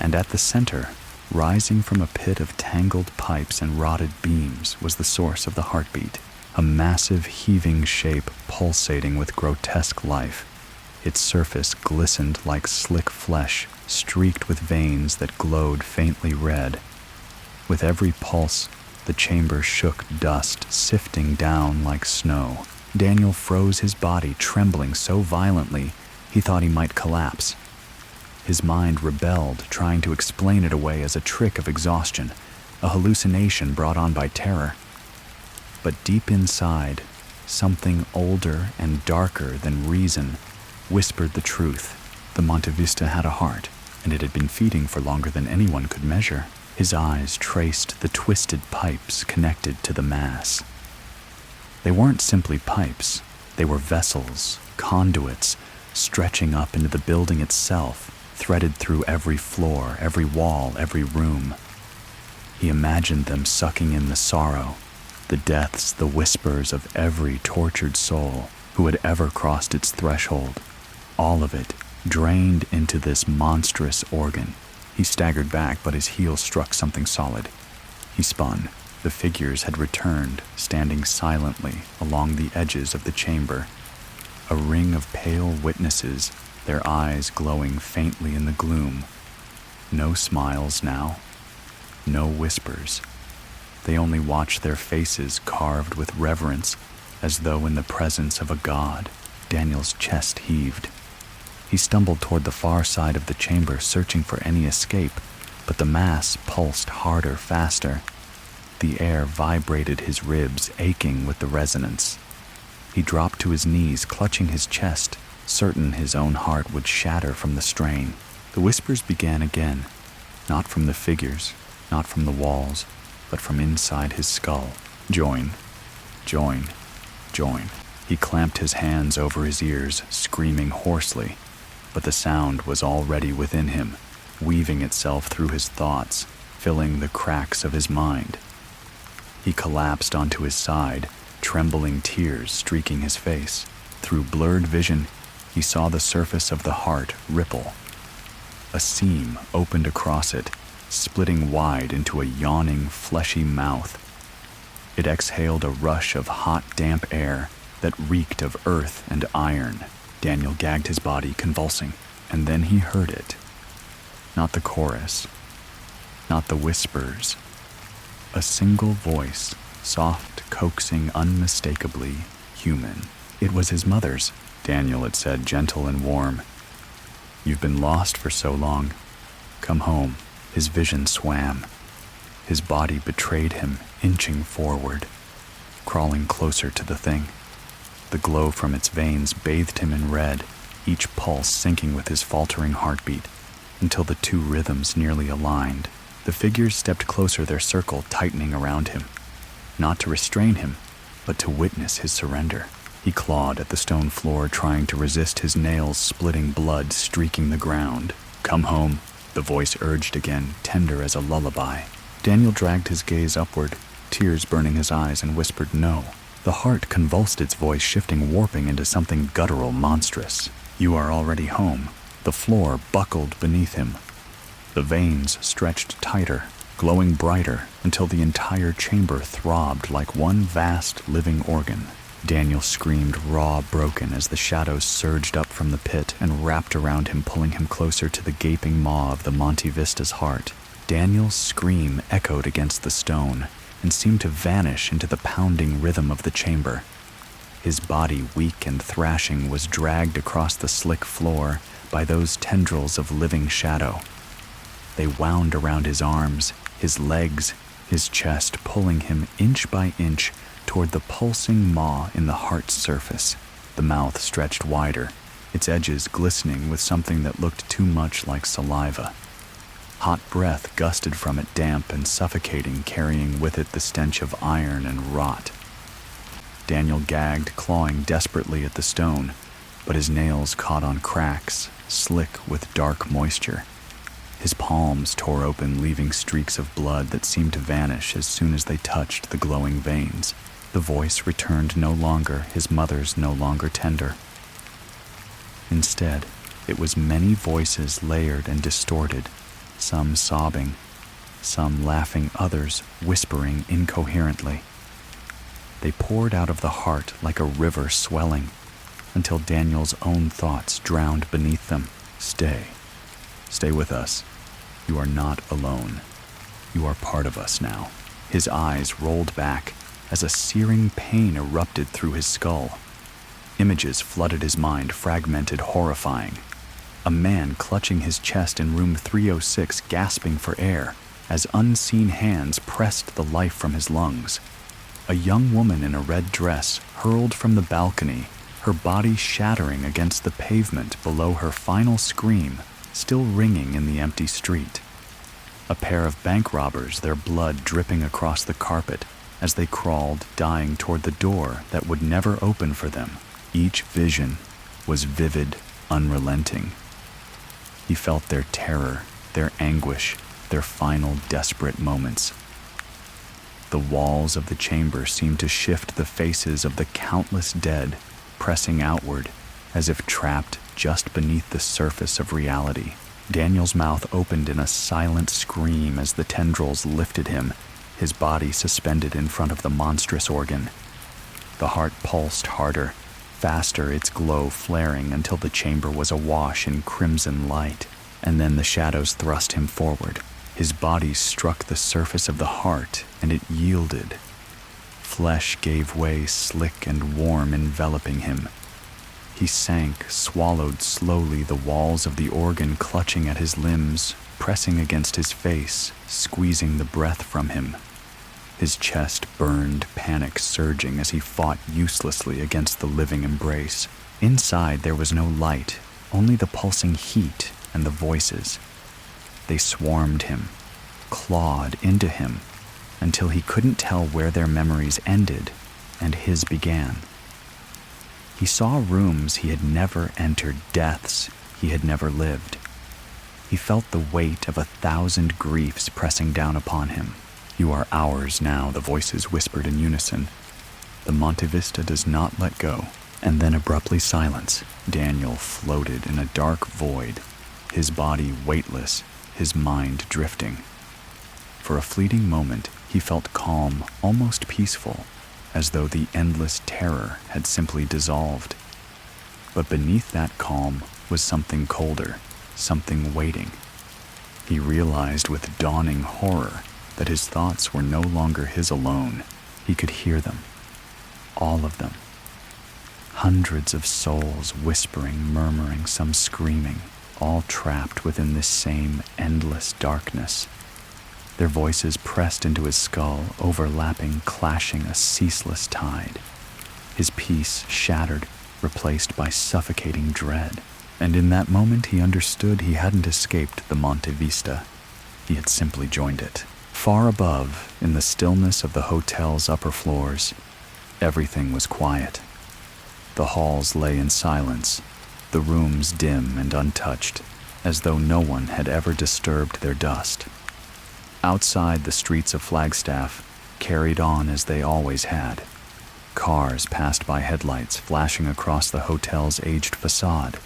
And at the center, rising from a pit of tangled pipes and rotted beams, was the source of the heartbeat, a massive heaving shape pulsating with grotesque life. Its surface glistened like slick flesh, streaked with veins that glowed faintly red. With every pulse, the chamber shook dust, sifting down like snow. Daniel froze his body, trembling so violently he thought he might collapse. His mind rebelled, trying to explain it away as a trick of exhaustion, a hallucination brought on by terror. But deep inside, something older and darker than reason whispered the truth. The Monte Vista had a heart, and it had been feeding for longer than anyone could measure. His eyes traced the twisted pipes connected to the mass. They weren't simply pipes. They were vessels, conduits, stretching up into the building itself, threaded through every floor, every wall, every room. He imagined them sucking in the sorrow, the deaths, the whispers of every tortured soul who had ever crossed its threshold. All of it drained into this monstrous organ. He staggered back, but his heel struck something solid. He spun. The figures had returned, standing silently along the edges of the chamber. A ring of pale witnesses, their eyes glowing faintly in the gloom. No smiles now. No whispers. They only watched their faces carved with reverence, as though in the presence of a god. Daniel's chest heaved. He stumbled toward the far side of the chamber, searching for any escape, but the mass pulsed harder, faster. The air vibrated his ribs, aching with the resonance. He dropped to his knees, clutching his chest, certain his own heart would shatter from the strain. The whispers began again, not from the figures, not from the walls, but from inside his skull. Join, join, join. He clamped his hands over his ears, screaming hoarsely, but the sound was already within him, weaving itself through his thoughts, filling the cracks of his mind. He collapsed onto his side, trembling tears streaking his face. Through blurred vision, he saw the surface of the heart ripple. A seam opened across it, splitting wide into a yawning, fleshy mouth. It exhaled a rush of hot, damp air that reeked of earth and iron. Daniel gagged his body, convulsing, and then he heard it. Not the chorus, not the whispers. A single voice, soft, coaxing, unmistakably human. It was his mother's. Daniel had said, gentle and warm. "You've been lost for so long. Come home." His vision swam. His body betrayed him, inching forward. crawling closer to the thing. The glow from its veins bathed him in red, each pulse syncing with his faltering heartbeat, until the two rhythms nearly aligned. The figures stepped closer, their circle tightening around him, not to restrain him, but to witness his surrender. He clawed at the stone floor, trying to resist his nails splitting, blood streaking the ground. "Come home," the voice urged again, tender as a lullaby. Daniel dragged his gaze upward, tears burning his eyes, and whispered no. The heart convulsed its voice, shifting, warping into something guttural, monstrous. "You are already home." The floor buckled beneath him. The veins stretched tighter, glowing brighter, until the entire chamber throbbed like one vast living organ. Daniel screamed, raw, broken, as the shadows surged up from the pit and wrapped around him, pulling him closer to the gaping maw of the Monte Vista's heart. Daniel's scream echoed against the stone and seemed to vanish into the pounding rhythm of the chamber. His body, weak and thrashing, was dragged across the slick floor by those tendrils of living shadow. They wound around his arms, his legs, his chest, pulling him inch by inch toward the pulsing maw in the heart's surface. The mouth stretched wider, its edges glistening with something that looked too much like saliva. Hot breath gusted from it, damp and suffocating, carrying with it the stench of iron and rot. Daniel gagged, clawing desperately at the stone, but his nails caught on cracks, slick with dark moisture. His palms tore open, leaving streaks of blood that seemed to vanish as soon as they touched the glowing veins. The voice returned no longer, his mother's, no longer tender. Instead, it was many voices, layered and distorted, some sobbing, some laughing, others whispering incoherently. They poured out of the heart like a river swelling, until Daniel's own thoughts drowned beneath them. "Stay. Stay with us. You are not alone. You are part of us now." His eyes rolled back as a searing pain erupted through his skull. Images flooded his mind, fragmented, horrifying. A man clutching his chest in room 306, gasping for air as unseen hands pressed the life from his lungs. A young woman in a red dress hurled from the balcony, her body shattering against the pavement below, her final scream still ringing in the empty street. A pair of bank robbers, their blood dripping across the carpet as they crawled, dying, toward the door that would never open for them. Each vision was vivid, unrelenting. He felt their terror, their anguish, their final desperate moments. The walls of the chamber seemed to shift, the faces of the countless dead pressing outward as if trapped just beneath the surface of reality. Daniel's mouth opened in a silent scream as the tendrils lifted him, his body suspended in front of the monstrous organ. The heart pulsed harder, faster, its glow flaring until the chamber was awash in crimson light. And then the shadows thrust him forward. His body struck the surface of the heart, and it yielded. Flesh gave way, slick and warm, enveloping him. He sank, swallowed slowly, the walls of the organ clutching at his limbs, pressing against his face, squeezing the breath from him. His chest burned, panic surging as he fought uselessly against the living embrace. Inside there was no light, only the pulsing heat and the voices. They swarmed him, clawed into him, until he couldn't tell where their memories ended and his began. He saw rooms he had never entered, deaths he had never lived. He felt the weight of 1,000 griefs pressing down upon him. "You are ours now," the voices whispered in unison. "The Monte Vista does not let go." And then abruptly silence. Daniel floated in a dark void, his body weightless, his mind drifting. For a fleeting moment, he felt calm, almost peaceful, as though the endless terror had simply dissolved. But beneath that calm was something colder, something waiting. He realized with dawning horror that his thoughts were no longer his alone. He could hear them, all of them. Hundreds of souls whispering, murmuring, some screaming, all trapped within this same endless darkness. their voices pressed into his skull, overlapping, clashing a ceaseless tide. His peace shattered, replaced by suffocating dread. And in that moment he understood he hadn't escaped the Monte Vista. He had simply joined it. Far above, in the stillness of the hotel's upper floors, everything was quiet. The halls lay in silence, the rooms dim and untouched, as though no one had ever disturbed their dust. Outside, the streets of Flagstaff carried on as they always had. Cars passed by headlights flashing across the hotel's aged facade.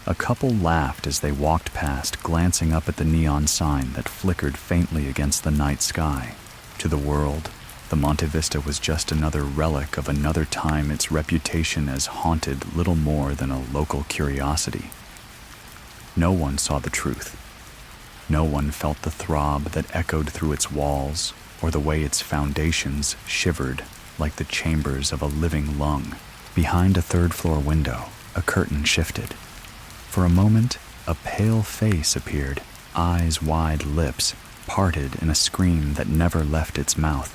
A couple laughed as they walked past, glancing up at the neon sign that flickered faintly against the night sky. To the world, the Monte Vista was just another relic of another time, its reputation as haunted little more than a local curiosity. No one saw the truth. No one felt the throb that echoed through its walls, or the way its foundations shivered like the chambers of a living lung. Behind a third-floor window, a curtain shifted. For a moment, a pale face appeared, eyes wide, lips parted in a scream that never left its mouth.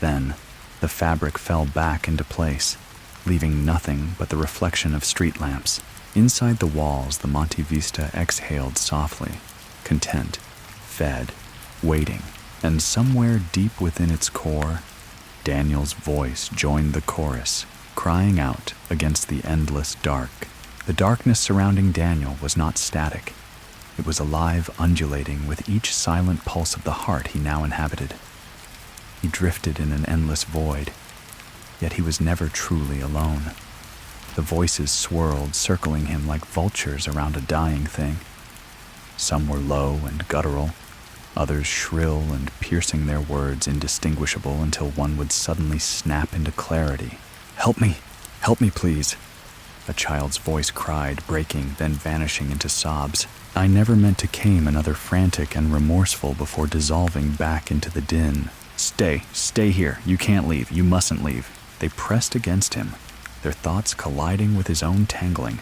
Then, the fabric fell back into place, leaving nothing but the reflection of street lamps. Inside the walls, the Monte Vista exhaled softly, content, fed, waiting, and somewhere deep within its core, Daniel's voice joined the chorus, crying out against the endless dark. The darkness surrounding Daniel was not static. It was alive, undulating with each silent pulse of the heart he now inhabited. He drifted in an endless void, yet he was never truly alone. The voices swirled, circling him like vultures around a dying thing. Some were low and guttural, others shrill and piercing, their words indistinguishable until one would suddenly snap into clarity. Help me, please," a child's voice cried, breaking, then vanishing into sobs. I never meant to came, another frantic and remorseful before dissolving back into the din. Stay here. You can't leave. You mustn't leave." They pressed against him, their thoughts colliding with his own tangling,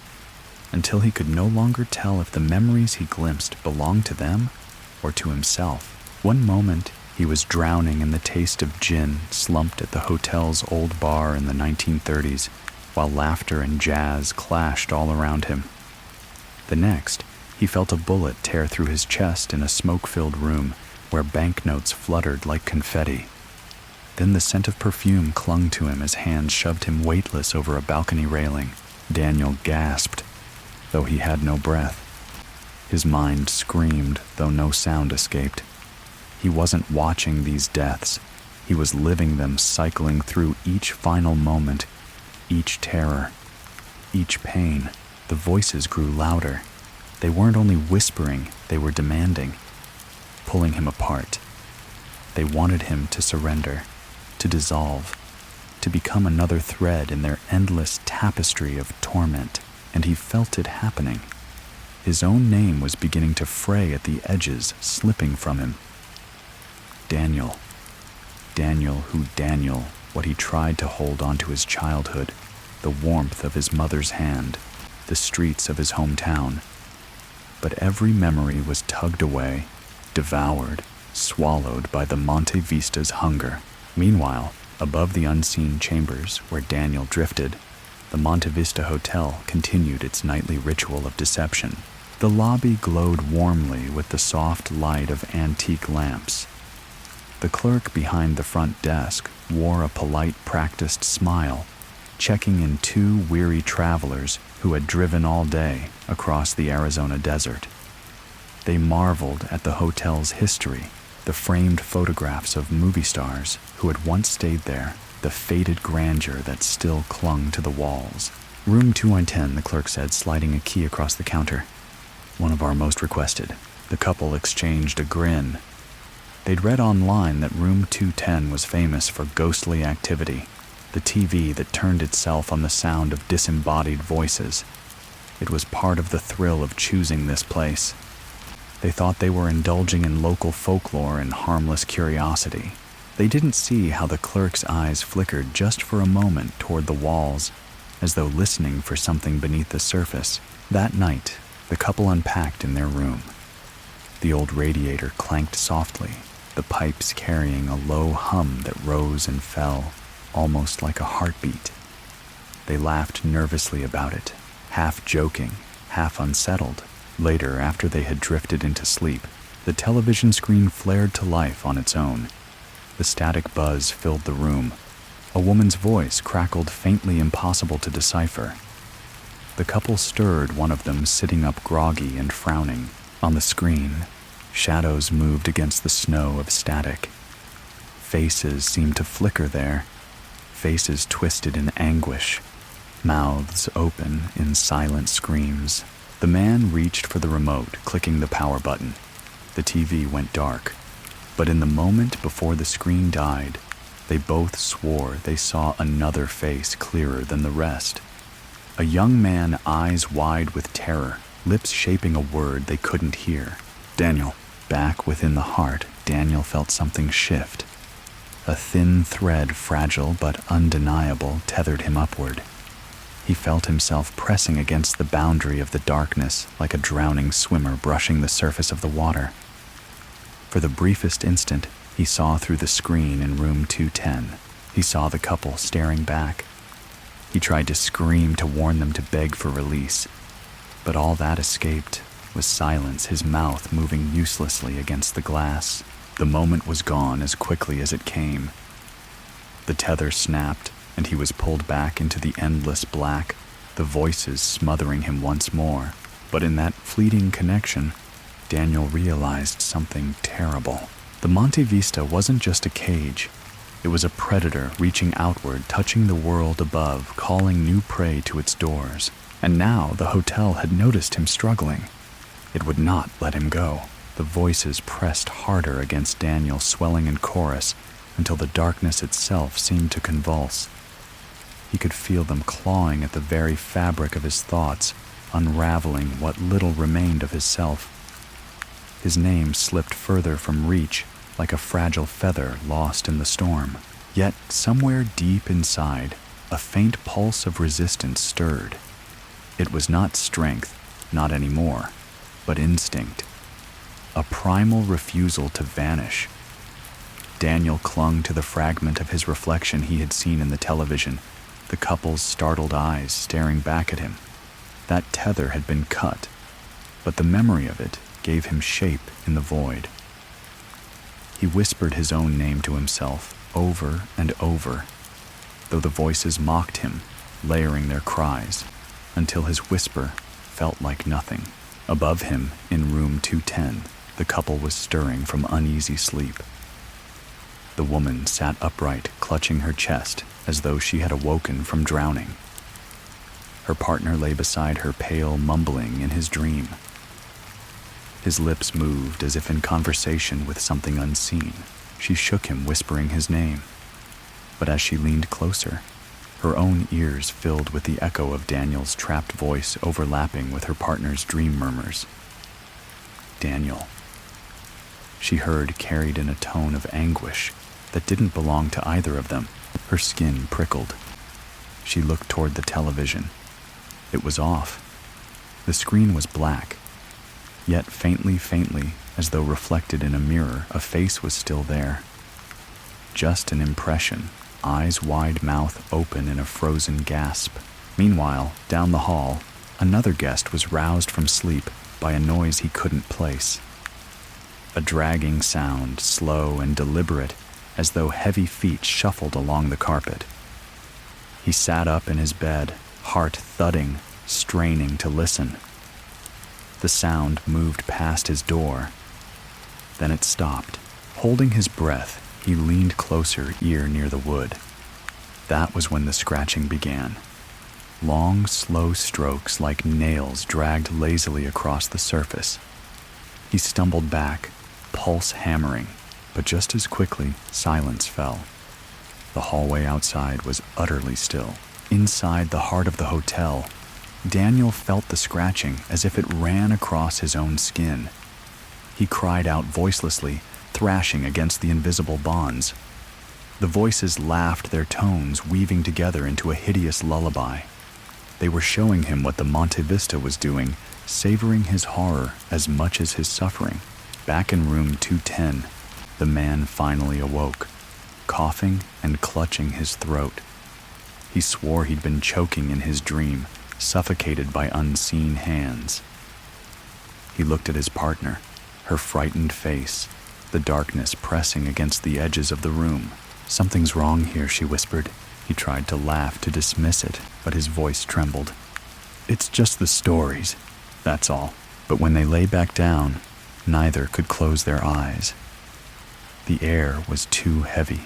until he could no longer tell if the memories he glimpsed belonged to them or to himself. One moment, he was drowning in the taste of gin, slumped at the hotel's old bar in the 1930s, while laughter and jazz clashed all around him. The next, he felt a bullet tear through his chest in a smoke-filled room where banknotes fluttered like confetti. Then the scent of perfume clung to him as hands shoved him weightless over a balcony railing. Daniel gasped, though he had no breath. His mind screamed, though no sound escaped. He wasn't watching these deaths. He was living them, cycling through each final moment, each terror, each pain. The voices grew louder. They weren't only whispering, they were demanding, pulling him apart. They wanted him to surrender, to dissolve, to become another thread in their endless tapestry of torment, and he felt it happening. His own name was beginning to fray at the edges, slipping from him. Daniel, what he tried to hold onto his childhood, the warmth of his mother's hand, the streets of his hometown. But every memory was tugged away, devoured, swallowed by the Monte Vista's hunger. Meanwhile, above the unseen chambers where Daniel drifted, the Monte Vista Hotel continued its nightly ritual of deception. The lobby glowed warmly with the soft light of antique lamps. The clerk behind the front desk wore a polite, practiced smile, checking in 2 weary travelers who had driven all day across the Arizona desert. They marveled at the hotel's history, the framed photographs of movie stars who had once stayed there, the faded grandeur that still clung to the walls. "Room 210, the clerk said, sliding a key across the counter. "One of our most requested." The couple exchanged a grin. They'd read online that room 210 was famous for ghostly activity, the TV that turned itself on the sound of disembodied voices. It was part of the thrill of choosing this place. They thought they were indulging in local folklore and harmless curiosity. They didn't see how the clerk's eyes flickered just for a moment toward the walls, as though listening for something beneath the surface. That night, the couple unpacked in their room. The old radiator clanked softly, the pipes carrying a low hum that rose and fell, almost like a heartbeat. They laughed nervously about it, half joking, half unsettled. Later, after they had drifted into sleep, the television screen flared to life on its own. The static buzz filled the room. A woman's voice crackled faintly, impossible to decipher. The couple stirred, one of them sitting up groggy and frowning. On the screen, shadows moved against the snow of static. Faces seemed to flicker there, faces twisted in anguish, mouths open in silent screams. The man reached for the remote, clicking the power button. The TV went dark, but in the moment before the screen died, they both swore they saw another face clearer than the rest. A young man, eyes wide with terror, lips shaping a word they couldn't hear. Daniel. Back within the heart, Daniel felt something shift. A thin thread, fragile but undeniable, tethered him upward. He felt himself pressing against the boundary of the darkness like a drowning swimmer brushing the surface of the water. For the briefest instant, he saw through the screen in room 210. He saw the couple staring back. He tried to scream to warn them to beg for release, but all that escaped was silence, his mouth moving uselessly against the glass. The moment was gone as quickly as it came. The tether snapped, and he was pulled back into the endless black, the voices smothering him once more. But in that fleeting connection, Daniel realized something terrible. The Monte Vista wasn't just a cage. It was a predator reaching outward, touching the world above, calling new prey to its doors. And now the hotel had noticed him struggling. It would not let him go. The voices pressed harder against Daniel, swelling in chorus, until the darkness itself seemed to convulse. He could feel them clawing at the very fabric of his thoughts, unraveling what little remained of his self. His name slipped further from reach, like a fragile feather lost in the storm. Yet, somewhere deep inside, a faint pulse of resistance stirred. It was not strength, not anymore, but instinct. A primal refusal to vanish. Daniel clung to the fragment of his reflection he had seen in the television, the couple's startled eyes staring back at him. That tether had been cut, but the memory of it gave him shape in the void. He whispered his own name to himself over and over, though the voices mocked him, layering their cries, until his whisper felt like nothing. Above him, in room 210, the couple was stirring from uneasy sleep. The woman sat upright, clutching her chest, as though she had awoken from drowning. Her partner lay beside her, pale, mumbling in his dream. His lips moved as if in conversation with something unseen. She shook him, whispering his name. But as she leaned closer, her own ears filled with the echo of Daniel's trapped voice overlapping with her partner's dream murmurs. Daniel. She heard, carried in a tone of anguish that didn't belong to either of them. Her skin prickled. She looked toward the television. It was off. The screen was black. Yet faintly, as though reflected in a mirror, a face was still there. Just an impression, eyes wide, mouth open in a frozen gasp. Meanwhile, down the hall, another guest was roused from sleep by a noise he couldn't place. A dragging sound, slow and deliberate, as though heavy feet shuffled along the carpet. He sat up in his bed, heart thudding, straining to listen. The sound moved past his door. Then it stopped. Holding his breath, he leaned closer, ear near the wood. That was when the scratching began. Long, slow strokes like nails dragged lazily across the surface. He stumbled back, pulse hammering, but just as quickly, silence fell. The hallway outside was utterly still. Inside the heart of the hotel, Daniel felt the scratching as if it ran across his own skin. He cried out voicelessly, thrashing against the invisible bonds. The voices laughed, their tones weaving together into a hideous lullaby. They were showing him what the Monte Vista was doing, savoring his horror as much as his suffering. Back in room 210, the man finally awoke, coughing and clutching his throat. He swore he'd been choking in his dream, suffocated by unseen hands. He looked at his partner, her frightened face, the darkness pressing against the edges of the room. "Something's wrong here," she whispered. He tried to laugh to dismiss it, but his voice trembled. "It's just the stories, that's all." But when they lay back down, neither could close their eyes. The air was too heavy.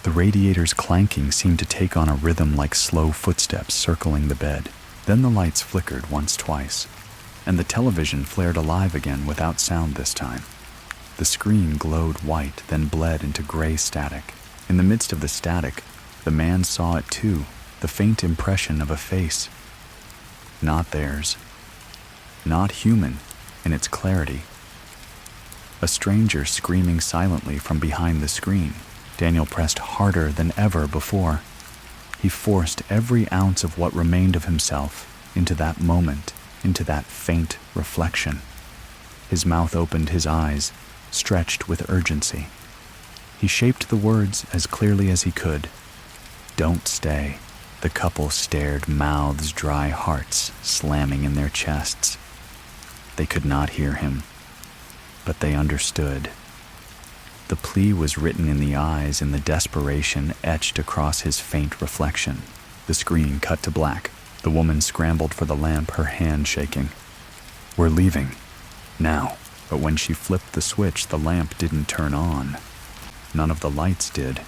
The radiator's clanking seemed to take on a rhythm like slow footsteps circling the bed. Then the lights flickered once, twice, and the television flared alive again without sound this time. The screen glowed white, then bled into gray static. In the midst of the static, the man saw it too, the faint impression of a face. Not theirs. Not human in its clarity. A stranger screaming silently from behind the screen. Daniel pressed harder than ever before. He forced every ounce of what remained of himself into that moment, into that faint reflection. His mouth opened, his eyes stretched with urgency. He shaped the words as clearly as he could. "Don't stay." The couple stared, mouths dry, hearts slamming in their chests. They could not hear him, but they understood. The plea was written in the eyes, in the desperation etched across his faint reflection. The screen cut to black. The woman scrambled for the lamp, her hand shaking. "We're leaving. Now." But when she flipped the switch, the lamp didn't turn on. None of the lights did.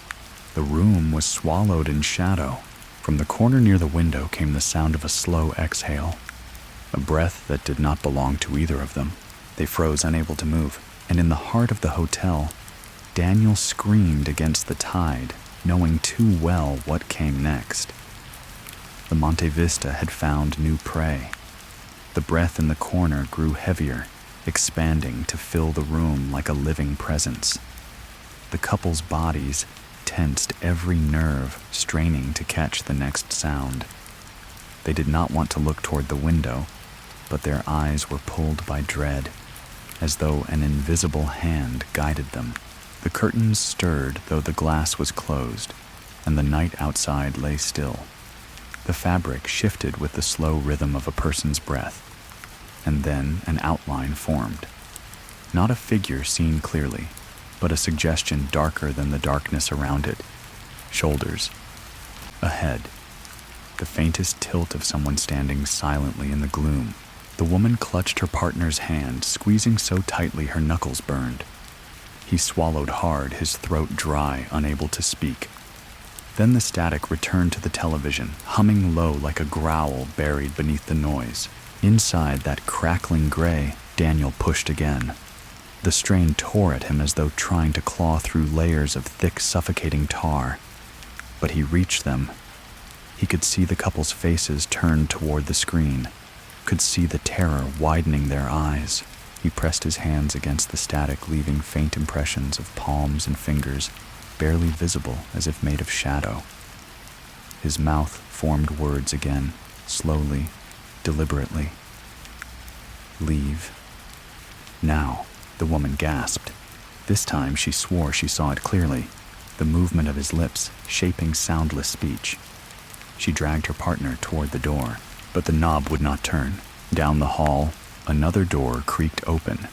The room was swallowed in shadow. From the corner near the window came the sound of a slow exhale, a breath that did not belong to either of them. They froze, unable to move, and in the heart of the hotel, Daniel screamed against the tide, knowing too well what came next. The Monte Vista had found new prey. The breath in the corner grew heavier, expanding to fill the room like a living presence. The couple's bodies tensed, every nerve straining to catch the next sound. They did not want to look toward the window, but their eyes were pulled by dread, as though an invisible hand guided them. The curtains stirred, though the glass was closed, and the night outside lay still. The fabric shifted with the slow rhythm of a person's breath, and then an outline formed. Not a figure seen clearly, but a suggestion darker than the darkness around it. Shoulders. A head. The faintest tilt of someone standing silently in the gloom. The woman clutched her partner's hand, squeezing so tightly her knuckles burned. He swallowed hard, his throat dry, unable to speak. Then the static returned to the television, humming low like a growl buried beneath the noise. Inside that crackling gray, Daniel pushed again. The strain tore at him as though trying to claw through layers of thick, suffocating tar. But he reached them. He could see the couple's faces turned toward the screen, could see the terror widening their eyes. He pressed his hands against the static, leaving faint impressions of palms and fingers, barely visible as if made of shadow. His mouth formed words again, slowly, deliberately. "Leave. Now," the woman gasped. This time she swore she saw it clearly, the movement of his lips shaping soundless speech. She dragged her partner toward the door, but the knob would not turn. Down the hall, another door creaked open.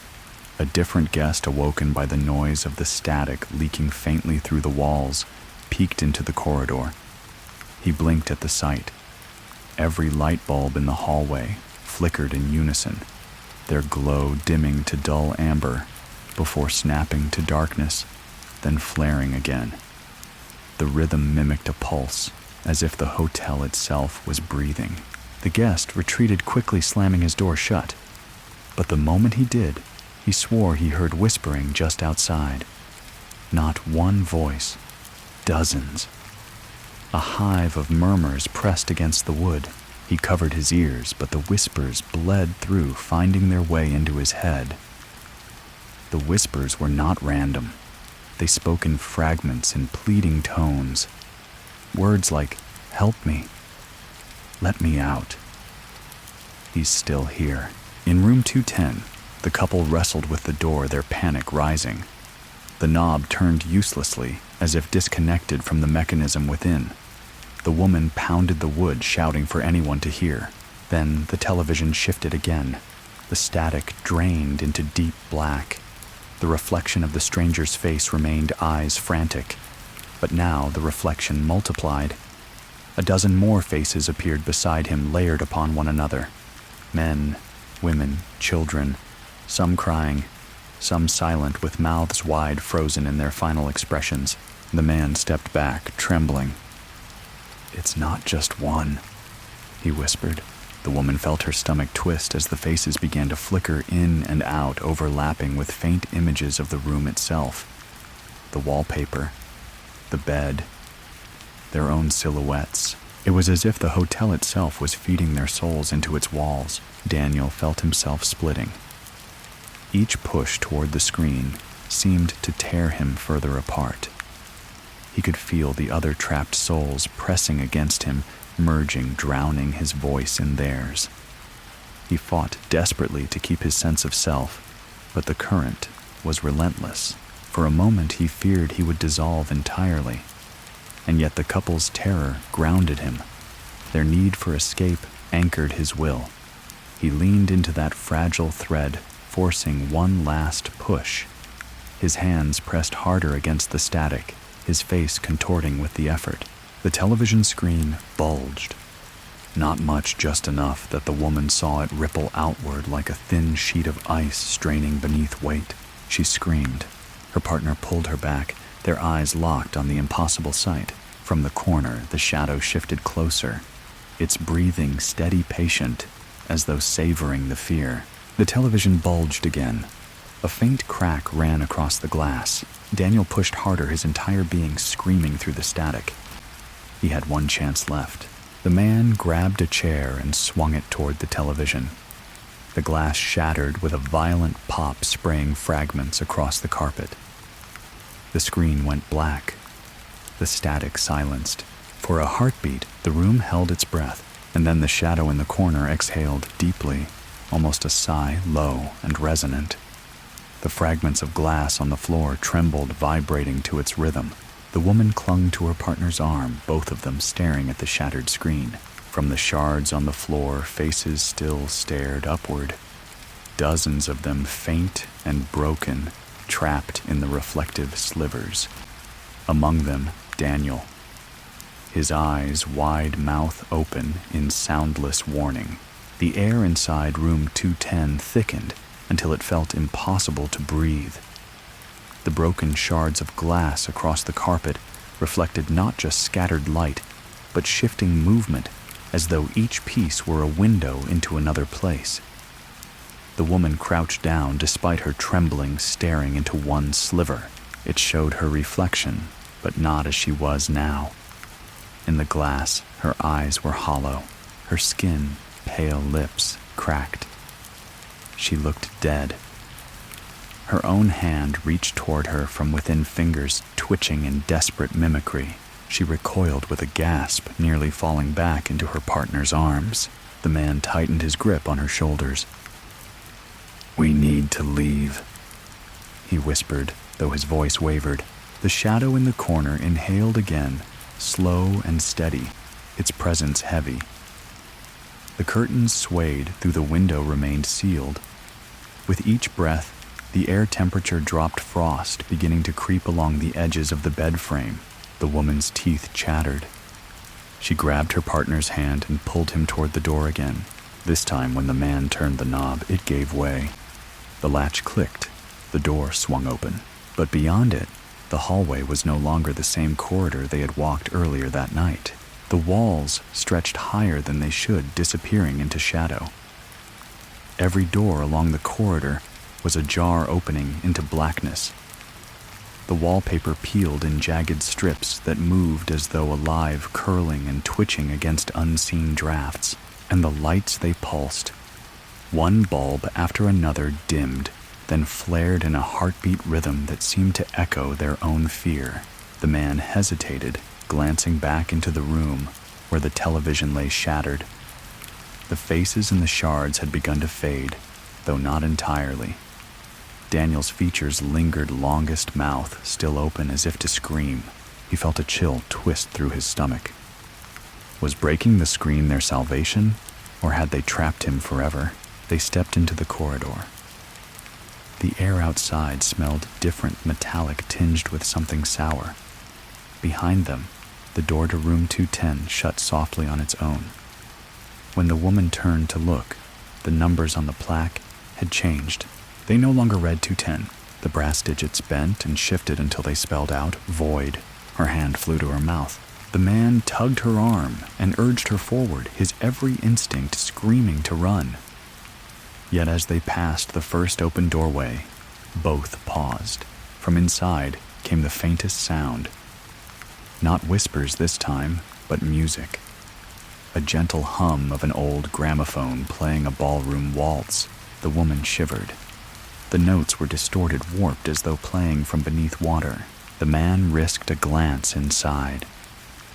A different guest, awoken by the noise of the static leaking faintly through the walls, peeked into the corridor. He blinked at the sight. Every light bulb in the hallway flickered in unison, their glow dimming to dull amber before snapping to darkness, then flaring again. The rhythm mimicked a pulse, as if the hotel itself was breathing. The guest retreated quickly, slamming his door shut. But the moment he did, he swore he heard whispering just outside. Not one voice, dozens. A hive of murmurs pressed against the wood. He covered his ears, but the whispers bled through, finding their way into his head. The whispers were not random. They spoke in fragments, in pleading tones. Words like, "Help me. Let me out. He's still here." In room 210, The couple wrestled with the door, their panic rising. The knob turned uselessly, as if disconnected from the mechanism within. The woman pounded the wood, shouting for anyone to hear. Then the television shifted again. The static drained into deep black. The reflection of the stranger's face remained eyes frantic. But now the reflection multiplied. A dozen more faces appeared beside him, layered upon one another. Men, women, children, some crying, some silent with mouths wide, frozen in their final expressions. The man stepped back, trembling. "It's not just one," he whispered. The woman felt her stomach twist as the faces began to flicker in and out, overlapping with faint images of the room itself. The wallpaper, the bed, their own silhouettes. It was as if the hotel itself was feeding their souls into its walls. Daniel felt himself splitting. Each push toward the screen seemed to tear him further apart. He could feel the other trapped souls pressing against him, merging, drowning his voice in theirs. He fought desperately to keep his sense of self, but the current was relentless. For a moment he feared he would dissolve entirely, and yet the couple's terror grounded him. Their need for escape anchored his will. He leaned into that fragile thread, forcing one last push. His hands pressed harder against the static, his face contorting with the effort. The television screen bulged. Not much, just enough that the woman saw it ripple outward like a thin sheet of ice straining beneath weight. She screamed. Her partner pulled her back, their eyes locked on the impossible sight. From the corner, the shadow shifted closer, its breathing steady, patient, as though savoring the fear. The television bulged again. A faint crack ran across the glass. Daniel pushed harder, his entire being screaming through the static. He had one chance left. The man grabbed a chair and swung it toward the television. The glass shattered with a violent pop, spraying fragments across the carpet. The screen went black. The static silenced. For a heartbeat, the room held its breath, and then the shadow in the corner exhaled deeply, almost a sigh, low and resonant. The fragments of glass on the floor trembled, vibrating to its rhythm. The woman clung to her partner's arm, both of them staring at the shattered screen. From the shards on the floor, faces still stared upward. Dozens of them, faint and broken, trapped in the reflective slivers. Among them, Daniel. His eyes, wide mouth open in soundless warning. The air inside room 210 thickened until it felt impossible to breathe. The broken shards of glass across the carpet reflected not just scattered light, but shifting movement, as though each piece were a window into another place. The woman crouched down despite her trembling, staring into one sliver. It showed her reflection, but not as she was now. In the glass, her eyes were hollow, her skin, pale lips, cracked. She looked dead. Her own hand reached toward her from within, fingers twitching in desperate mimicry. She recoiled with a gasp, nearly falling back into her partner's arms. The man tightened his grip on her shoulders. "We need to leave," he whispered, though his voice wavered. The shadow in the corner inhaled again, slow and steady, its presence heavy. The curtains swayed, though the window remained sealed. With each breath, the air temperature dropped, frost beginning to creep along the edges of the bed frame. The woman's teeth chattered. She grabbed her partner's hand and pulled him toward the door again. This time, when the man turned the knob, it gave way. The latch clicked. The door swung open. But beyond it, the hallway was no longer the same corridor they had walked earlier that night. The walls stretched higher than they should, disappearing into shadow. Every door along the corridor was a jar opening into blackness. The wallpaper peeled in jagged strips that moved as though alive, curling and twitching against unseen drafts. And the lights they pulsed. One bulb after another dimmed, then flared in a heartbeat rhythm that seemed to echo their own fear. The man hesitated, glancing back into the room where the television lay shattered. The faces in the shards had begun to fade. though not entirely. Daniel's features lingered, longest mouth still open as if to scream. He felt a chill twist through his stomach. Was breaking the screen their salvation, or had they trapped him forever? They stepped into the corridor. The air outside smelled different, metallic, tinged with something sour. Behind them, the door to room 210 shut softly on its own. When the woman turned to look, the numbers on the plaque had changed. They no longer read 210. The brass digits bent and shifted until they spelled out void. Her hand flew to her mouth. The man tugged her arm and urged her forward, his every instinct screaming to run. Yet as they passed the first open doorway, both paused. From inside came the faintest sound. Not whispers this time, but music. A gentle hum of an old gramophone playing a ballroom waltz. The woman shivered. The notes were distorted, warped as though playing from beneath water. The man risked a glance inside.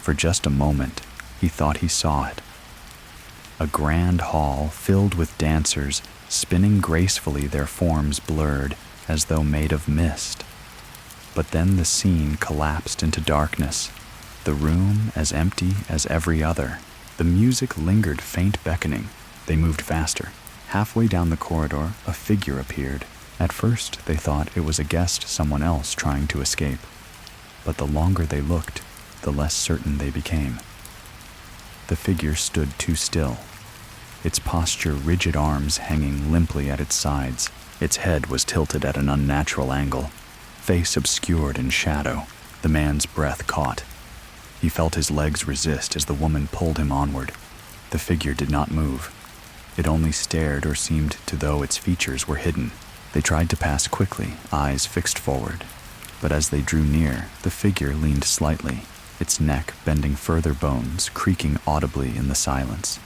For just a moment, he thought he saw it. A grand hall filled with dancers, spinning gracefully, their forms blurred as though made of mist. But then the scene collapsed into darkness, the room as empty as every other. The music lingered, faint, beckoning. They moved faster. Halfway down the corridor, a figure appeared. At first, they thought it was a guest, someone else trying to escape. But the longer they looked, the less certain they became. The figure stood too still, its posture rigid, arms hanging limply at its sides. Its head was tilted at an unnatural angle, face obscured in shadow. The man's breath caught. He felt his legs resist as the woman pulled him onward. The figure did not move. It only stared, or seemed to, though its features were hidden. They tried to pass quickly, eyes fixed forward. But as they drew near, the figure leaned slightly, its neck bending further, bones creaking audibly in the silence.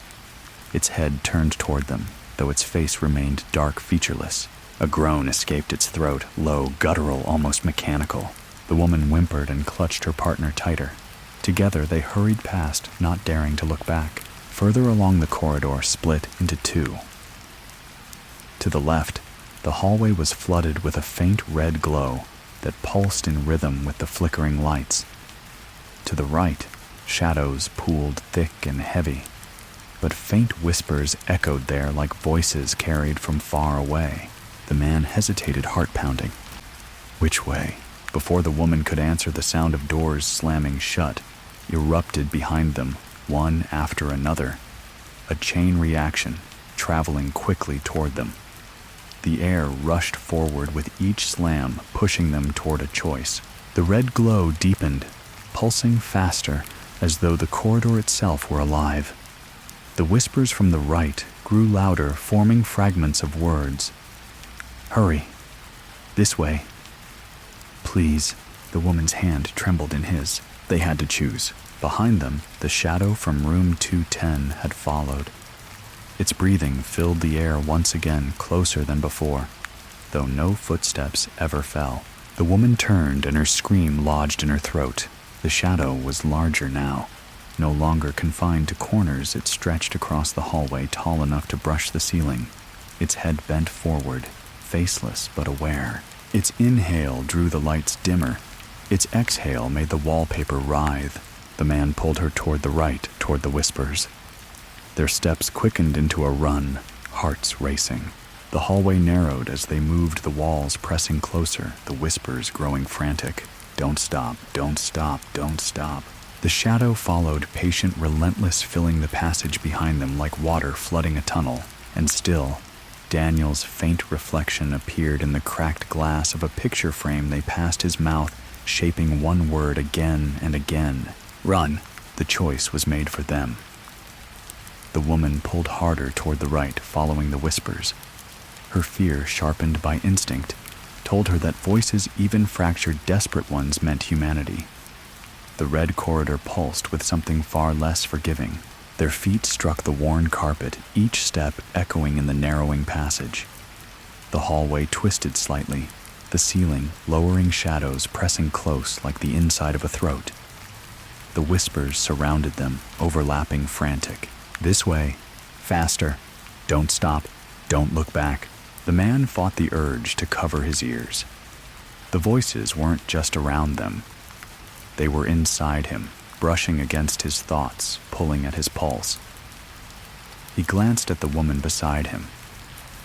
Its head turned toward them, though its face remained dark, featureless. A groan escaped its throat, low, guttural, almost mechanical. The woman whimpered and clutched her partner tighter. Together they hurried past, not daring to look back. Further along the corridor split into two. To the left, the hallway was flooded with a faint red glow that pulsed in rhythm with the flickering lights. To the right, shadows pooled thick and heavy, but faint whispers echoed there like voices carried from far away. The man hesitated, heart pounding. Which way? Before the woman could answer, the sound of doors slamming shut erupted behind them, one after another, a chain reaction, traveling quickly toward them. The air rushed forward with each slam, pushing them toward a choice. The red glow deepened, pulsing faster, as though the corridor itself were alive. The whispers from the right grew louder, forming fragments of words. Hurry. This way. Please. The woman's hand trembled in his. They had to choose. Behind them, the shadow from room 210 had followed. Its breathing filled the air once again, closer than before, though no footsteps ever fell. The woman turned and her scream lodged in her throat. The shadow was larger now. No longer confined to corners, it stretched across the hallway, tall enough to brush the ceiling. Its head bent forward, faceless but aware. Its inhale drew the lights dimmer. Its exhale made the wallpaper writhe. The man pulled her toward the right, toward the whispers. Their steps quickened into a run, hearts racing. The hallway narrowed as they moved, the walls pressing closer, the whispers growing frantic. Don't stop, don't stop, don't stop. The shadow followed, patient, relentless, filling the passage behind them like water flooding a tunnel. And still, Daniel's faint reflection appeared in the cracked glass of a picture frame. They passed his mouth, shaping one word again and again. Run. The choice was made for them. The woman pulled harder toward the right, following the whispers. Her fear, sharpened by instinct, told her that voices, even fractured, desperate ones, meant humanity. The red corridor pulsed with something far less forgiving. Their feet struck the worn carpet, each step echoing in the narrowing passage. The hallway twisted slightly, the ceiling lowering, shadows pressing close like the inside of a throat. The whispers surrounded them, overlapping, frantic. This way. Faster. Don't stop. Don't look back. The man fought the urge to cover his ears. The voices weren't just around them. They were inside him, brushing against his thoughts, pulling at his pulse. He glanced at the woman beside him,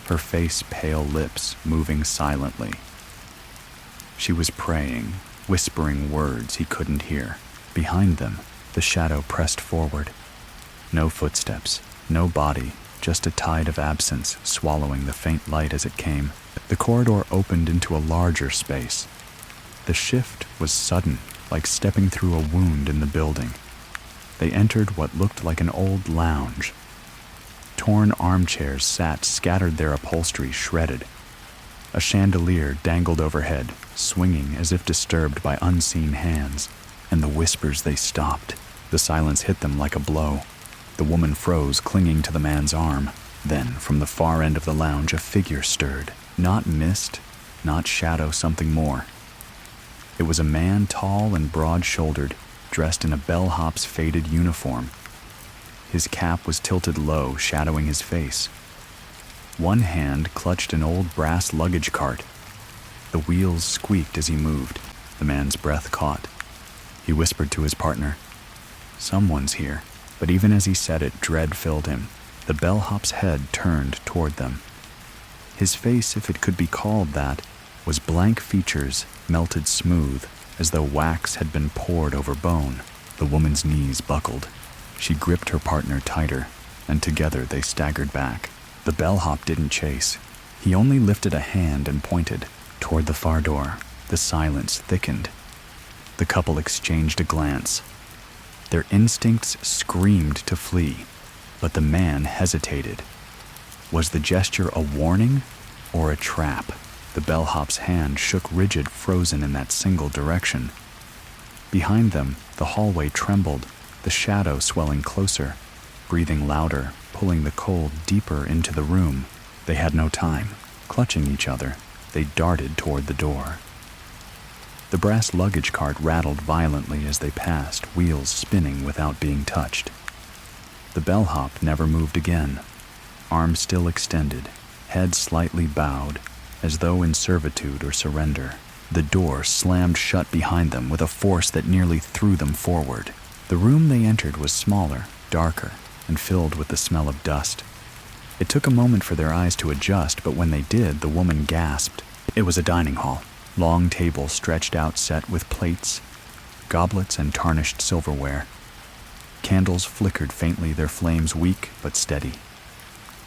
her face pale lips moving silently. She was praying, whispering words he couldn't hear. Behind them, the shadow pressed forward. No footsteps, no body, just a tide of absence swallowing the faint light as it came. The corridor opened into a larger space. The shift was sudden, like stepping through a wound in the building. They entered what looked like an old lounge. Torn armchairs sat, scattered, their upholstery shredded. A chandelier dangled overhead, swinging as if disturbed by unseen hands, and the whispers, they stopped. The silence hit them like a blow. The woman froze, clinging to the man's arm. Then, from the far end of the lounge, a figure stirred. Not mist, not shadow, something more. It was a man, tall and broad-shouldered, dressed in a bellhop's faded uniform. His cap was tilted low, shadowing his face. One hand clutched an old brass luggage cart. The wheels squeaked as he moved. The man's breath caught. He whispered to his partner, "Someone's here." But even as he said it, dread filled him. The bellhop's head turned toward them. His face, if it could be called that, was blank features, melted smooth, as though wax had been poured over bone. The woman's knees buckled. She gripped her partner tighter, and together they staggered back. The bellhop didn't chase. He only lifted a hand and pointed toward the far door. The silence thickened. The couple exchanged a glance. Their instincts screamed to flee, but the man hesitated. Was the gesture a warning or a trap? The bellhop's hand shook rigid, frozen in that single direction. Behind them, the hallway trembled, the shadow swelling closer, breathing louder, pulling the cold deeper into the room. They had no time. Clutching each other, they darted toward the door. The brass luggage cart rattled violently as they passed, wheels spinning without being touched. The bellhop never moved again, arms still extended, head slightly bowed, as though in servitude or surrender. The door slammed shut behind them with a force that nearly threw them forward. The room they entered was smaller, darker, and filled with the smell of dust. It took a moment for their eyes to adjust, but when they did, the woman gasped. It was a dining hall. Long tables stretched out, set with plates, goblets, and tarnished silverware. Candles flickered faintly, their flames weak but steady.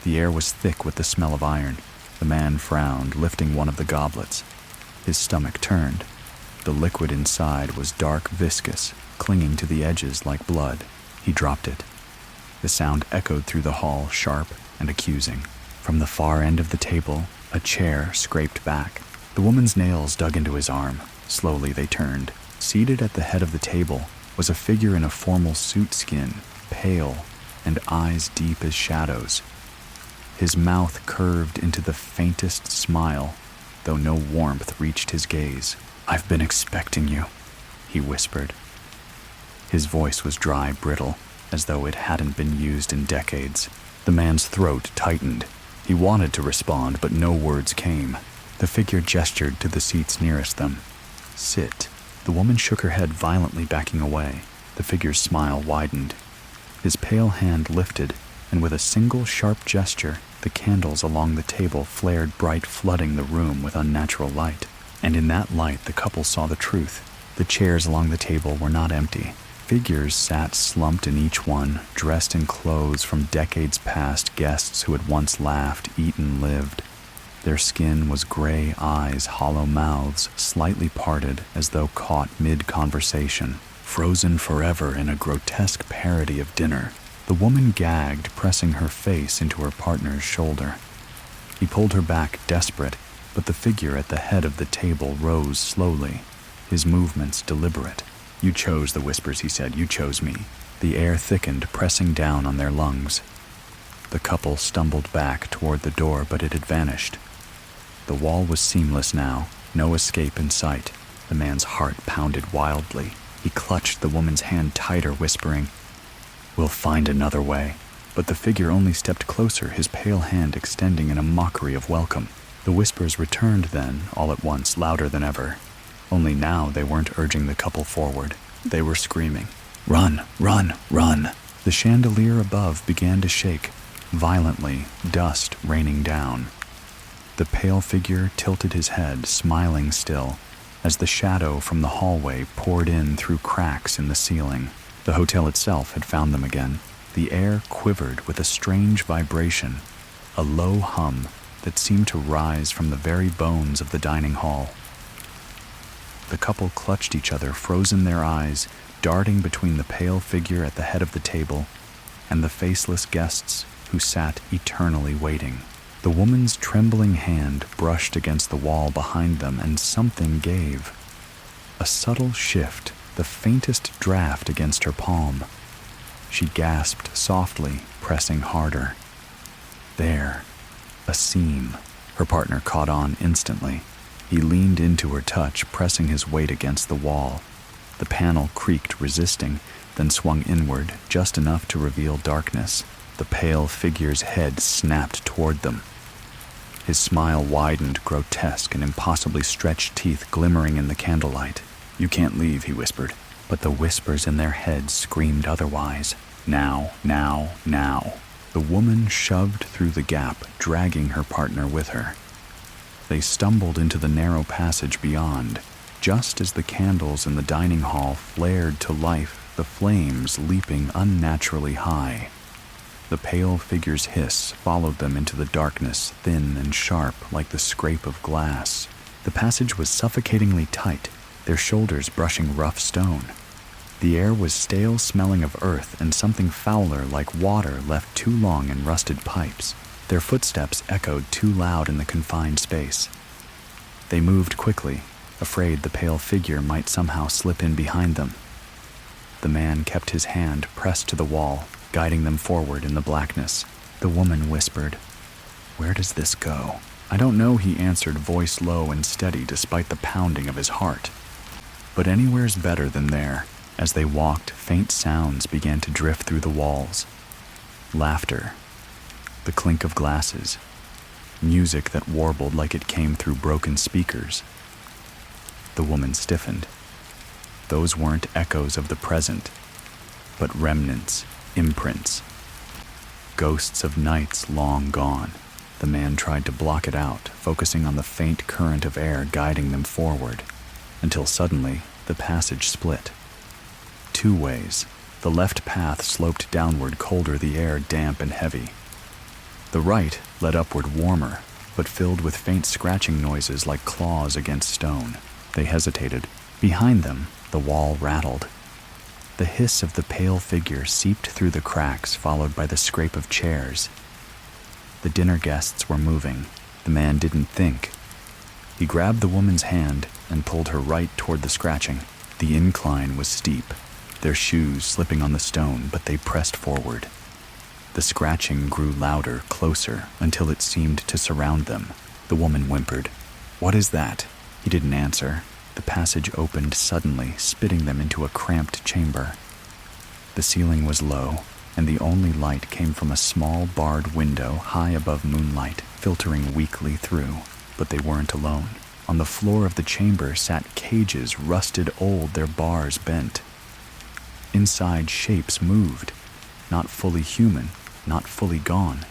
The air was thick with the smell of iron. The man frowned, lifting one of the goblets. His stomach turned. The liquid inside was dark, viscous, clinging to the edges like blood. He dropped it. The sound echoed through the hall, sharp and accusing. From the far end of the table, a chair scraped back. The woman's nails dug into his arm. Slowly they turned. Seated at the head of the table was a figure in a formal suit skin, pale, and eyes deep as shadows. His mouth curved into the faintest smile, though no warmth reached his gaze. "I've been expecting you," he whispered. His voice was dry, brittle, as though it hadn't been used in decades. The man's throat tightened. He wanted to respond, but no words came. The figure gestured to the seats nearest them. "Sit." The woman shook her head violently, backing away. The figure's smile widened. His pale hand lifted, and with a single sharp gesture, the candles along the table flared bright, flooding the room with unnatural light. And in that light, the couple saw the truth. The chairs along the table were not empty. Figures sat slumped in each one, dressed in clothes from decades past, guests who had once laughed, eaten, lived. Their skin was gray, eyes, hollow mouths, slightly parted as though caught mid-conversation, frozen forever in a grotesque parody of dinner. The woman gagged, pressing her face into her partner's shoulder. He pulled her back, desperate, but the figure at the head of the table rose slowly, his movements deliberate. "You chose the whispers," he said. "You chose me." The air thickened, pressing down on their lungs. The couple stumbled back toward the door, but it had vanished. The wall was seamless now, no escape in sight. The man's heart pounded wildly. He clutched the woman's hand tighter, whispering, "We'll find another way." But the figure only stepped closer, his pale hand extending in a mockery of welcome. The whispers returned then, all at once, louder than ever. Only now they weren't urging the couple forward. They were screaming, "Run, run, run!" The chandelier above began to shake, violently, dust raining down. The pale figure tilted his head, smiling still, as the shadow from the hallway poured in through cracks in the ceiling. The hotel itself had found them again. The air quivered with a strange vibration, a low hum that seemed to rise from the very bones of the dining hall. The couple clutched each other, frozen their eyes, darting between the pale figure at the head of the table and the faceless guests who sat eternally waiting. The woman's trembling hand brushed against the wall behind them, and something gave. A subtle shift, the faintest draft against her palm. She gasped softly, pressing harder. There, a seam. Her partner caught on instantly. He leaned into her touch, pressing his weight against the wall. The panel creaked, resisting, then swung inward, just enough to reveal darkness. The pale figure's head snapped toward them. His smile widened, grotesque, and impossibly stretched teeth glimmering in the candlelight. "You can't leave," he whispered. But the whispers in their heads screamed otherwise. Now, now, now. The woman shoved through the gap, dragging her partner with her. They stumbled into the narrow passage beyond, just as the candles in the dining hall flared to life, the flames leaping unnaturally high. The pale figure's hiss followed them into the darkness, thin and sharp like the scrape of glass. The passage was suffocatingly tight, their shoulders brushing rough stone. The air was stale, smelling of earth and something fouler like water left too long in rusted pipes. Their footsteps echoed too loud in the confined space. They moved quickly, afraid the pale figure might somehow slip in behind them. The man kept his hand pressed to the wall, guiding them forward in the blackness. The woman whispered, "Where does this go?" "I don't know," he answered, voice low and steady despite the pounding of his heart. "But anywhere's better than there." As they walked, faint sounds began to drift through the walls. Laughter, the clink of glasses, music that warbled like it came through broken speakers. The woman stiffened. Those weren't echoes of the present, but remnants, imprints, ghosts of nights long gone. The man tried to block it out, focusing on the faint current of air guiding them forward, until suddenly the passage split. Two ways. The left path sloped downward, colder, the air damp and heavy. The right led upward, warmer, but filled with faint scratching noises like claws against stone. They hesitated. Behind them, the wall rattled. The hiss of the pale figure seeped through the cracks, followed by the scrape of chairs. The dinner guests were moving. The man didn't think. He grabbed the woman's hand and pulled her right toward the scratching. The incline was steep, their shoes slipping on the stone, but they pressed forward. The scratching grew louder, closer, until it seemed to surround them. The woman whimpered, "What is that?" He didn't answer. The passage opened suddenly, spitting them into a cramped chamber. The ceiling was low, and the only light came from a small barred window high above moonlight, filtering weakly through. But they weren't alone. On the floor of the chamber sat cages, rusted old, their bars bent. Inside, shapes moved, not fully human, not fully gone.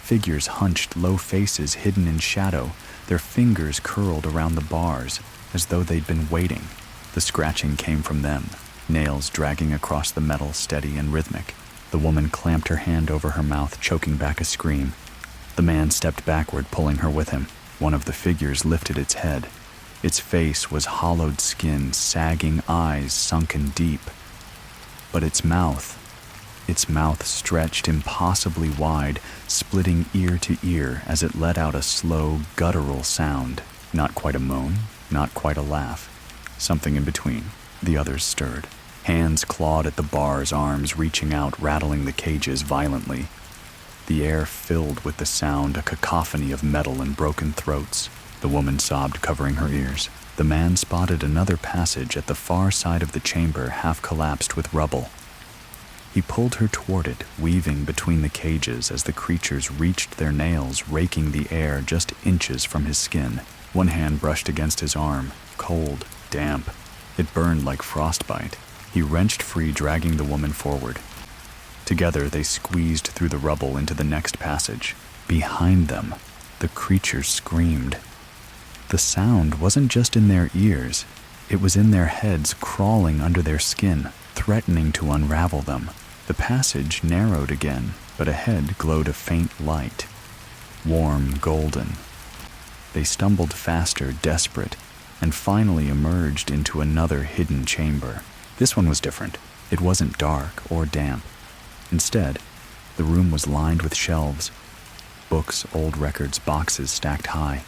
Figures hunched, low faces hidden in shadow, their fingers curled around the bars, as though they'd been waiting. The scratching came from them, nails dragging across the metal, steady and rhythmic. The woman clamped her hand over her mouth, choking back a scream. The man stepped backward, pulling her with him. One of the figures lifted its head. Its face was hollowed skin, sagging eyes sunken deep. But its mouth stretched impossibly wide, splitting ear to ear as it let out a slow, guttural sound. Not quite a moan, not quite a laugh. Something in between. The others stirred. Hands clawed at the bars, arms reaching out, rattling the cages violently. The air filled with the sound, a cacophony of metal and broken throats. The woman sobbed, covering her ears. The man spotted another passage at the far side of the chamber, half collapsed with rubble. He pulled her toward it, weaving between the cages as the creatures reached their nails, raking the air just inches from his skin. One hand brushed against his arm, cold, damp. It burned like frostbite. He wrenched free, dragging the woman forward. Together, they squeezed through the rubble into the next passage. Behind them, the creatures screamed. The sound wasn't just in their ears. It was in their heads, crawling under their skin, threatening to unravel them. The passage narrowed again, but ahead glowed a faint light. Warm, golden. They stumbled faster, desperate, and finally emerged into another hidden chamber. This one was different. It wasn't dark or damp. Instead, the room was lined with shelves. Books, old records, boxes stacked high.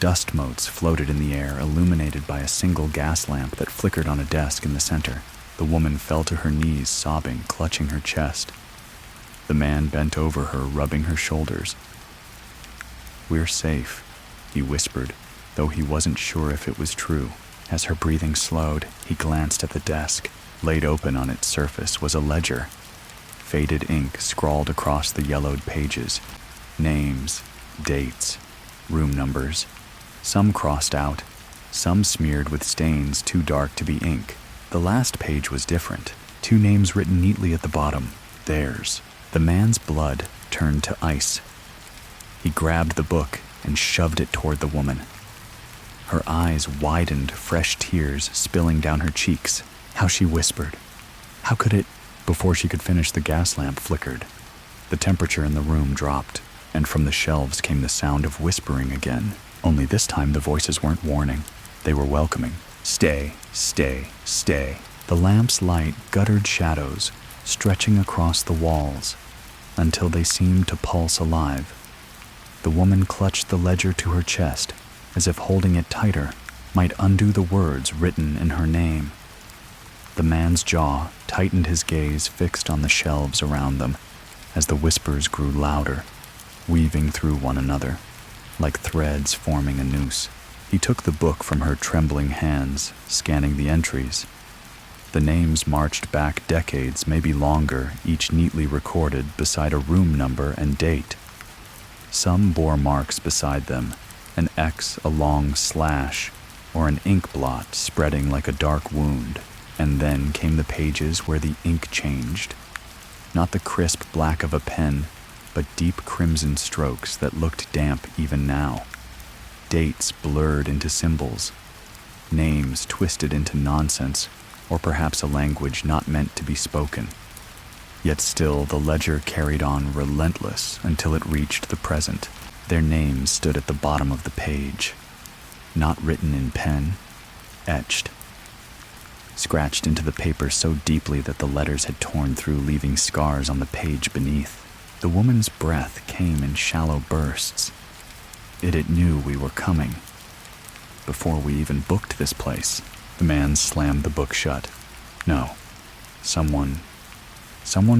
Dust motes floated in the air, illuminated by a single gas lamp that flickered on a desk in the center. The woman fell to her knees, sobbing, clutching her chest. The man bent over her, rubbing her shoulders. "We're safe," he whispered, though he wasn't sure if it was true. As her breathing slowed, he glanced at the desk. Laid open on its surface was a ledger. Faded ink scrawled across the yellowed pages. Names, dates, room numbers. Some crossed out, some smeared with stains too dark to be ink. The last page was different. 2 names written neatly at the bottom. Theirs. The man's blood turned to ice. He grabbed the book and shoved it toward the woman. Her eyes widened, fresh tears spilling down her cheeks. How she whispered. How could it? Before she could finish, the gas lamp flickered. The temperature in the room dropped, and from the shelves came the sound of whispering again. Only this time the voices weren't warning. They were welcoming. Stay, stay, stay. The lamp's light guttered shadows, stretching across the walls, until they seemed to pulse alive. The woman clutched the ledger to her chest, as if holding it tighter might undo the words written in her name. The man's jaw tightened, his gaze fixed on the shelves around them, as the whispers grew louder, weaving through one another, like threads forming a noose. He took the book from her trembling hands, scanning the entries. The names marched back decades, maybe longer, each neatly recorded beside a room number and date. Some bore marks beside them, an X, a long slash, or an ink blot spreading like a dark wound. And then came the pages where the ink changed. Not the crisp black of a pen, but deep crimson strokes that looked damp even now. Dates blurred into symbols, names twisted into nonsense, or perhaps a language not meant to be spoken. Yet still the ledger carried on relentless until it reached the present. Their names stood at the bottom of the page, not written in pen, etched, scratched into the paper so deeply that the letters had torn through, leaving scars on the page beneath. The woman's breath came in shallow bursts. It knew we were coming. Before we even booked this place, the man slammed the book shut. No, someone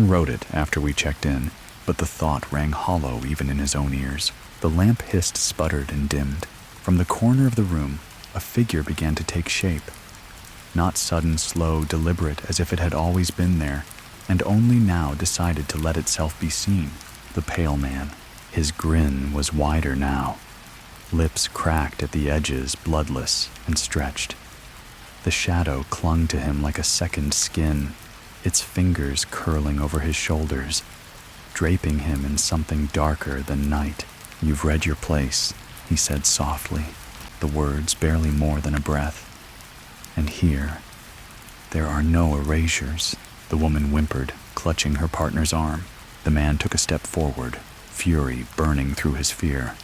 wrote it after we checked in, but the thought rang hollow even in his own ears. The lamp hissed, sputtered, and dimmed. From the corner of the room, a figure began to take shape. Not sudden, slow, deliberate, as if it had always been there, and only now decided to let itself be seen. The pale man. His grin was wider now. Lips cracked at the edges, bloodless and stretched. The shadow clung to him like a second skin, its fingers curling over his shoulders, draping him in something darker than night. "You've read your place," he said softly, the words barely more than a breath. "And here, there are no erasures," the woman whimpered, clutching her partner's arm. The man took a step forward, fury burning through his fear.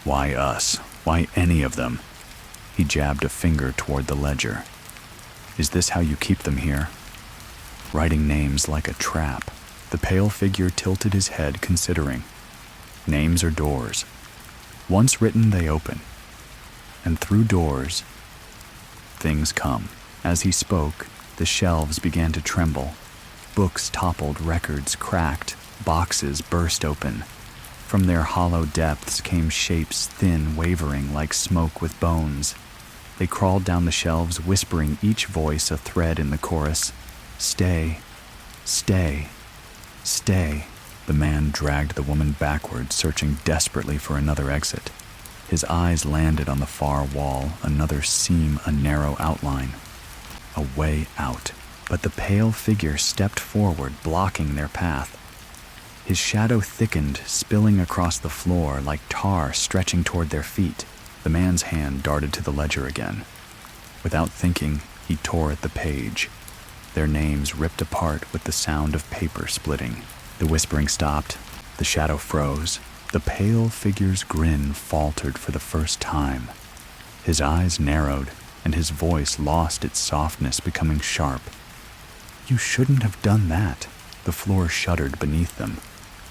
"Why us? Why any of them?" He jabbed a finger toward the ledger. "Is this how you keep them here? Writing names like a trap?" The pale figure tilted his head, considering. "Names are doors. Once written, they open. And through doors, things come." As he spoke, the shelves began to tremble. Books toppled, records cracked, boxes burst open. From their hollow depths came shapes thin, wavering like smoke with bones. They crawled down the shelves, whispering, each voice a thread in the chorus. "Stay, Stay. Stay. The man dragged the woman backward, searching desperately for another exit. His eyes landed on the far wall, another seam, a narrow outline. A way out. But the pale figure stepped forward, blocking their path. His shadow thickened, spilling across the floor like tar stretching toward their feet. The man's hand darted to the ledger again. Without thinking, he tore at the page. Their names ripped apart with the sound of paper splitting. The whispering stopped. The shadow froze. The pale figure's grin faltered for the first time. His eyes narrowed, and his voice lost its softness, becoming sharp. You shouldn't have done that. The floor shuddered beneath them.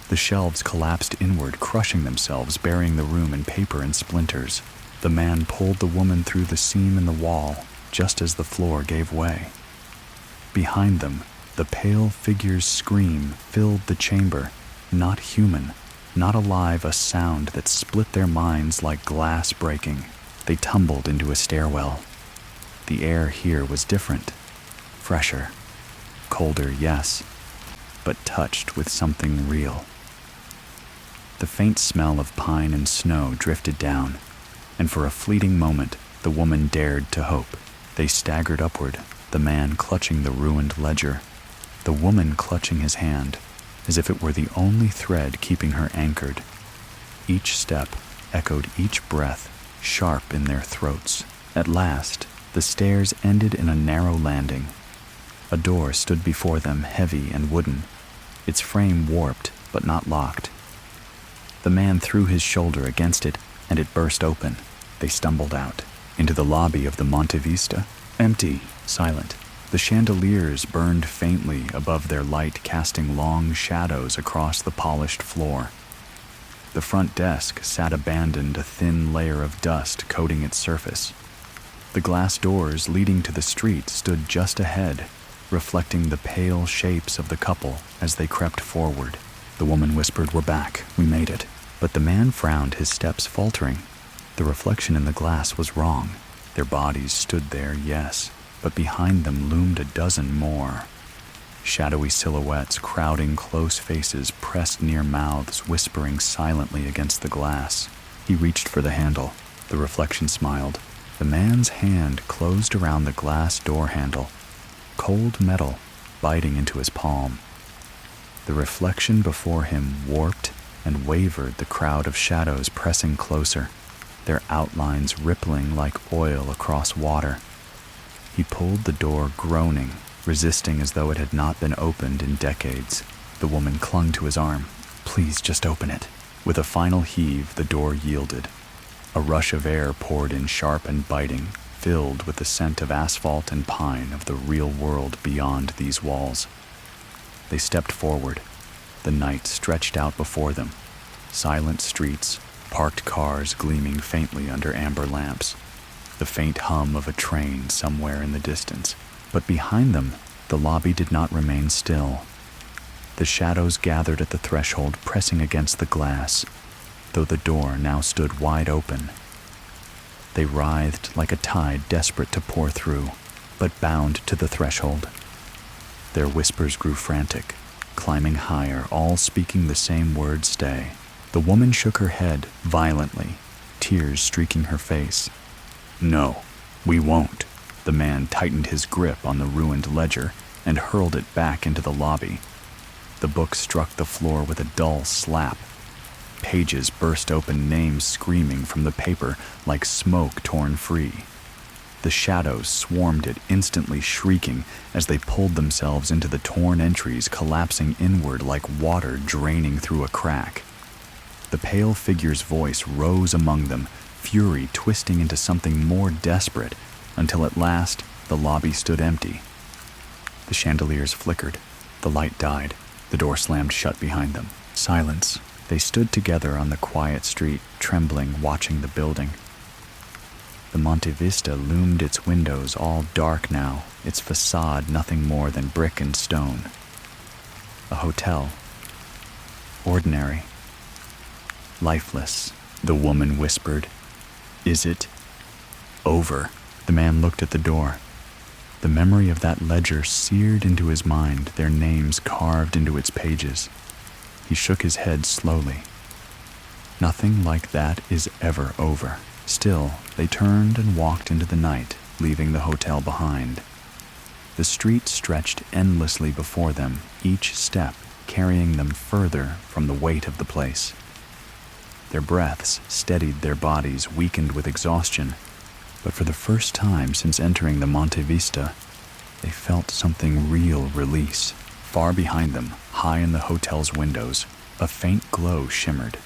The shelves collapsed inward, crushing themselves, burying the room in paper and splinters. The man pulled the woman through the seam in the wall, just as the floor gave way. Behind them, the pale figure's scream filled the chamber. Not human, not alive, a sound that split their minds like glass breaking. They tumbled into a stairwell. The air here was different. Fresher. Colder, yes, but touched with something real. The faint smell of pine and snow drifted down, and for a fleeting moment, the woman dared to hope. They staggered upward, the man clutching the ruined ledger, the woman clutching his hand, as if it were the only thread keeping her anchored. Each step echoed each breath, sharp in their throats. At last, the stairs ended in a narrow landing. A door stood before them, heavy and wooden, its frame warped but not locked. The man threw his shoulder against it, and it burst open. They stumbled out, into the lobby of the Monte Vista. Empty, silent. The chandeliers burned faintly above their light, casting long shadows across the polished floor. The front desk sat abandoned, a thin layer of dust coating its surface. The glass doors leading to the street stood just ahead, reflecting the pale shapes of the couple as they crept forward. The woman whispered, "We're back. We made it." But the man frowned, his steps faltering. The reflection in the glass was wrong. Their bodies stood there, yes, but behind them loomed a dozen more. Shadowy silhouettes crowding close faces, pressed near mouths, whispering silently against the glass. He reached for the handle. The reflection smiled. The man's hand closed around the glass door handle, cold metal biting into his palm. The reflection before him warped and wavered, the crowd of shadows pressing closer, their outlines rippling like oil across water. He pulled the door, groaning, resisting as though it had not been opened in decades. The woman clung to his arm. "Please, just open it." With a final heave, the door yielded. A rush of air poured in, sharp and biting, filled with the scent of asphalt and pine, of the real world beyond these walls. They stepped forward. The night stretched out before them. Silent streets, parked cars gleaming faintly under amber lamps, the faint hum of a train somewhere in the distance. But behind them, the lobby did not remain still. The shadows gathered at the threshold, pressing against the glass, though the door now stood wide open. They writhed like a tide, desperate to pour through, but bound to the threshold. Their whispers grew frantic, climbing higher, all speaking the same word, "Stay." The woman shook her head violently, tears streaking her face. "No, we won't." The man tightened his grip on the ruined ledger and hurled it back into the lobby. The book struck the floor with a dull slap. Pages burst open, names screaming from the paper like smoke torn free. The shadows swarmed it, instantly shrieking as they pulled themselves into the torn entries, collapsing inward like water draining through a crack. The pale figure's voice rose among them, fury twisting into something more desperate, until at last the lobby stood empty. The chandeliers flickered. The light died. The door slammed shut behind them. Silence. They stood together on the quiet street, trembling, watching the building. The Monte Vista loomed, its windows all dark now, its facade nothing more than brick and stone. A hotel. Ordinary. Lifeless. The woman whispered, "Is it over?" The man looked at the door. The memory of that ledger seared into his mind, their names carved into its pages. He shook his head slowly. Nothing like that is ever over. Still, they turned and walked into the night, leaving the hotel behind. The street stretched endlessly before them, each step carrying them further from the weight of the place. Their breaths steadied their bodies, weakened with exhaustion, but for the first time since entering the Monte Vista, they felt something real release. Far behind them, high in the hotel's windows, a faint glow shimmered.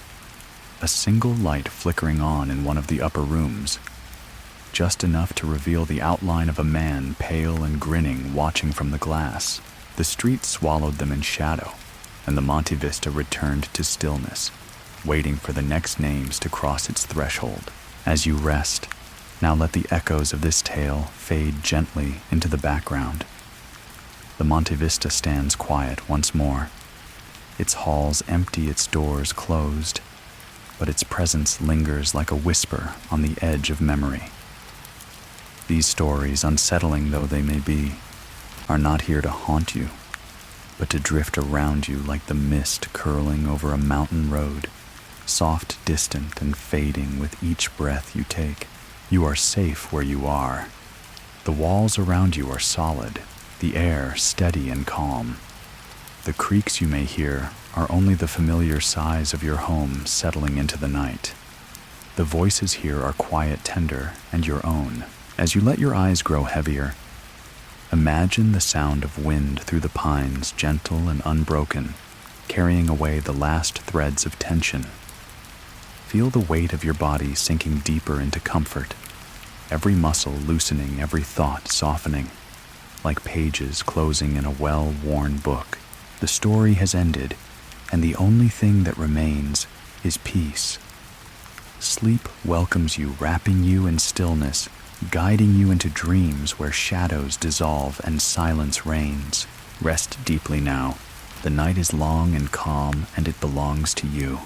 A single light flickering on in one of the upper rooms, just enough to reveal the outline of a man, pale and grinning, watching from the glass. The street swallowed them in shadow, and the Monte Vista returned to stillness, waiting for the next names to cross its threshold. As you rest, now let the echoes of this tale fade gently into the background. The Monte Vista stands quiet once more. Its halls empty, its doors closed, but its presence lingers like a whisper on the edge of memory. These stories, unsettling though they may be, are not here to haunt you, but to drift around you like the mist curling over a mountain road, soft, distant, and fading with each breath you take. You are safe where you are. The walls around you are solid, the air steady and calm. The creaks you may hear are only the familiar sighs of your home settling into the night. The voices here are quiet, tender, and your own. As you let your eyes grow heavier, imagine the sound of wind through the pines, gentle and unbroken, carrying away the last threads of tension. Feel the weight of your body sinking deeper into comfort, every muscle loosening, every thought softening, like pages closing in a well-worn book. The story has ended, and the only thing that remains is peace. Sleep welcomes you, wrapping you in stillness, guiding you into dreams where shadows dissolve and silence reigns. Rest deeply now. The night is long and calm, and it belongs to you.